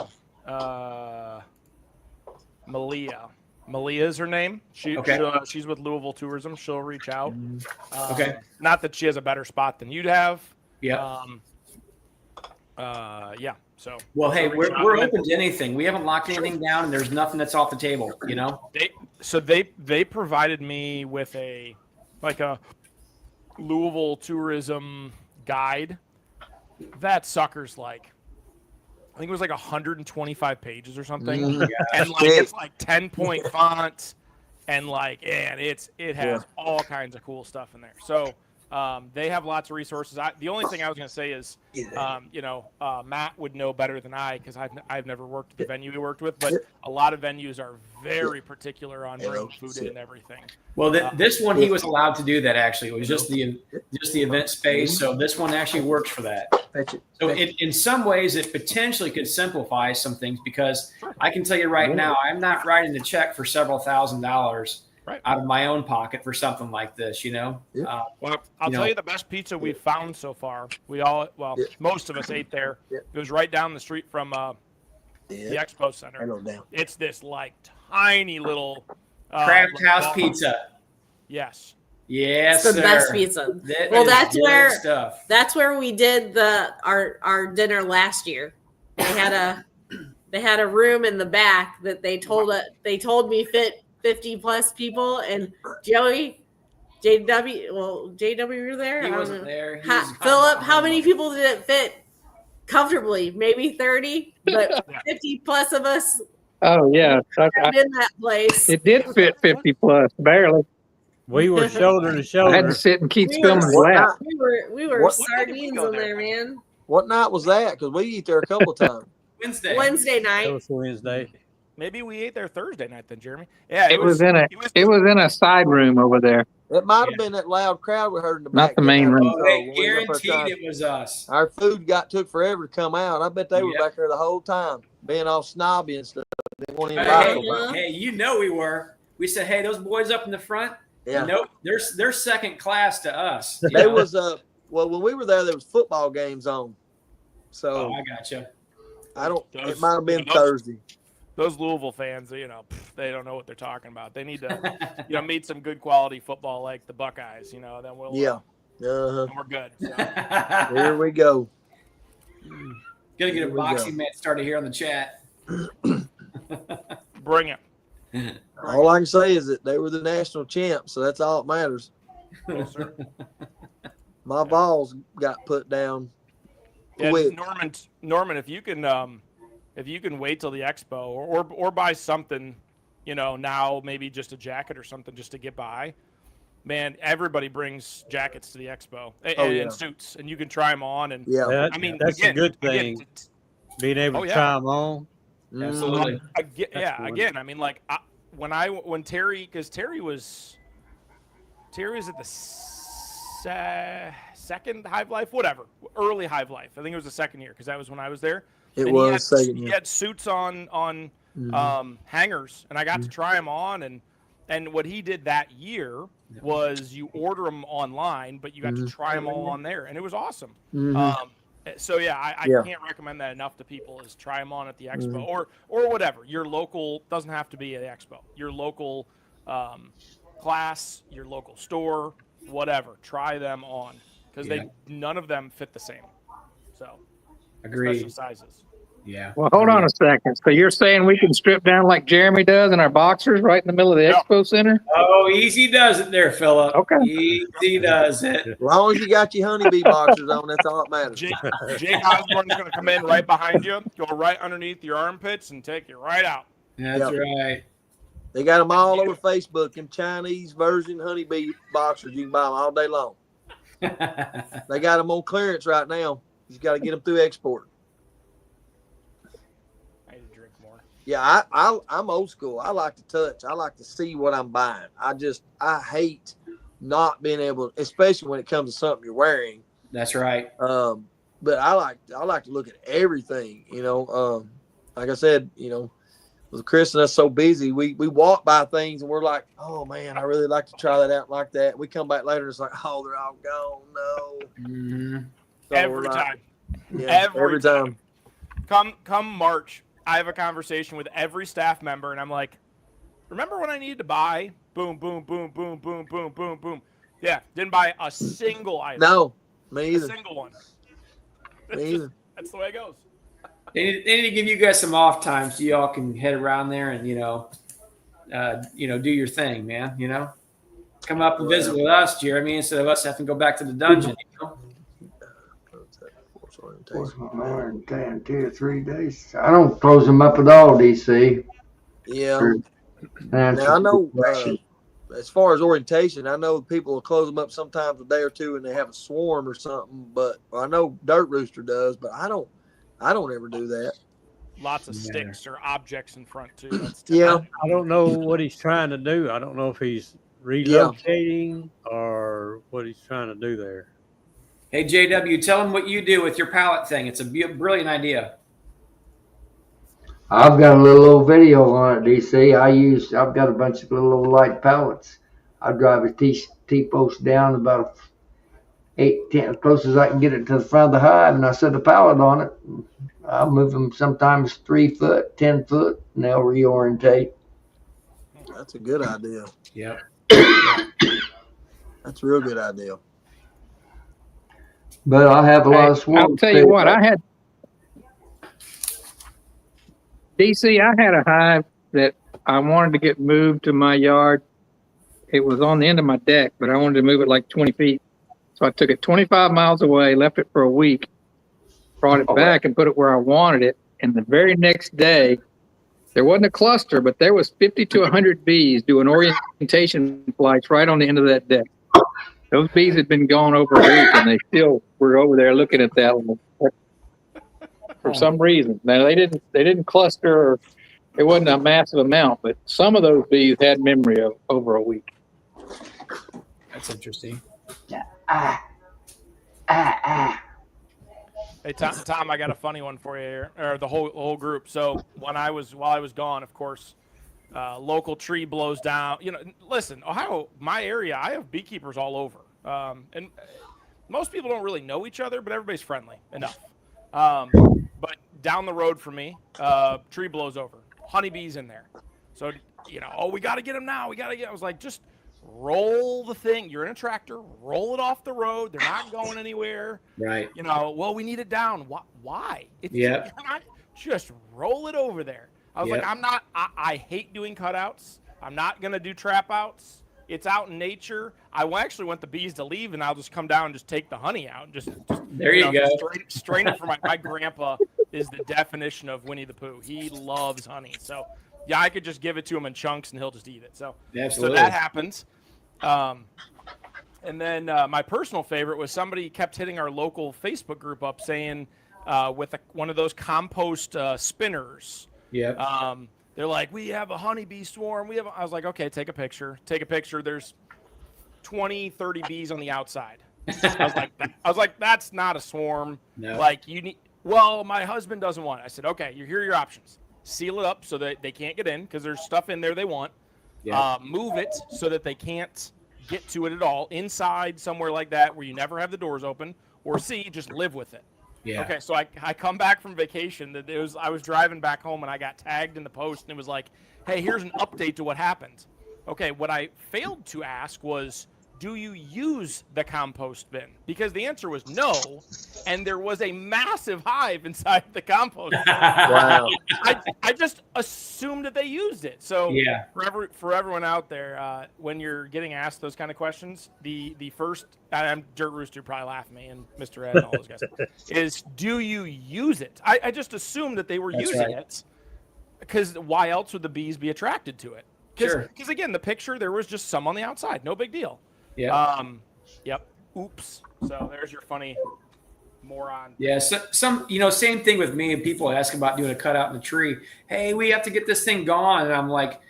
Malia. Malia is her name. She's with Louisville Tourism. She'll reach out. Okay. Not that she has a better spot than you'd have. Yeah. So. Well, hey, we're open to anything. We haven't locked anything down, and there's nothing that's off the table. They provided me with a Louisville Tourism guide. That sucker's I think it was 125 pages or something, and it's 10-point font, and it has all kinds of cool stuff in there. So they have lots of resources. The only thing I was going to say is, Matt would know better than I, because I've never worked at the venue he worked with, but a lot of venues are very particular on bringing food in and everything. Well, this one he was allowed to do that. Actually, it was just the event space. So this one actually works for that. So in some ways, it potentially could simplify some things, because I can tell you right now, I'm not writing a check for several $1,000s out of my own pocket for something like this. Well, I'll tell you the best pizza we've found so far. Most of us ate there. It was right down the street from the Expo Center. It's this tiny little Craft House pizza. Yes. Yes, it's the best pizza. That's where we did our dinner last year. They had a room in the back that they told me fit 50 plus people, and JW, you were there? He wasn't there. Philip, how many people did it fit comfortably? Maybe 30, but 50 plus of us. Oh yeah, in that place. It did fit 50 plus, barely. We were shoulder to shoulder. I had to sit and keep Spillman's lap. We were sardines in there, man. What night was that? Because we eat there a couple times. Wednesday night. It was Wednesday. Maybe we ate there Thursday night then, Jeremy. Yeah, it was in a side room over there. It might have been that loud crowd we heard in the back. Not the main room. They guaranteed it was us. Our food took forever to come out. I bet they were back there the whole time, being all snobby and stuff. They weren't even hey, we were. We said, hey, those boys up in the front. Yeah. Nope, they're second class to us. There was when we were there was football games on. So I gotcha. It might have been Thursday. Those Louisville fans, they don't know what they're talking about. They need to, meet some good quality football like the Buckeyes. Then we'll then we're good. So. Here we go. Gonna get a boxing match started here on the chat. Bring it. All I can say is that they were the national champs, so that's all that matters. Yes, sir. My balls got put down. Yeah, quick. Norman, if you can wait till the expo or buy something, now maybe just a jacket or something just to get by. Man, everybody brings jackets to the expo and suits, and you can try them on. And that's a good thing. Being able to try them on. Absolutely. When Terry, because Terry was at the second Hive Life, whatever, early Hive Life. I think it was the second year because that was when I was there. He had suits on hangers, and I got to try them on. And what he did that year was you order them online, but you got to try them all on there, and it was awesome. I can't recommend that enough to people is try them on at the expo or whatever. Your local doesn't have to be at the expo. Your local class, your local store, whatever. Try them on because none of them fit the same. So, agreed. Special sizes. Yeah. Well, hold on a second. So you're saying we can strip down like Jeremy does in our boxers right in the middle of the expo center? Oh, easy does it there, Philip. Okay. Easy does it. As long as you got your honeybee boxers on, that's all that matters. Jake Osborne's going to come in right behind you, go right underneath your armpits, and take you right out. That's right. They got them all over Facebook in Chinese version honeybee boxers. You can buy them all day long. They got them on clearance right now. You just got to get them through export. Yeah, I'm old school. I like to touch. I like to see what I'm buying. I hate not being able, especially when it comes to something you're wearing. That's right. But I like to look at everything. Like I said, with Chris and us so busy, we walk by things and we're like, oh man, I really like to try that out like that. We come back later and it's like, oh, they're all gone. No. Mm-hmm. So every time. Yeah, every time. Come March. I have a conversation with every staff member, and I'm like, remember when I needed to buy? Boom, boom, boom, boom, boom, boom, boom, boom. Yeah, didn't buy a single item. No, me either. A single one. Me either. That's the way it goes. They need to give you guys some off time so y'all can head around there and, do your thing, man, Come up and visit with us, Jeremy, instead of us having to go back to the dungeon, in 2 or 3 days. I don't close them up at all, DC. Yeah. Now I know as far as orientation, I know people will close them up sometimes a day or two and they have a swarm or something. But I know Dirt Rooster does, but I don't ever do that. Lots of sticks or objects in front too. I don't know what he's trying to do. I don't know if he's relocating or what he's trying to do there. Hey, JW, tell them what you do with your pallet thing. It's a brilliant idea. I've got a little old video on it, DC. I've got a bunch of little old light pallets. I drive a T-post down about 8, 10, as close as I can get it to the front of the hive, and I set a pallet on it. I'll move them sometimes 3 foot, 10 foot, and they'll reorientate. That's a good idea. Yeah. That's a real good idea. But I have a lot of swarms. I'll tell you what, I had a hive that I wanted to get moved to my yard. It was on the end of my deck, but I wanted to move it like 20 feet. So I took it 25 miles away, left it for a week, brought it back and put it where I wanted it. And the very next day, there wasn't a cluster, but there was 50 to 100 bees doing orientation flights right on the end of that deck. Those bees had been gone over a week, and they still were over there looking at that one for some reason. Now they didn't cluster, or it wasn't a massive amount, but some of those bees had memory of over a week. That's interesting. Hey Tom, I got a funny one for you here, or the whole group. So while I was gone, of course, local tree blows down. Listen, Ohio, my area, I have beekeepers all over, and most people don't really know each other, but everybody's friendly enough. But down the road from me, tree blows over, honeybees in there. So oh, we got to get them now. I was like, just roll the thing. You're in a tractor. Roll it off the road. They're not going anywhere. Right. Well, we need it down. Why? Just roll it over there. I was like, I hate doing cutouts. I'm not going to do trap outs. It's out in nature. I actually want the bees to leave, and I'll just come down and just take the honey out. Just there you go. Strain it for my grandpa is the definition of Winnie the Pooh. He loves honey. So, yeah, I could just give it to him in chunks, and he'll just eat it. So, absolutely. So that happens. And then my personal favorite was somebody kept hitting our local Facebook group up saying with one of those compost spinners. Yeah. They're like, we have a honeybee swarm. I was like, okay, take a picture. There's 20, 30 bees on the outside. I was like, that's not a swarm. No. Like well, my husband doesn't want it. I said, okay, here are your options. Seal it up so that they can't get in because there's stuff in there they want. Yeah. Move it so that they can't get to it at all. Inside somewhere like that where you never have the doors open. Or C, just live with it. Yeah. Okay, so I come back from vacation. I was driving back home and I got tagged in the post and it was like, hey, here's an update to what happened. Okay, what I failed to ask was, do you use the compost bin? Because the answer was no, and there was a massive hive inside the compost bin. Wow. I just assumed that they used it. So yeah. For everyone out there, when you're getting asked those kind of questions, the first, and Dirt Rooster probably laugh at me, and Mr. Ed and all those guys, is do you use it? I just assumed that they were using it, because why else would the bees be attracted to it? Because again, the picture, there was just some on the outside, no big deal. Yeah. Yep. Oops. So there's your funny moron. Yeah. So, same thing with me. People ask about doing a cutout in the tree. Hey, we have to get this thing gone. And I'm like,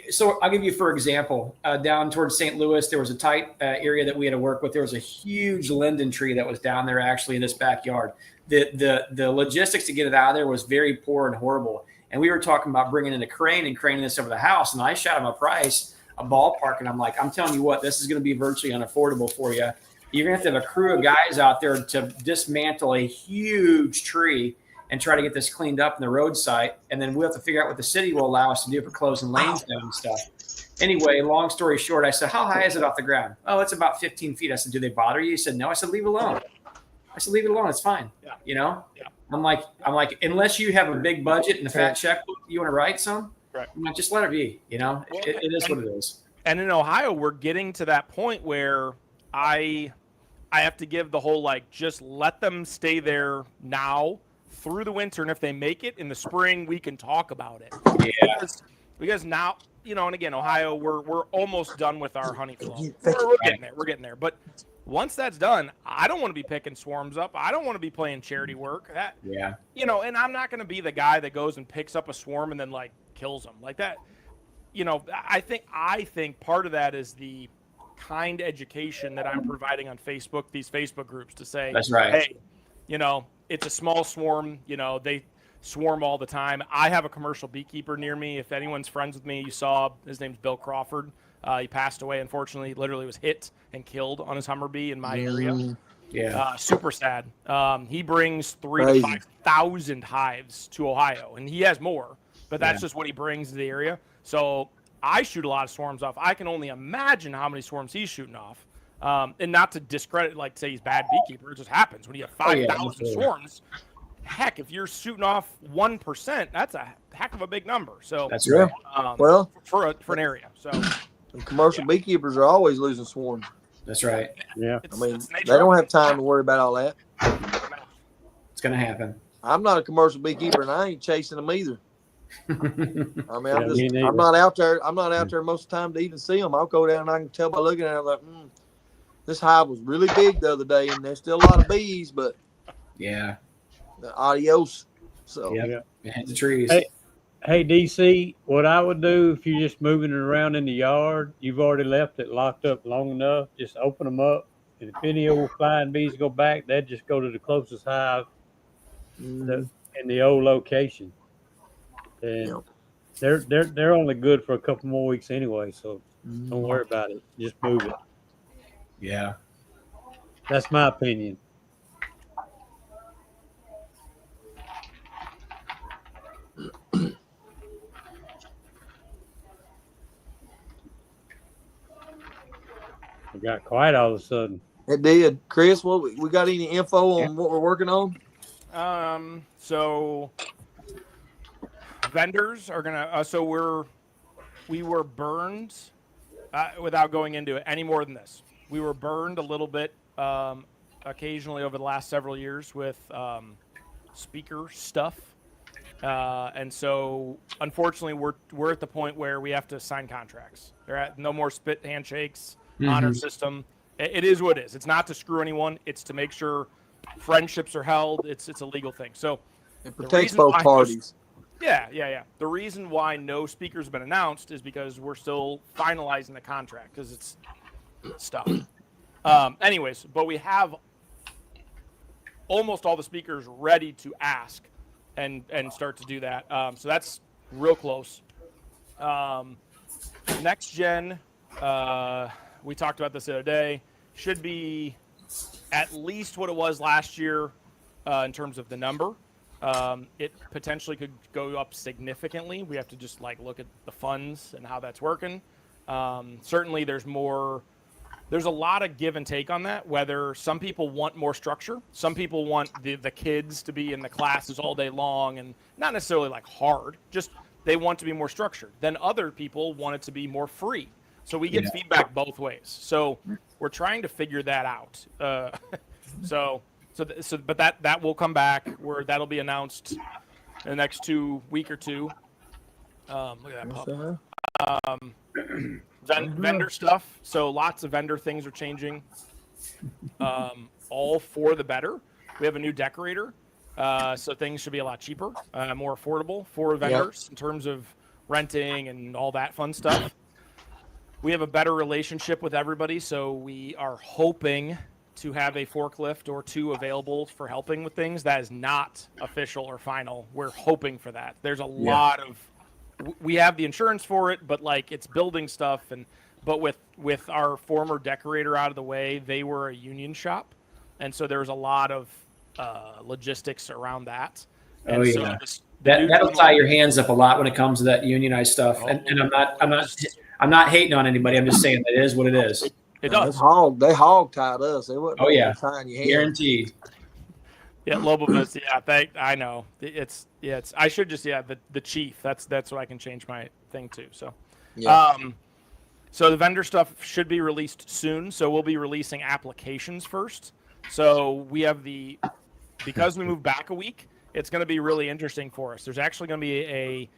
so I'll give you, for example, down towards St. Louis, there was a tight area that we had to work with. There was a huge linden tree that was down there actually in this backyard. The logistics to get it out of there was very poor and horrible. And we were talking about bringing in a crane and craning this over the house. And I shot him a price, a ballpark, and I'm like, I'm telling you what, this is going to be virtually unaffordable for you. You're going to have a crew of guys out there to dismantle a huge tree and try to get this cleaned up in the road site. And then we'll have to figure out what the city will allow us to do for closing lanes down and stuff. Anyway, long story short, I said, how high is it off the ground? Oh, it's about 15 feet. I said, do they bother you? He said, no. I said, leave it alone. Leave it alone. It's fine. Yeah. Yeah. I'm like, unless you have a big budget and a fat checkbook, you want to write some? Right. I'm like, just let it be, it is what it is. And in Ohio, we're getting to that point where I have to give the whole, just let them stay there now through the winter. And if they make it in the spring, we can talk about it. Yeah. Because now, and again, Ohio, we're almost done with our honey flow. We're getting there. We're getting there. But once that's done, I don't want to be picking swarms up. I don't want to be playing charity work. And I'm not going to be the guy that goes and picks up a swarm and then kills them like that. I think part of that is the kind education that I'm providing on Facebook, these Facebook groups, to say, that's right. Hey, it's a small swarm. They swarm all the time. I have a commercial beekeeper near me. If anyone's friends with me, you saw his name's Bill Crawford. He passed away, unfortunately. He literally was hit and killed on his Hummer-Bee in my area. Yeah. Super sad. He brings 3,000 to 5,000 hives to Ohio, and he has more, but that's just what he brings to the area. So I shoot a lot of swarms off. I can only imagine how many swarms he's shooting off. And not to discredit, say he's a bad beekeeper. It just happens when you have 5,000 swarms. Heck, if you're shooting off 1%, that's a heck of a big number. So that's right. Well, for an area. So commercial beekeepers are always losing swarms. That's right. Yeah. They don't have time to worry about all that. It's going to happen. I'm not a commercial beekeeper, and I ain't chasing them either. I'm not out there. I'm not out there most of the time to even see them. I'll go down and I can tell by looking at them, this hive was really big the other day, and there's still a lot of bees, but adios. So hit the trees. Hey, DC, what I would do if you're just moving it around in the yard, you've already left it locked up long enough, just open them up. And if any old flying bees go back, they'd just go to the closest hive in the old location. And they're only good for a couple more weeks anyway, so don't worry about it. Just move it. Yeah. That's my opinion. got quiet all of a sudden. It did. Chris, what we got any info on what we're working on? So vendors are gonna. We were burned without going into it any more than this. We were burned a little bit occasionally over the last several years with speaker stuff, and so unfortunately we're at the point where we have to sign contracts. There are no more spit handshakes, honor system. It is what it is. It's not to screw anyone. It's to make sure friendships are held. It's a legal thing. So it protects both parties. Yeah. The reason why no speakers have been announced is because we're still finalizing the contract because it's stuff. Anyways, but we have almost all the speakers ready to ask and start to do that. So that's real close. Next gen, we talked about this the other day, should be at least what it was last year in terms of the number. It potentially could go up significantly. We have to just look at the funds and how that's working. Certainly there's a lot of give and take on that, whether some people want more structure. Some people want the kids to be in the classes all day long and not necessarily hard, just they want to be more structured. Then other people want it to be more free. So we get feedback both ways. So we're trying to figure that out. But that will come back where that'll be announced in the next week or two. Look at that pup. Vendor stuff. So lots of vendor things are changing. All for the better. We have a new decorator. So things should be a lot cheaper, more affordable for vendors in terms of renting and all that fun stuff. We have a better relationship with everybody, so we are hoping to have a forklift or two available for helping with things. That is not official or final. We're hoping for that. There's a lot of, we have the insurance for it, but it's building stuff. But with our former decorator out of the way, they were a union shop. And so there's a lot of logistics around that. And that'll tie your hands up a lot when it comes to that unionized stuff. And I'm not hating on anybody. I'm just saying that it is what it is. It does. They hog tied us. They wouldn't tying your hands. Guaranteed. Yeah, Lobovitz. I know. It's I should just the chief. That's what I can change my thing to. So so the vendor stuff should be released soon. So we'll be releasing applications first. So we have because we moved back a week, it's going to be really interesting for us. There's actually going to be a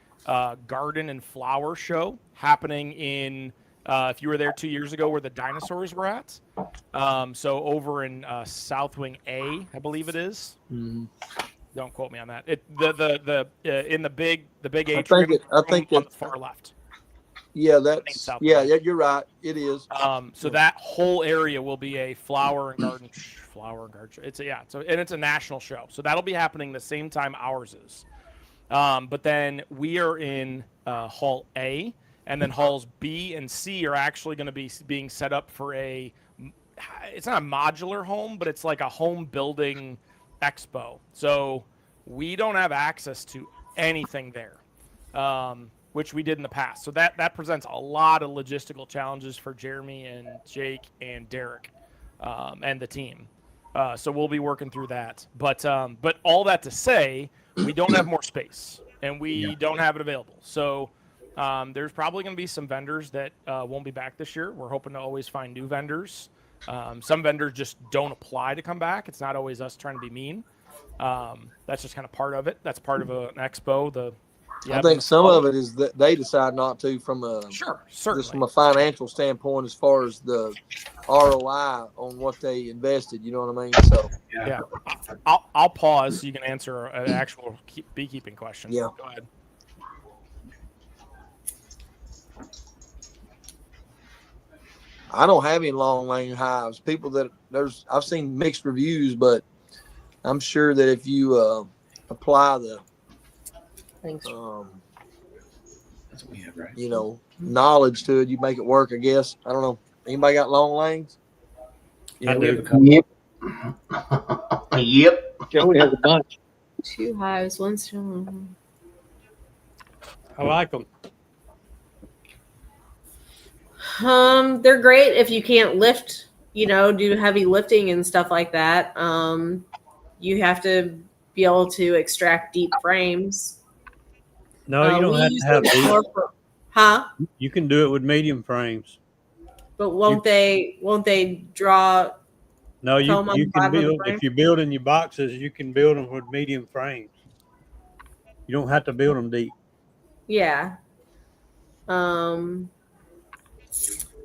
garden and flower show happening in if you were there 2 years ago where the dinosaurs were at. So over in South Wing A, I believe it is. Mm-hmm. Don't quote me on that. In the big atrium. I think on the far left. Yeah, you're right. It is. So that whole area will be a flower and garden It's a national show. So that'll be happening the same time ours is. But then we are in Hall A, and then Halls B and C are actually going to be being set up for it's not a modular home, but it's like a home building expo. So we don't have access to anything there, which we did in the past. So that presents a lot of logistical challenges for Jeremy and Jake and Derek and the team. So we'll be working through that. But all that to say, we don't have more space, and we don't have it available. So there's probably going to be some vendors that won't be back this year. We're hoping to always find new vendors. Some vendors just don't apply to come back. It's not always us trying to be mean. That's just kind of part of it. That's part of an expo. I think some of it is that they decide not to from just from a financial standpoint, as far as the ROI on what they invested. You know what I mean? So I'll pause so you can answer an actual beekeeping question. Yeah, go ahead. I don't have any long lane hives. I've seen mixed reviews, but I'm sure that if you apply the Thanks. That's what we have, right? knowledge to it, you make it work, I guess. I don't know. Anybody got long lanes? Yeah, we have a couple. Yep. Yep. Joey has a bunch. 2 hives, 1 still. I like them. They're great if you can't lift, do heavy lifting and stuff like that. You have to be able to extract deep frames. No, you don't We have use to have them deep. more for, huh? You can do it with medium frames. But won't they draw No, foam on you the can bottom of the build frame? if you're building your boxes. You can build them with medium frames. You don't have to build them deep. Yeah.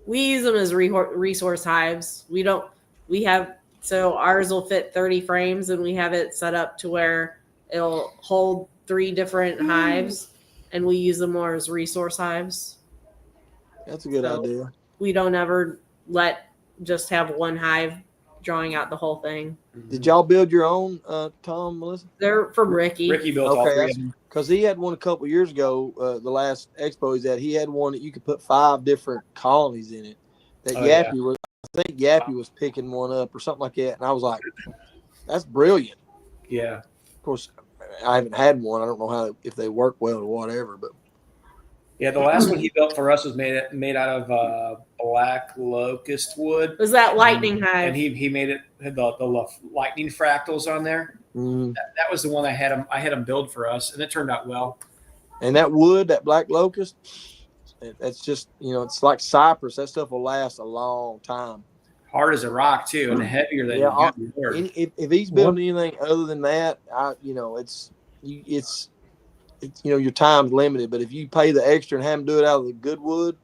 We use them as resource hives. So ours will fit 30 frames, and we have it set up to where it'll hold 3 different hives, and we use them more as resource hives. That's a good idea. We don't ever just have one hive drawing out the whole thing. Did y'all build your own, Tom, Melissa? They're from Ricky. Ricky built all 3 of them. Because he had one a couple of years ago, the last expo he's at. He had one that you could put 5 different colonies in it. That Yappy was, I think Yappy was picking one up or something like that, and I was like, "That's brilliant." Yeah. Of course, I haven't had one. I don't know if they work well or whatever, but Yeah, the last one he built for us was made out of black locust wood. Was that lightning hive? And he made it had the lightning fractals on there. That was the one I had him build for us, and it turned out well. And that wood, that black locust, that's just it's like cypress. That stuff will last a long time. Hard as a rock too, and heavier than wood. If he's building anything other than that, it's your time's limited. But if you pay the extra and have him do it out of the good wood,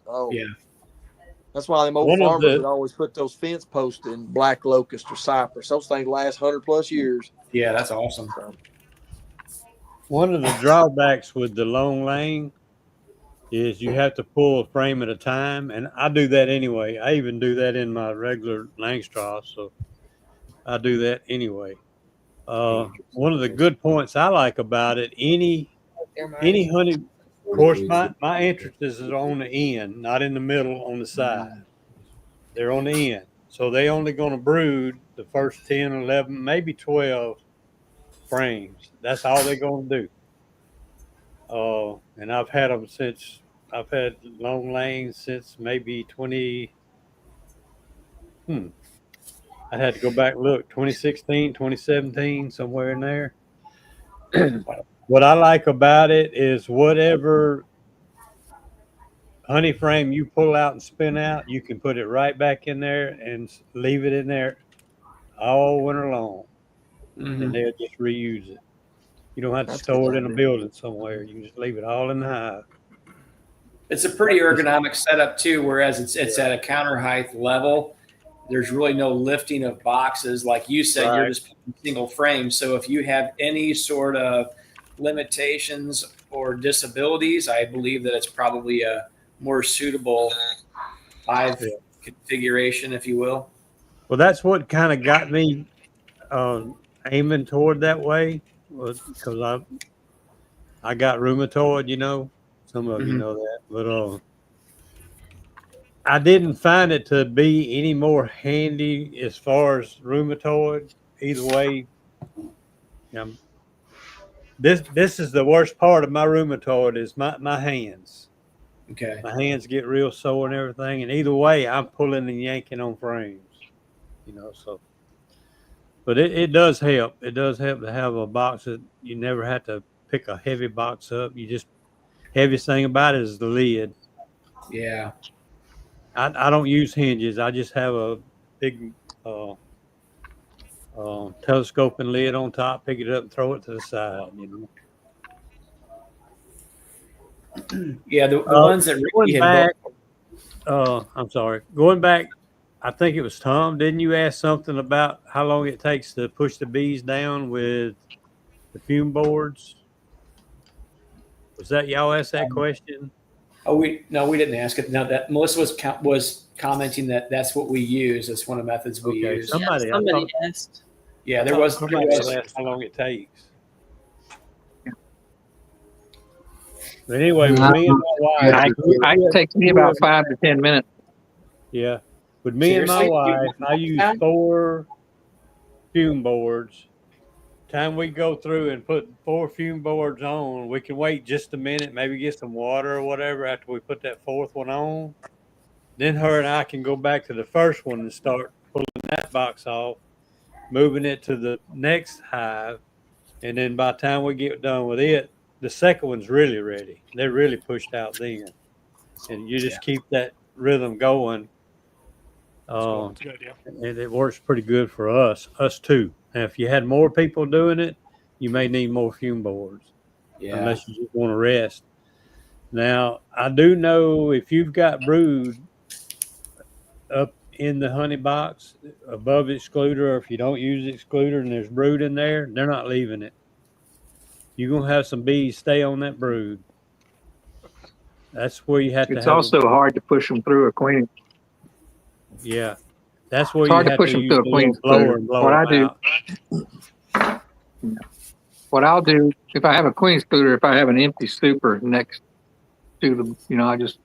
that's why them old farmers would always put those fence posts in black locust or cypress. Those things last 100+ years. Yeah, that's awesome. One of the drawbacks with the long lane is you have to pull a frame at a time, and I do that anyway. I even do that in my regular Langstroth, so I do that anyway. One of the good points I like about it, any honey, of course, my interest is on the end, not in the middle, on the side. They're on the end. So they only going to brood the first 10, 11, maybe 12 frames. That's all they're going to do. And I've had them since, I've had long lanes since maybe 20, I had to go back and look, 2016, 2017, somewhere in there. What I like about it is whatever honey frame you pull out and spin out, you can put it right back in there and leave it in there all winter long. And they'll just reuse it. You don't have to store it in a building somewhere. You can just leave it all in the hive. It's a pretty ergonomic setup too, whereas it's at a counter height level. There's really no lifting of boxes. Like you said, you're just putting single frames. So if you have any sort of limitations or disabilities, I believe that it's probably a more suitable hive configuration, if you will. Well, that's what kind of got me aiming toward that way, was because I got rheumatoid, some of you know that, but I didn't find it to be any more handy as far as rheumatoid. Either way, this is the worst part of my rheumatoid is my hands. Okay. My hands get real sore and everything, and either way, I'm pulling and yanking on frames. So. But it does help. It does help to have a box that you never have to pick a heavy box up. Heaviest thing about it is the lid. Yeah. I don't use hinges. I just have a big telescoping lid on top, pick it up and throw it to the side, Yeah, the ones that Ricky had built. I'm sorry. Going back, I think it was Tom. Didn't you ask something about how long it takes to push the bees down with the fume boards? Was that y'all asked that question? We didn't ask it. No, that Melissa was commenting that that's what we use. That's one of the methods we use. Somebody asked. Yeah, there was asked how long it takes. But anyway, with me and my wife, it takes me about 5 to 10 minutes. Yeah, with me and my wife, I use 4 fume boards. Time we go through and put 4 fume boards on, we can wait just a minute, maybe get some water or whatever after we put that 4th one on. Then her and I can go back to the first one and start pulling that box off, moving it to the next hive, and then by the time we get done with it, the second one's really ready. They're really pushed out then, and you just keep that rhythm going. That's a good idea. And it works pretty good for us too. Now, if you had more people doing it, you may need more fume boards, unless you just want to rest. Now, I do know if you've got brood up in the honey box above the excluder, or if you don't use the excluder and there's brood in there, they're not leaving it. You're going to have some bees stay on that brood. That's where you have to have. It's also hard to push them through a queen. Yeah. That's where It's you hard to have push to them use through a the queen little blower excluder. and blow What them I do, out. what I'll do, if I have a queen excluder, if I have an empty super next to the, I just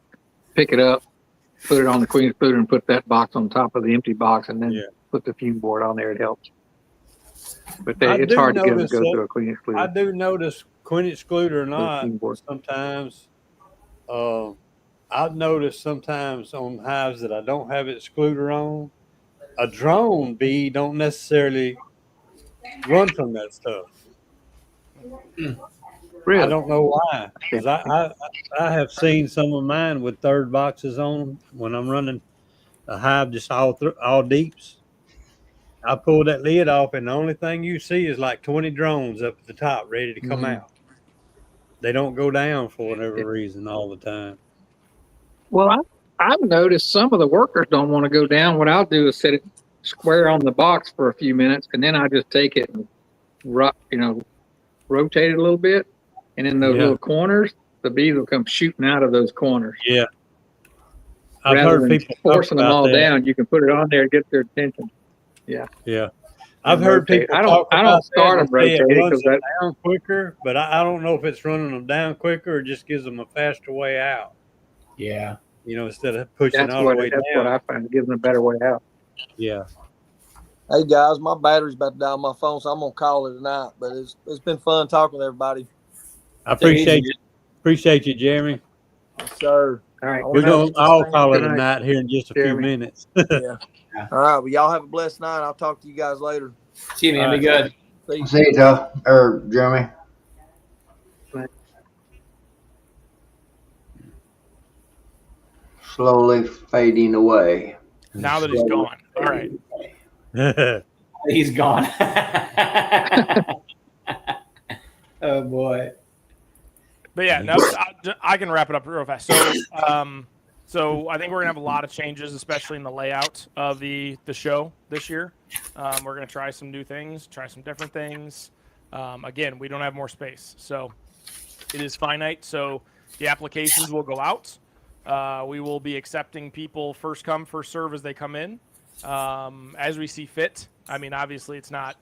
pick it up, put it on the queen excluder, and put that box on top of the empty box, and then put the fume board on there. It helps. But it's hard to get them to go through a queen excluder. I do notice, queen excluder or not, sometimes I've noticed sometimes on hives that I don't have excluder on, a drone bee don't necessarily run from that stuff. Really? I don't know why, because I have seen some of mine with third boxes on when I'm running a hive just all deeps. I pull that lid off, and the only thing you see is like 20 drones up at the top ready to come out. They don't go down for whatever reason all the time. Well, I've noticed some of the workers don't want to go down. What I'll do is set it square on the box for a few minutes, and then I just take it and rotate it a little bit, and in those little corners, the bees will come shooting out of those corners. Yeah, I've Rather heard than people forcing them all that. down. You can put it on there and get their attention. Yeah. I've heard people I talk don't about start that them rotating it runs because them down quicker, but I don't know if it's running them down quicker or just gives them a faster way out. Yeah. Instead of pushing all the way down. That's what I find. It gives them a better way out. Yeah. Hey guys, my battery's about to die on my phone, so I'm gonna call it a night. But it's been fun talking with everybody. I appreciate you, Jeremy. Yes, sir. All right. We're going to all call it a night here in just a few minutes. Yeah. All right. Well, y'all have a blessed night. I'll talk to you guys later. See you, man. Be good. See you, Jeremy. Slowly fading away. Now that he's gone. All right. He's gone. Oh, boy. But yeah, no, I can wrap it up real fast. So I think we're gonna have a lot of changes, especially in the layout of the show this year. We're gonna try some new things, try some different things. Again, we don't have more space, so it is finite. So the applications will go out. We will be accepting people first come, first serve as they come in, as we see fit. I mean, obviously, it's not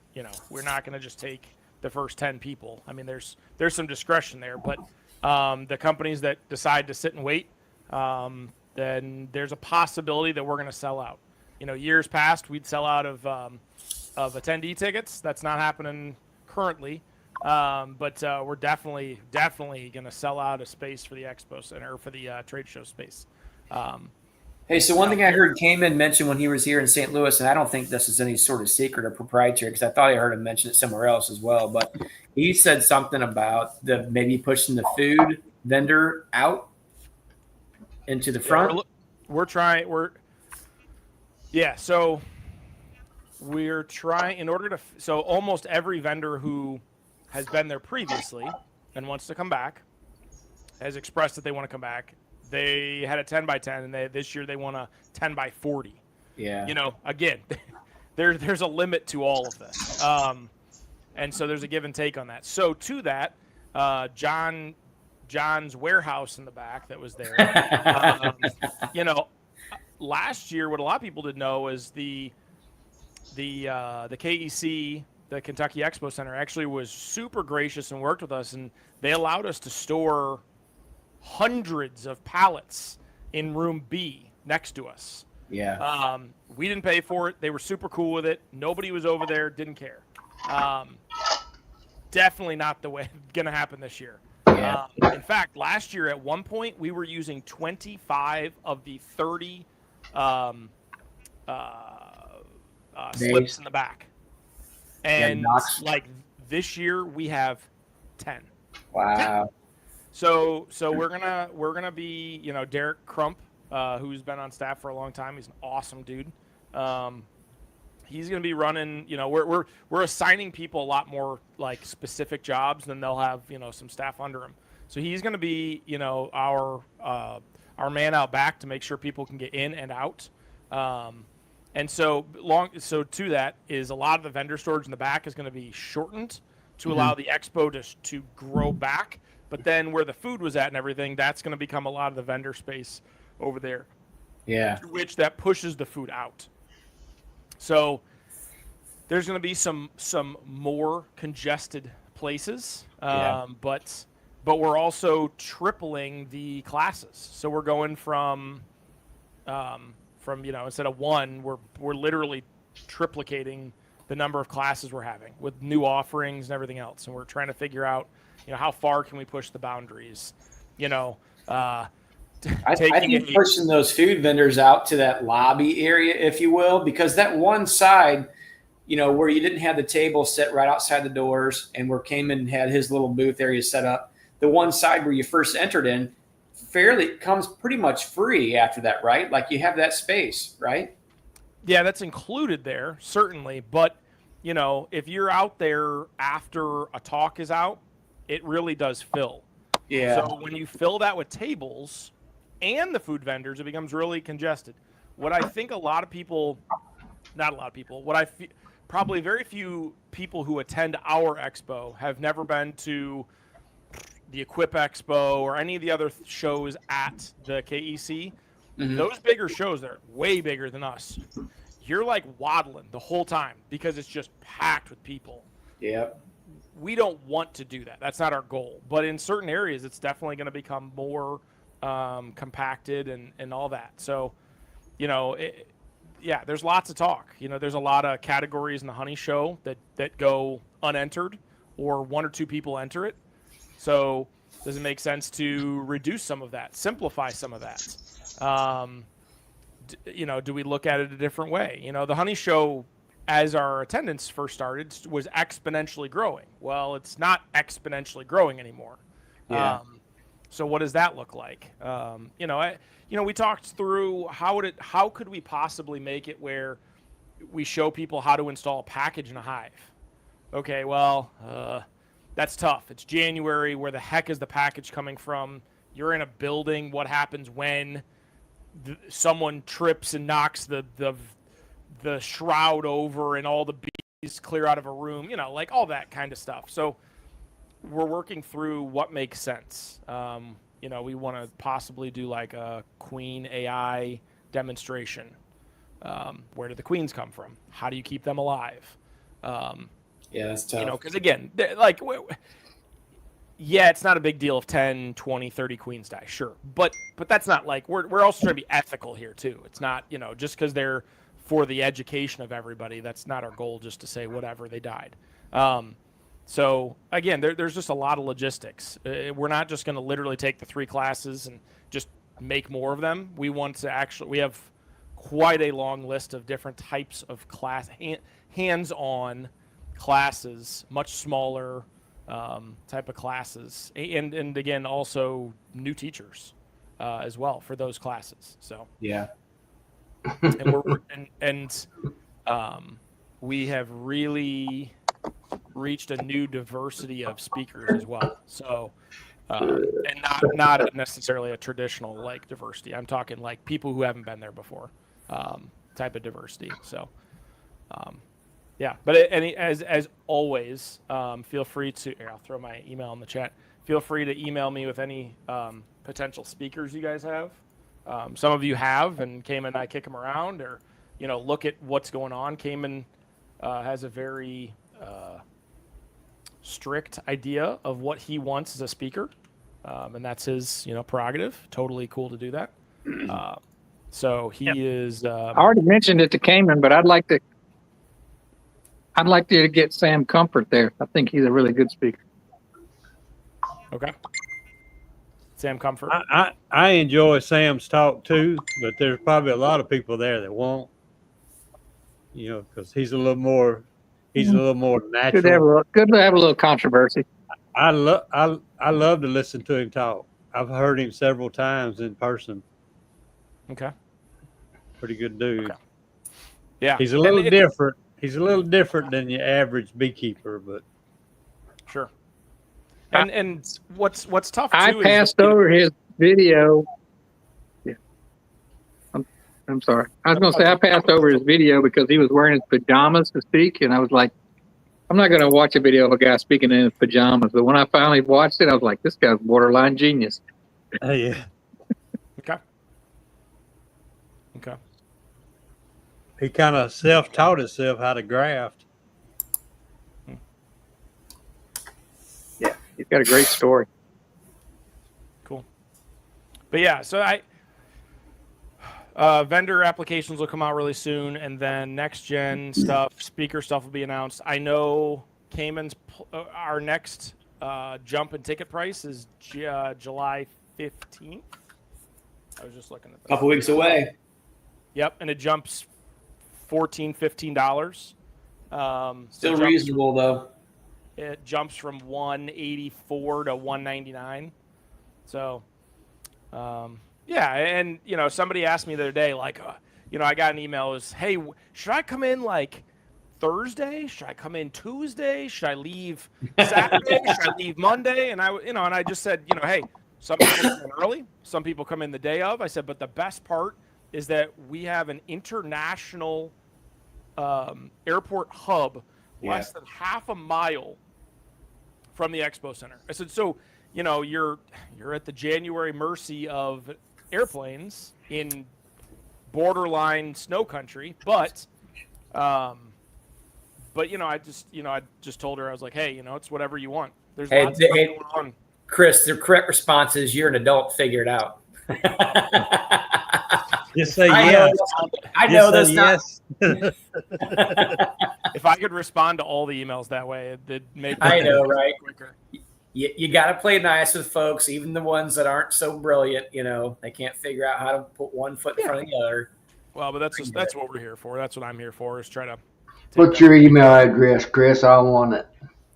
we're not gonna just take the first 10 people. I mean, there's some discretion there, but the companies that decide to sit and wait, then there's a possibility that we're going to sell out. Years past, we'd sell out of attendee tickets. That's not happening currently, but we're definitely going to sell out a space for the expo center, or for the trade show space. Hey, so one thing I heard Cayman mention when he was here in St. Louis, and I don't think this is any sort of secret or proprietary because I thought I heard him mention it somewhere else as well, but he said something about maybe pushing the food vendor out into the front. So we're trying so almost every vendor who has been there previously and wants to come back has expressed that they want to come back. They had a 10 by 10, and this year they want a 10 by 40. Yeah. Again, there's a limit to all of this. And so there's a give and take on that. So to that, John's warehouse in the back that was there, last year, what a lot of people didn't know is the KEC, the Kentucky Expo Center, actually was super gracious and worked with us, and they allowed us to store hundreds of pallets in room B next to us. Yeah. We didn't pay for it. They were super cool with it. Nobody was over there, didn't care. Definitely not the way going to happen this year. Yeah. In fact, last year at one point, we were using 25 of the 30 um, slips in the back. And like this year we have 10. Wow. 10. So we're gonna be, you know, Derek Crump, who's been on staff for a long time. He's an awesome dude. He's gonna be running. You know, we're assigning people a lot more like specific jobs than they'll have, you know, some staff under him. So he's gonna be, you know, our man out back to make sure people can get in and out. And so to that is a lot of the vendor storage in the back is going to be shortened to allow the expo to grow back. But then where the food was at and everything, that's going to become a lot of the vendor space over there. Yeah. Which that pushes the food out. So there's going to be some more congested places. But we're also tripling the classes. So we're going from you know, instead of one, we're literally triplicating the number of classes we're having with new offerings and everything else. And we're trying to figure out, you know, how far can we push the boundaries, you know, I think pushing those food vendors out to that lobby area, if you will, because that one side, you know, where you didn't have the table set right outside the doors and where Cayman had his little booth area set up, the one side where you first entered in, comes pretty much free after that, right? Like you have that space, right? Yeah, that's included there, certainly. But, you know, if you're out there after a talk is out, it really does fill. Yeah. So when you fill that with tables and the food vendors, it becomes really congested. What I think probably very few people who attend our expo have never been to the Equip Expo or any of the other shows at the KEC. Those bigger shows, they're way bigger than us. You're like waddling the whole time because it's just packed with people. Yeah. We don't want to do that. That's not our goal. But in certain areas, it's definitely going to become more compacted and all that. So, you know, there's lots of talk. You know, there's a lot of categories in the honey show that go unentered or one or two people enter it. So does it make sense to reduce some of that, simplify some of that? You know, do we look at it a different way? You know, the honey show, as our attendance first started, was exponentially growing. Well, it's not exponentially growing anymore. Yeah. So what does that look like? You know, we talked through how could we possibly make it where we show people how to install a package in a hive? Okay, well, that's tough. It's January. Where the heck is the package coming from? You're in a building. What happens when someone trips and knocks the shroud over and all the bees clear out of a room? You know, like all that kind of stuff. So we're working through what makes sense. You know, we want to possibly do like a queen AI demonstration. Where do the queens come from? How do you keep them alive? Yeah, that's tough. You know, because again, like, yeah, it's not a big deal if 10, 20, 30 queens die, sure. But that's not like, we're also trying to be ethical here too. It's not, you know, just because they're for the education of everybody, that's not our goal, just to say whatever, they died. So again, there's just a lot of logistics. We're not just going to literally take the 3 classes and just make more of them. We want to we have quite a long list of different types of hands-on classes, much smaller type of classes, and again also new teachers as well for those classes. So yeah, and we have really reached a new diversity of speakers as well. So and not necessarily a traditional like diversity. I'm talking like people who haven't been there before type of diversity. So. Yeah, but as always, feel free to. Here, I'll throw my email in the chat. Feel free to email me with any potential speakers you guys have. Some of you have, and Cayman and I kick them around, or you know, look at what's going on. Cayman has a very strict idea of what he wants as a speaker, and that's his prerogative. Totally cool to do that. So he is. I already mentioned it to Cayman, but I'd like you to get Sam Comfort there. I think he's a really good speaker. Okay. Sam Comfort. I enjoy Sam's talk too, but there's probably a lot of people there that won't, because he's a little more Good to have natural. good to have a little controversy. I love to listen to him talk. I've heard him several times in person. Okay. Pretty good dude. Okay. Yeah. He's a little different. He's a little different than your average beekeeper, but sure. And what's tough too I is passed over his video. Yeah. I'm sorry. I was going to say I passed over his video because he was wearing his pajamas to speak, and I was like, I'm not going to watch a video of a guy speaking in his pajamas. But when I finally watched it, I was like, this guy's borderline genius. yeah. Okay. Okay. He kind of self-taught himself how to graft. Yeah, he's got a great story. Cool. But yeah, so vendor applications will come out really soon, and then next gen stuff, speaker stuff will be announced. I know Cayman's our next jump in ticket price is July 15th. I was just looking at that. Couple weeks away. Yep, and it jumps $14-15. Still reasonable though. It jumps from 184 to 199. So, yeah, and somebody asked me the other day, like, I got an email. It was, hey, should I come in like Thursday? Should I come in Tuesday? Should I leave Saturday? Should I leave Monday? And I just said, hey, some people come in early, some people come in the day of. I said, but the best part is that we have an international airport hub less than half a mile from the Expo Center. I said, so, you're at the January mercy of airplanes in borderline snow country, but I just told her, I was like, hey, it's whatever you want. There's lots of stuff going on. Chris, the correct response is you're an adult, figure it out. Just say yes. I know that's yes. If I could respond to all the emails that way, it'd make I know, right? Quicker. You got to play nice with folks, even the ones that aren't so brilliant. They can't figure out how to put one foot in front of the other. Well, but that's what we're here for. That's what I'm here for, is try to. What's your email address, Chris? I want it.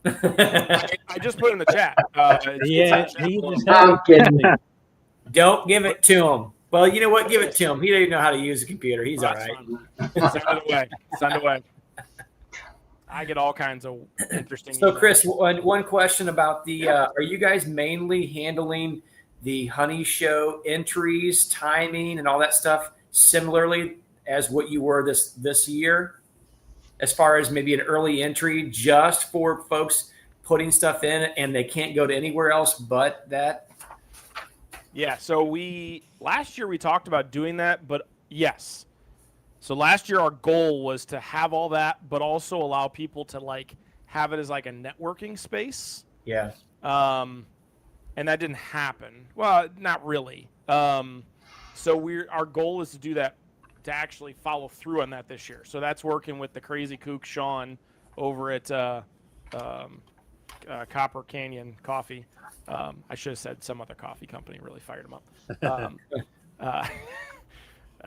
I just put it in the chat. I'm kidding. Don't give it to him. Well, you know what? Give it to him. He doesn't even know how to use a computer. He's all right. Send it away. I get all kinds of interesting. So, emails. Chris, one question about the: are you guys mainly handling the honey show entries, timing, and all that stuff similarly as what you were this year? As far as maybe an early entry, just for folks putting stuff in and they can't go to anywhere else but that. Yeah. So last year we talked about doing that, but yes. So last year our goal was to have all that, but also allow people to have it as a networking space. Yeah. And that didn't happen. Well, not really. So our goal is to do that, to actually follow through on that this year. So that's working with the crazy kook Sean over at Copper Canyon Coffee. I should have said some other coffee company. Really fired him up.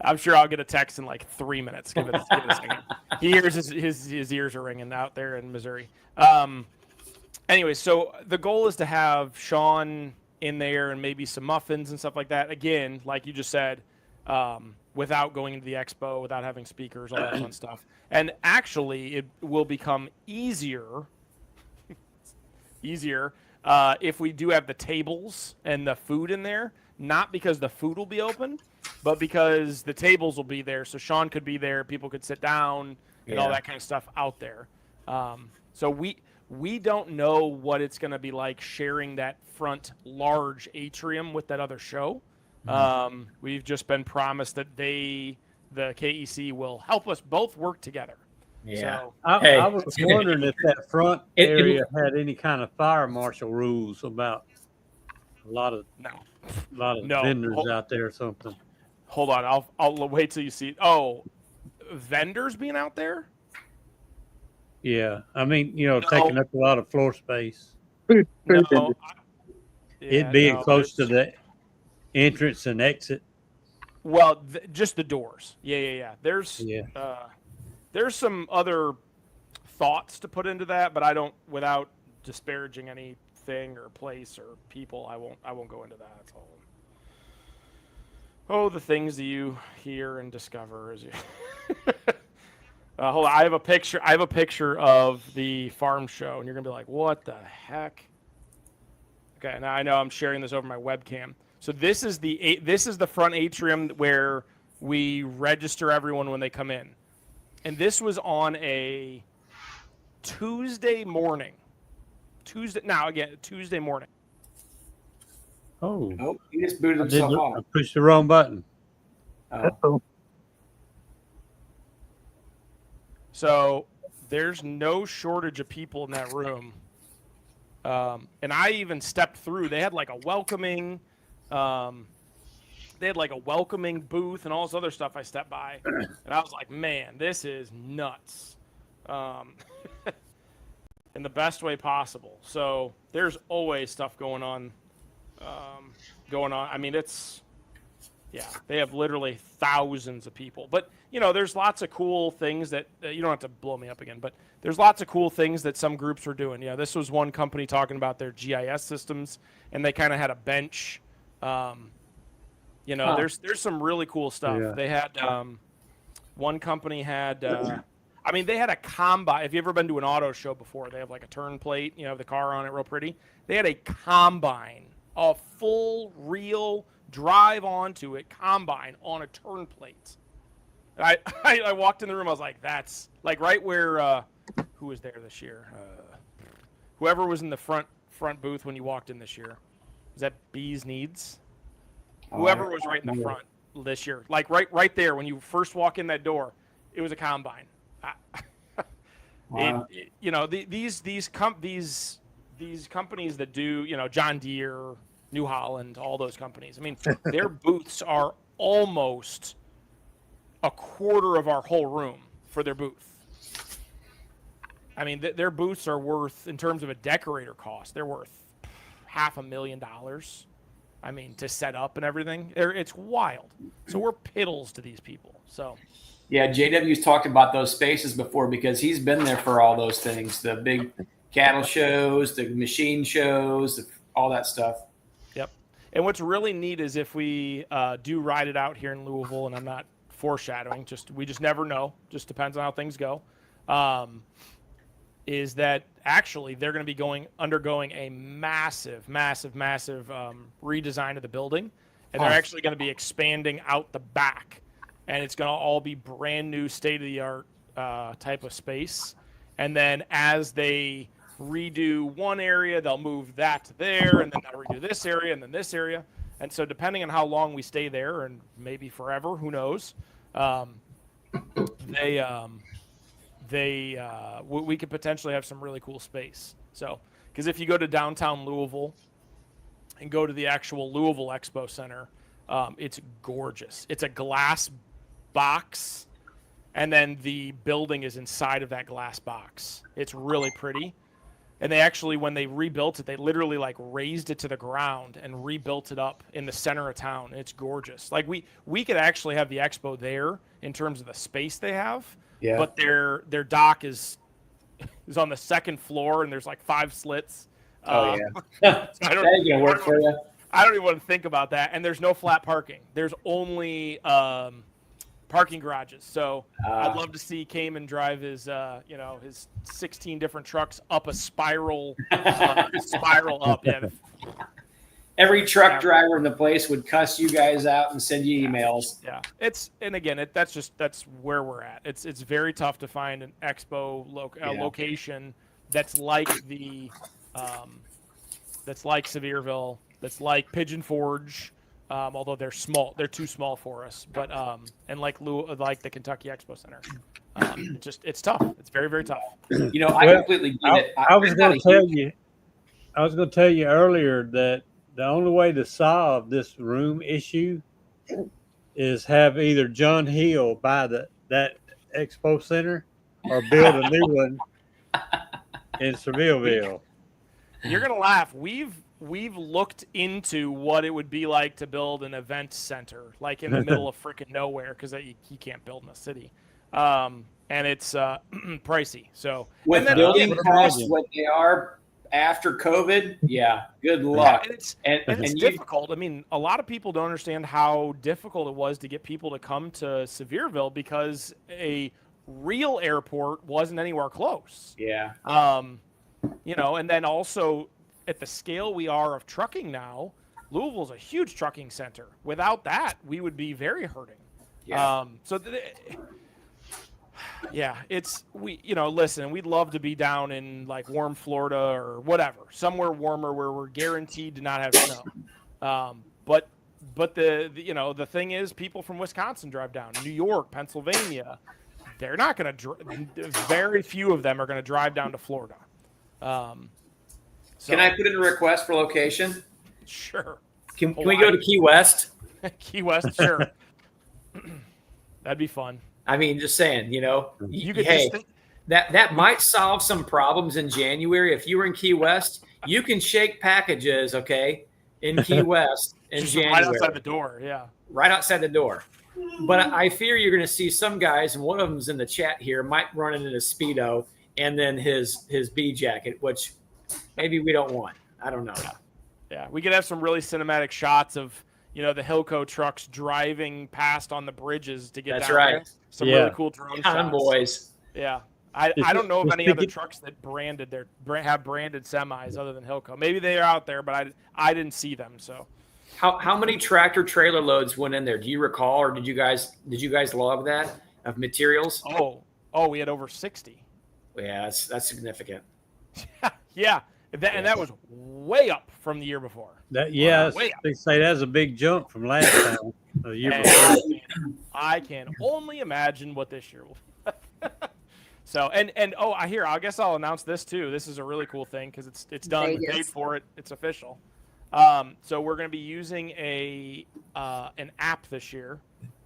I'm sure I'll get a text in 3 minutes. Give it a second. He hears his ears are ringing out there in Missouri. Anyway, so the goal is to have Sean in there and maybe some muffins and stuff like that. Again, like you just said, without going into the expo, without having speakers, all that fun stuff. And actually, it will become easier if we do have the tables and the food in there. Not because the food will be open, but because the tables will be there. So Sean could be there, people could sit down, and all that kind of stuff out there. So we don't know what it's going to be like sharing that front large atrium with that other show. We've just been promised that the KEC will help us both work together. Yeah. So, I was wondering if that front area had any kind of fire marshal rules about a lot of vendors out there or something. Hold on, I'll wait till you see. Oh, vendors being out there? Yeah, I mean, taking up a lot of floor space. No, It being close to the entrance and exit? Well, just the doors. Yeah. There's some other thoughts to put into that, but I don't, without disparaging anything or place or people, I won't go into that. That's all. Oh, the things that you hear and discover as you. Hold on, I have a picture of the farm show, and you're gonna be like, "What the heck?" Okay, now I know I'm sharing this over my webcam. So this is the front atrium where we register everyone when they come in, and this was on a Tuesday morning. Tuesday morning. Oh, He just booted himself I off. pushed the wrong button. Oh. So there's no shortage of people in that room. And I even stepped through. They had like a welcoming booth and all this other stuff I stepped by. And I was like, man, this is nuts. In the best way possible. So there's always stuff going on. I mean, they have literally thousands of people. But, there's lots of cool things that you don't have to blow me up again, but there's lots of cool things that some groups were doing. Yeah, this was one company talking about their GIS systems, and they kind of had a bench. There's some really cool stuff. Yeah. They had one company had they had a combine. If you've ever been to an auto show before, they have like a turn plate, the car on it, real pretty. They had a combine, a full real drive onto it combine on a turn plate. I walked in the room. I was like, that's like right where who was there this year? Whoever was in the front booth when you walked in this year. Is that Bees Needs? Whoever was right in the front this year, like right there when you first walk in that door, it was a combine. Wow. These companies that do, John Deere, New Holland, all those companies. I mean, their booths are almost a quarter of our whole room for their booth. I mean, their booths are worth, in terms of a decorator cost, they're worth $500,000. I mean, to set up and everything. It's wild. So we're piddles to these people. So. Yeah, JW's talked about those spaces before because he's been there for all those things, the big cattle shows, the machine shows, all that stuff. Yep. And what's really neat is if we do ride it out here in Louisville, and I'm not foreshadowing, we just never know, just depends on how things go, is that actually they're going to be undergoing a massive redesign of the building, and they're actually going to be expanding out the back. And it's going to all be brand new, state-of-the-art type of space. And then as they redo one area, they'll move that to there, and then they'll redo this area, and then this area. And so depending on how long we stay there, and maybe forever, who knows, we could potentially have some really cool space. So, because if you go to downtown Louisville and go to the actual Louisville Expo Center, it's gorgeous. It's a glass box, and then the building is inside of that glass box. It's really pretty. And they actually, when they rebuilt it, they literally like raised it to the ground and rebuilt it up in the center of town. It's gorgeous. Like we could actually have the expo there in terms of the space they have. Yeah. But their dock is on the second floor, and there's like 5 slits. Oh yeah, so that ain't gonna work for you. I don't even want to think about that. And there's no flat parking. There's only parking garages. So I'd love to see Cayman drive his 16 different trucks up a spiral up. Yeah. Every truck driver in the place would cuss you guys out and send you emails. Yeah. That's where we're at. It's very tough to find an expo location that's like Sevierville, that's like Pigeon Forge. Although they're small, they're too small for us. But and like the Kentucky Expo Center, it's tough. It's very, very tough. I completely get it. I was going to tell you earlier that the only way to solve this room issue is have either John Hill buy that Expo Center or build a new one in Sevierville. You're gonna laugh. we've looked into what it would be like to build an event center, like in the middle of freaking nowhere, because you can't build in a city, and it's pricey. So with and then building again, costs what they are after COVID, yeah, good luck. and it's difficult. I mean, a lot of people don't understand how difficult it was to get people to come to Sevierville because a real airport wasn't anywhere close. Yeah. And then also at the scale we are of trucking now, Louisville's a huge trucking center. Without that, we would be very hurting. Yeah. Listen, we'd love to be down in like warm Florida or whatever, somewhere warmer where we're guaranteed to not have snow. But the thing is, people from Wisconsin drive down, New York, Pennsylvania. They're not going to. Very few of them are going to drive down to Florida. Can I put in a request for location? Sure. Can we go to Key West? Key West, sure. That'd be fun. I mean, just saying, you could that might solve some problems in January. If you were in Key West, you can shake packages, okay, in Key West in January. Right outside the door, yeah. Right outside the door. But I fear you're going to see some guys, and one of them's in the chat here, might run into a Speedo and then his bee jacket, which maybe we don't want. I don't know. Yeah, we could have some really cinematic shots of, the Hilco trucks driving past on the bridges to get That's down right. there. Some really cool drone shots. Convoys. Yeah. I don't know of any other trucks that have branded semis other than Hilco. Maybe they are out there, but I didn't see them. So, how many tractor trailer loads went in there? Do you recall, or did you guys log that of materials? Oh, we had over 60. Yeah, that's significant. Yeah, and that was way up from the year before. They say that's a big jump from last time. The year before. I can only imagine what this year will be. So I guess I'll announce this too. This is a really cool thing because it's done. We paid for it. It's official. So we're going to be using an app this year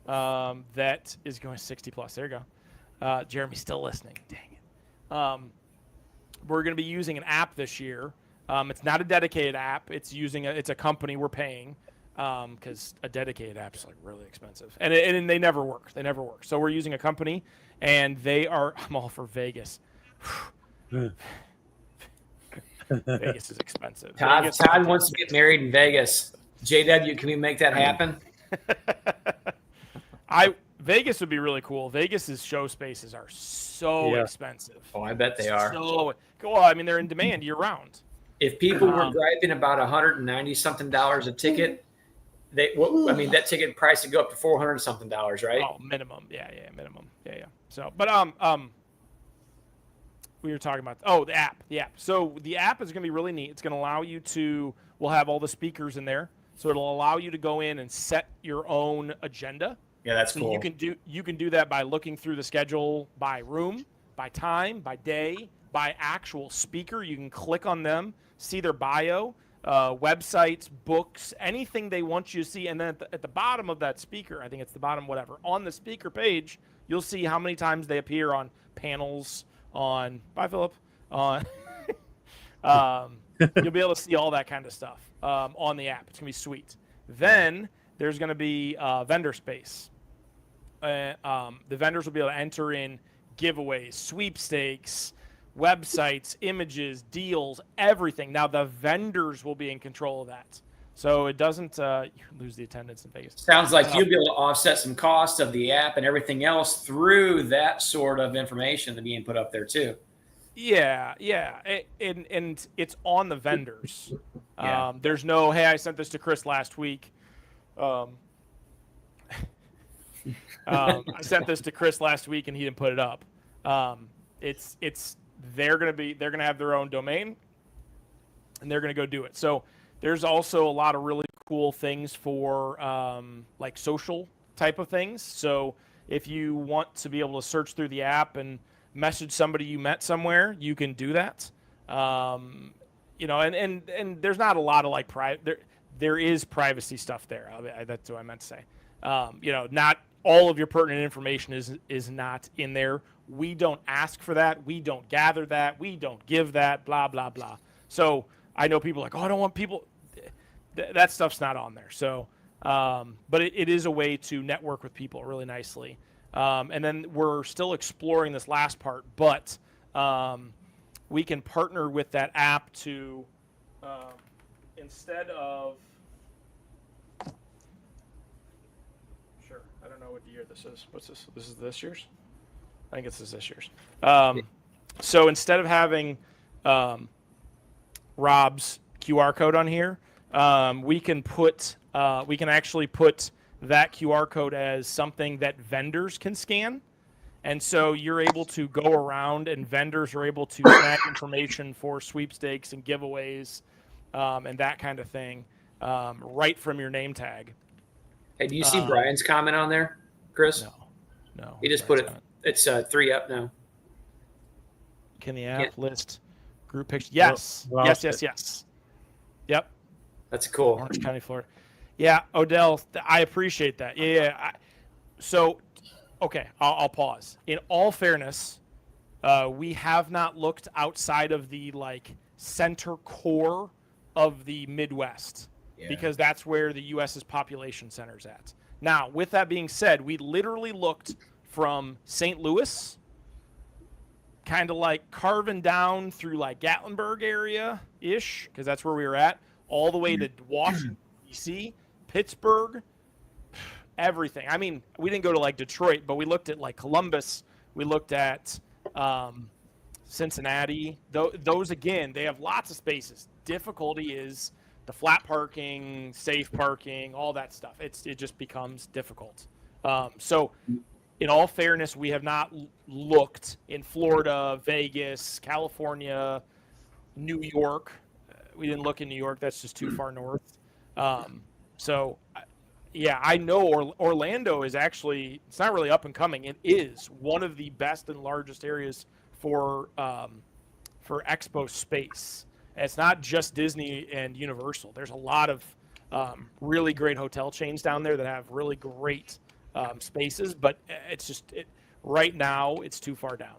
that is going 60 plus. There you go. Jeremy's still listening. Dang it. We're going to be using an app this year. It's not a dedicated app. It's a company we're paying because a dedicated app is like really expensive, and they never work. They never work. So we're using a company, and they are. I'm all for Vegas. Vegas is expensive. Todd wants to get married in Vegas. JW, can we make that happen? Vegas would be really cool. Vegas's show spaces are so expensive. Oh, I bet they are. So, well, I mean, they're in demand year round. If people were driving about $190 something a ticket, that ticket price would go up to $400 something, right? Oh, minimum. Yeah, minimum. Yeah. So, but we were talking about the app. So the app is going to be really neat. It's going to allow you to. We'll have all the speakers in there, so it'll allow you to go in and set your own agenda. Yeah, that's cool. You can do that by looking through the schedule by room, by time, by day, by actual speaker. You can click on them, see their bio, websites, books, anything they want you to see. And then at the bottom of that speaker, I think it's the bottom, whatever, on the speaker page, you'll see how many times they appear on panels, bye Philip, you'll be able to see all that kind of stuff on the app. It's going to be sweet. Then there's going to be vendor space. The vendors will be able to enter in giveaways, sweepstakes, websites, images, deals, everything. Now the vendors will be in control of that, so it doesn't lose the attendance in Vegas. Sounds like you'll be able to offset some costs of the app and everything else through that sort of information that being put up there too. Yeah, and it's on the vendors. There's no, hey, I sent this to Chris last week. I sent this to Chris last week and he didn't put it up. They're gonna have their own domain and they're gonna go do it. So there's also a lot of really cool things for like social type of things. So if you want to be able to search through the app and message somebody you met somewhere, you can do that. And there's not a lot of like there is privacy stuff there. That's what I meant to say. Not all of your pertinent information is not in there. We don't ask for that. We don't gather that. We don't give that, blah, blah, blah. So I know people like, oh, I don't want people. That stuff's not on there. So, but it is a way to network with people really nicely. And then we're still exploring this last part, but we can partner with that app to, instead of, sure, I don't know what year this is. What's this? This is this year's? I think it's this year's. So instead of having Rob's QR code on here, we can actually put that QR code as something that vendors can scan. And so you're able to go around and vendors are able to snag information for sweepstakes and giveaways and that kind of thing right from your name tag. Hey, do you see Brian's comment on there, Chris? No. He just put it. It's 3 up now. Can the app list group pictures? Yes. Yes. Yep. That's cool. Orange County, Florida. Yeah, Odell, I appreciate that. Yeah. So, okay, I'll pause. In all fairness, we have not looked outside of the center core of the Midwest because that's where the U.S.'s population center's at. Now, with that being said, we literally looked from St. Louis, kind of carving down through Gatlinburg area-ish, because that's where we were at, all the way to Washington, D.C., Pittsburgh, everything. I mean, we didn't go to Detroit, but we looked at Columbus. We looked at Cincinnati. Those, again, they have lots of spaces. Difficulty is the flat parking, safe parking, all that stuff. It just becomes difficult. So in all fairness, we have not looked in Florida, Vegas, California, New York. We didn't look in New York. That's just too far north. So, yeah, I know Orlando is actually, it's not really up and coming. It is one of the best and largest areas for Expo space. And it's not just Disney and Universal. There's a lot of really great hotel chains down there that have really great spaces, but it's just right now it's too far down.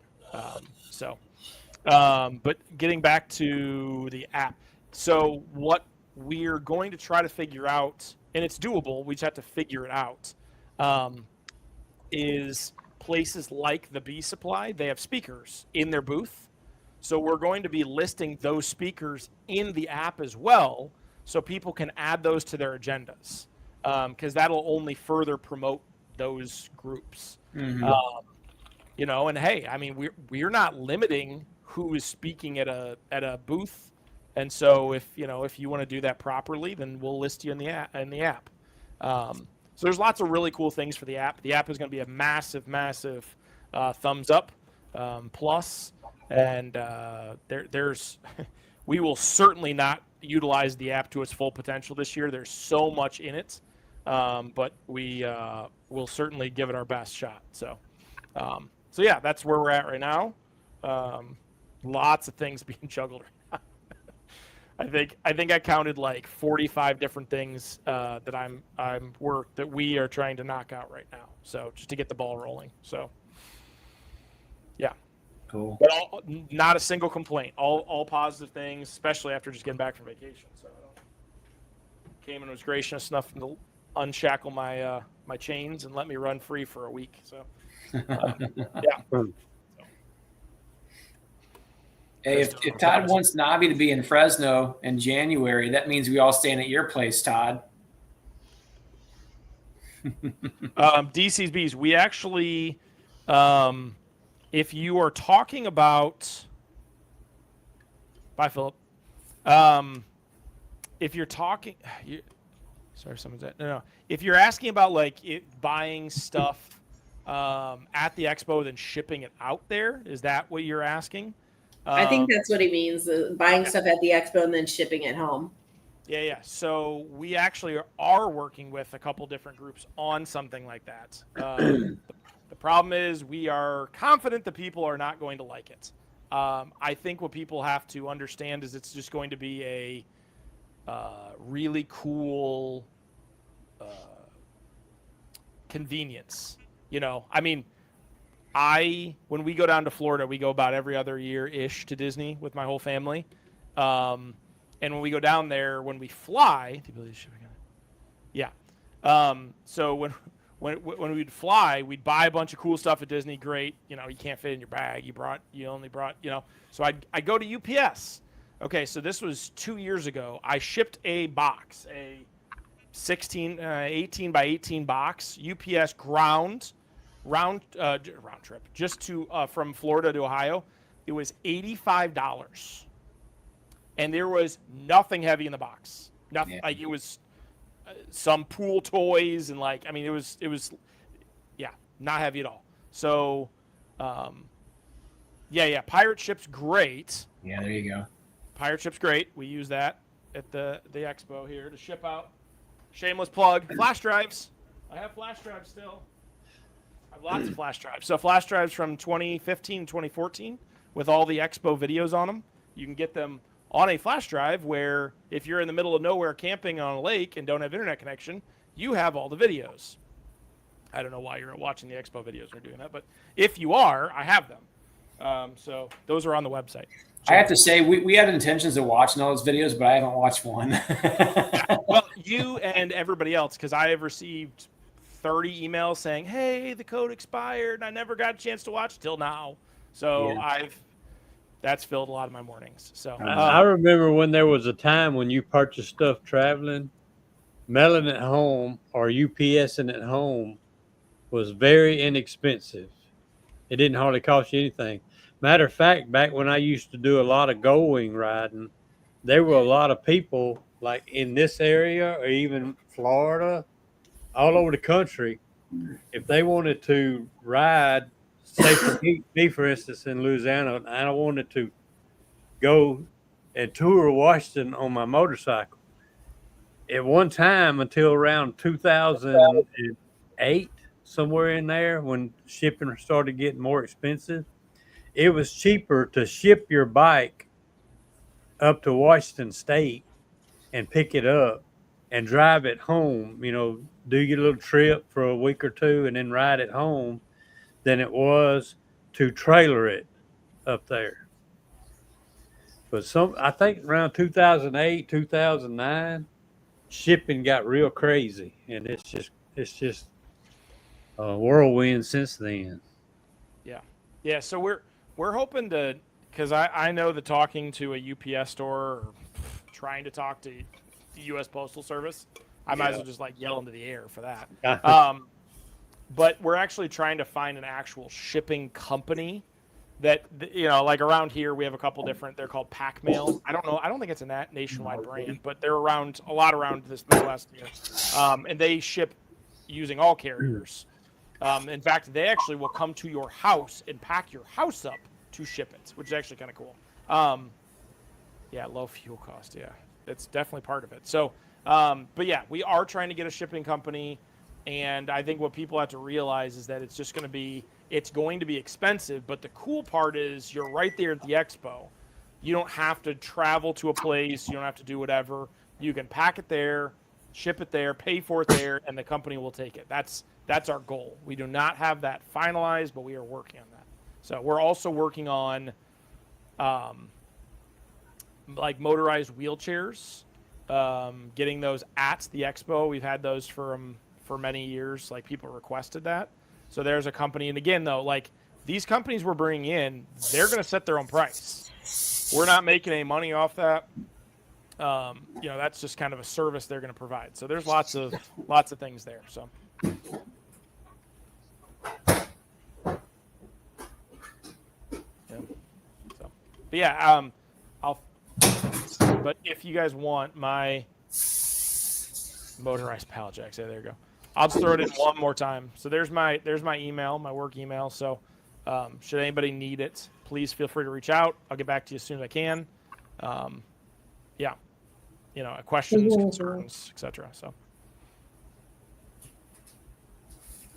But getting back to the app, so what we're going to try to figure out, and it's doable, we just have to figure it out, is places like the Bee Supply, they have speakers in their booth. So we're going to be listing those speakers in the app as well, so people can add those to their agendas, because that'll only further promote those groups. Mm-hmm. And hey, I mean, we're not limiting who is speaking at a booth, and so if you want to do that properly, then we'll list you in the app. So there's lots of really cool things for the app. The app is going to be a massive thumbs up plus, and there's we will certainly not utilize the app to its full potential this year. There's so much in it, but we will certainly give it our best shot. So yeah, that's where we're at right now. Lots of things being juggled right now. I think I counted 45 different things that we are trying to knock out right now. So just to get the ball rolling. So yeah. Cool. But not a single complaint. All positive things, especially after just getting back from vacation. So Cayman was gracious enough to unshackle my my chains and let me run free for a week. So yeah. Hey, if Todd wants Navi to be in Fresno in January, that means we all staying at your place, Todd. DC's Bees, we actually, if you are talking about, bye, Philip. If you're talking, sorry, someone's at, no. If you're asking about buying stuff at the expo, then shipping it out there, is that what you're asking? I think that's what he means, buying stuff at the expo and then shipping it home. Yeah. So we actually are working with a couple different groups on something like that. The problem is we are confident that people are not going to like it. I think what people have to understand is it's just going to be a really cool convenience. I mean, when we go down to Florida, we go about every other year-ish to Disney with my whole family. And when we go down there, when we fly, the ability to ship again. Yeah. So when we'd fly, we'd buy a bunch of cool stuff at Disney. Great, you can't fit in your bag. You only brought. So I go to UPS. Okay, so this was 2 years ago. I shipped a box, a 18 by 18 box, UPS round trip, just to from Florida to Ohio. It was $85, and there was nothing heavy in the box. Nothing. Like it was some pool toys and it was not heavy at all. So, pirate ship's great. Yeah, there you go. Pirate ship's great. We use that at the expo here to ship out. Shameless plug. Flash drives. I have flash drives still. I have lots of flash drives. So flash drives from 2015, 2014 with all the expo videos on them. You can get them on a flash drive where if you're in the middle of nowhere camping on a lake and don't have internet connection, you have all the videos. I don't know why you're watching the expo videos or doing that, but if you are, I have them. So those are on the website. I have to say, we had intentions of watching all those videos, but I haven't watched one. Well, you and everybody else, because I have received 30 emails saying, hey, the code expired, and I never got a chance to watch it till now. So that's filled a lot of my mornings. So I remember when there was a time when you purchased stuff traveling, mailing it home or UPSing at home was very inexpensive. It didn't hardly cost you anything. Matter of fact, back when I used to do a lot of going riding, there were a lot of people like in this area or even Florida, all over the country. If they wanted to ride, say for me, for instance, in Louisiana, and I wanted to go and tour Washington on my motorcycle. At one time, until around 2008, somewhere in there, when shipping started getting more expensive, it was cheaper to ship your bike up to Washington State and pick it up and drive it home, do your little trip for a week or two and then ride it home than it was to trailer it up there. But I think around 2008, 2009, shipping got real crazy, and it's just a whirlwind since then. Yeah. So we're hoping to, because I know that talking to a UPS store or trying to talk to the U.S. Postal Service, I might as well just yell into the air for that. But we're actually trying to find an actual shipping company that, around here we have a couple different, they're called Pack Mail. I don't think it's a nationwide brand, but they're around this Midwest here. And they ship using all carriers. In fact, they actually will come to your house and pack your house up to ship it, which is actually kind of cool. Low fuel cost. Yeah, it's definitely part of it. So, but yeah, we are trying to get a shipping company. And I think what people have to realize is that it's going to be expensive. But the cool part is you're right there at the expo. You don't have to travel to a place. You don't have to do whatever. You can pack it there, ship it there, pay for it there, and the company will take it. That's our goal. We do not have that finalized, but we are working on that. So we're also working on motorized wheelchairs, getting those at the expo. We've had those for many years. People requested that. So there's a company. And again, though, these companies we're bringing in, they're going to set their own price. We're not making any money off that. That's just kind of a service they're going to provide. So there's lots of things there. So. But yeah, but if you guys want my motorized pallet jacks, there you go. I'll just throw it in one more time. So there's my email, my work email. So should anybody need it, please feel free to reach out. I'll get back to you as soon as I can. Questions, concerns, etc. So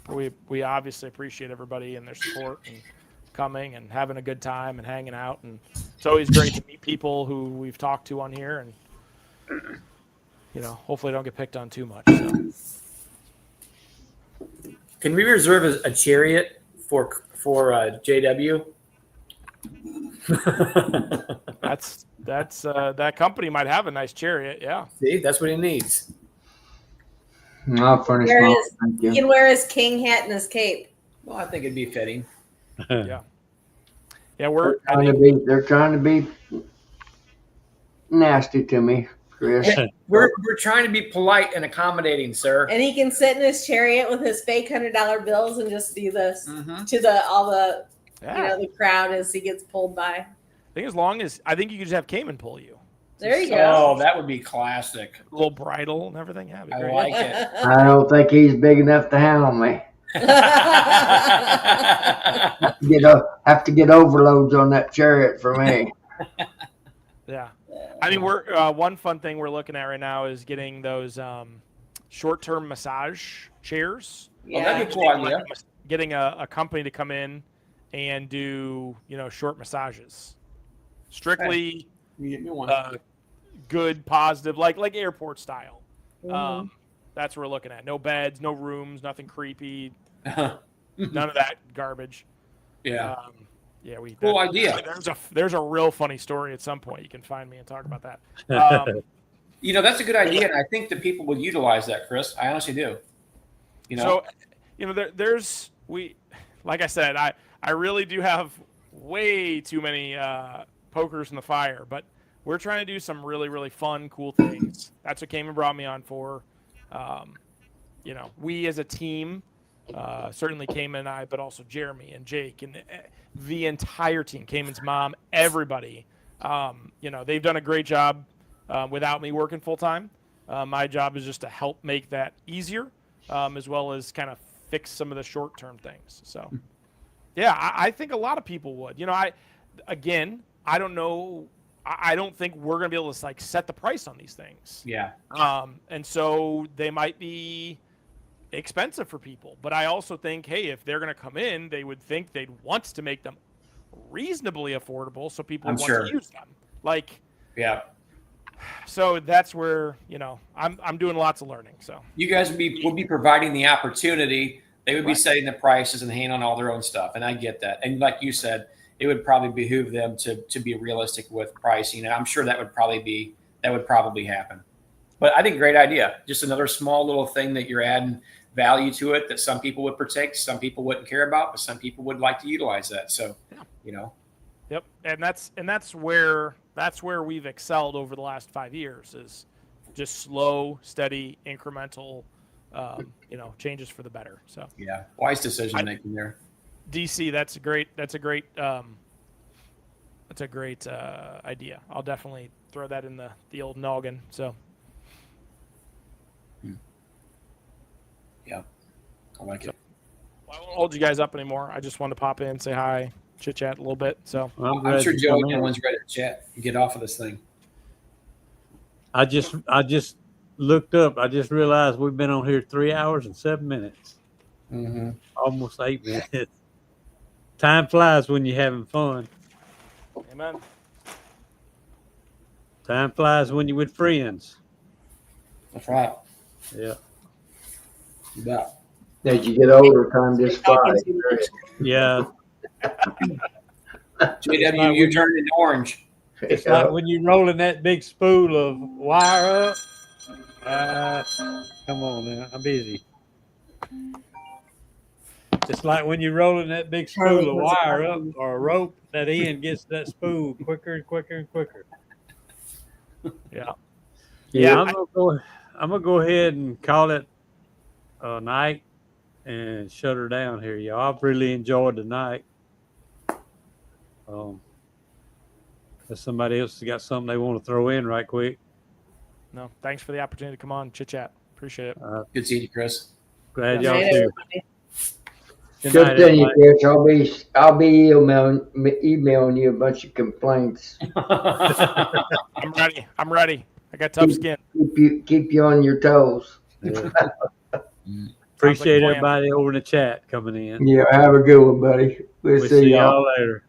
we obviously appreciate everybody and their support and coming and having a good time and hanging out, and it's always great to meet people who we've talked to on here, and hopefully don't get picked on too much. So. Can we reserve a chariot for JW? That company might have a nice chariot. Yeah. See, that's what he needs. I'll furnish my own, thank He you. can wear his king hat and his cape. Well, I think it'd be fitting. Yeah. Yeah, They're trying to be nasty to me, Chris. We're trying to be polite and accommodating, sir. And he can sit in his chariot with his fake $100 bills and just do this to all the the crowd as he gets pulled by. I think I think you could just have Cayman pull you. There you Oh, go. that would be classtic. A little bridle and everything. Yeah, I like it. I don't think he's big enough to hound me. Have to get overloads on that chariot for me. Yeah. I mean, we're one fun thing we're looking at right now is getting those short-term massage chairs. Oh, that'd be a cool idea. Getting a company to come in and do short massages, strictly You get me one. good, positive, like airport style. That's what we're looking at. No beds, no rooms, nothing creepy, none of that garbage. Yeah. Cool idea. There's a real funny story at some point. You can find me and talk about that. That's a good idea, and I think that people would utilize that, Chris. I honestly do. So, like I said, I really do have way too many pokers in the fire, but we're trying to do some really, really fun, cool things. That's what Cayman brought me on for. We as a team, certainly Cayman and I, but also Jeremy and Jake and the entire team, Cayman's mom, everybody, they've done a great job without me working full time. My job is just to help make that easier, as well as kind of fix some of the short-term things. So, yeah, I think a lot of people would. I don't know. I don't think we're going to be able to set the price on these things. Yeah. And so they might be expensive for people. But I also think, hey, if they're going to come in, they would think they'd want to make them reasonably affordable so people would want to use them. Yeah. So that's where, I'm doing lots of learning. So you guys would be providing the opportunity. They would be setting the prices and handling all their own stuff. And I get that. And like you said, it would probably behoove them to be realistic with pricing. And I'm sure that would probably happen. But I think great idea. Just another small little thing that you're adding value to it that some people would protect, some people wouldn't care about, but some people would like to utilize that. So, Yep. And that's where we've excelled over the last 5 years is just slow, steady, incremental, changes for the better. So yeah, wise decision making there. DC, that's a great idea. I'll definitely throw that in the old noggin. So yeah, I like it. Well, I won't hold you guys up anymore. I just wanted to pop in, say hi, chit chat a little bit. So I'm sure Joe and one's ready to chat and get off of this thing. I just looked up. I just realized we've been on here 3 hours and 7 minutes. Almost 8 minutes. Time flies when you're having fun. Amen. Time flies when you're with friends. That's right. Yeah. Yeah. As you get older, time just flies. Yeah. JW, you turned into orange. It's like when you're rolling that big spool of wire up. Come on now, I'm busy. Just like when you're rolling that big spool of wire up or a rope, that end gets that spool quicker and quicker and quicker. Yeah. Yeah, I'm gonna go ahead and call it a night and shut her down here, y'all. I've really enjoyed the night. If somebody else has got something they want to throw in right quick. No, thanks for the opportunity to come on, chit chat. Appreciate it. Good seeing you, Chris. Glad y'all too. Good thing you, Chris. I'll be emailing you a bunch of complaints. I'm ready. I got tough skin. Keep you on your toes. Yeah. Appreciate everybody over in the chat coming in. Yeah, have a good one, buddy. We'll see y'all later.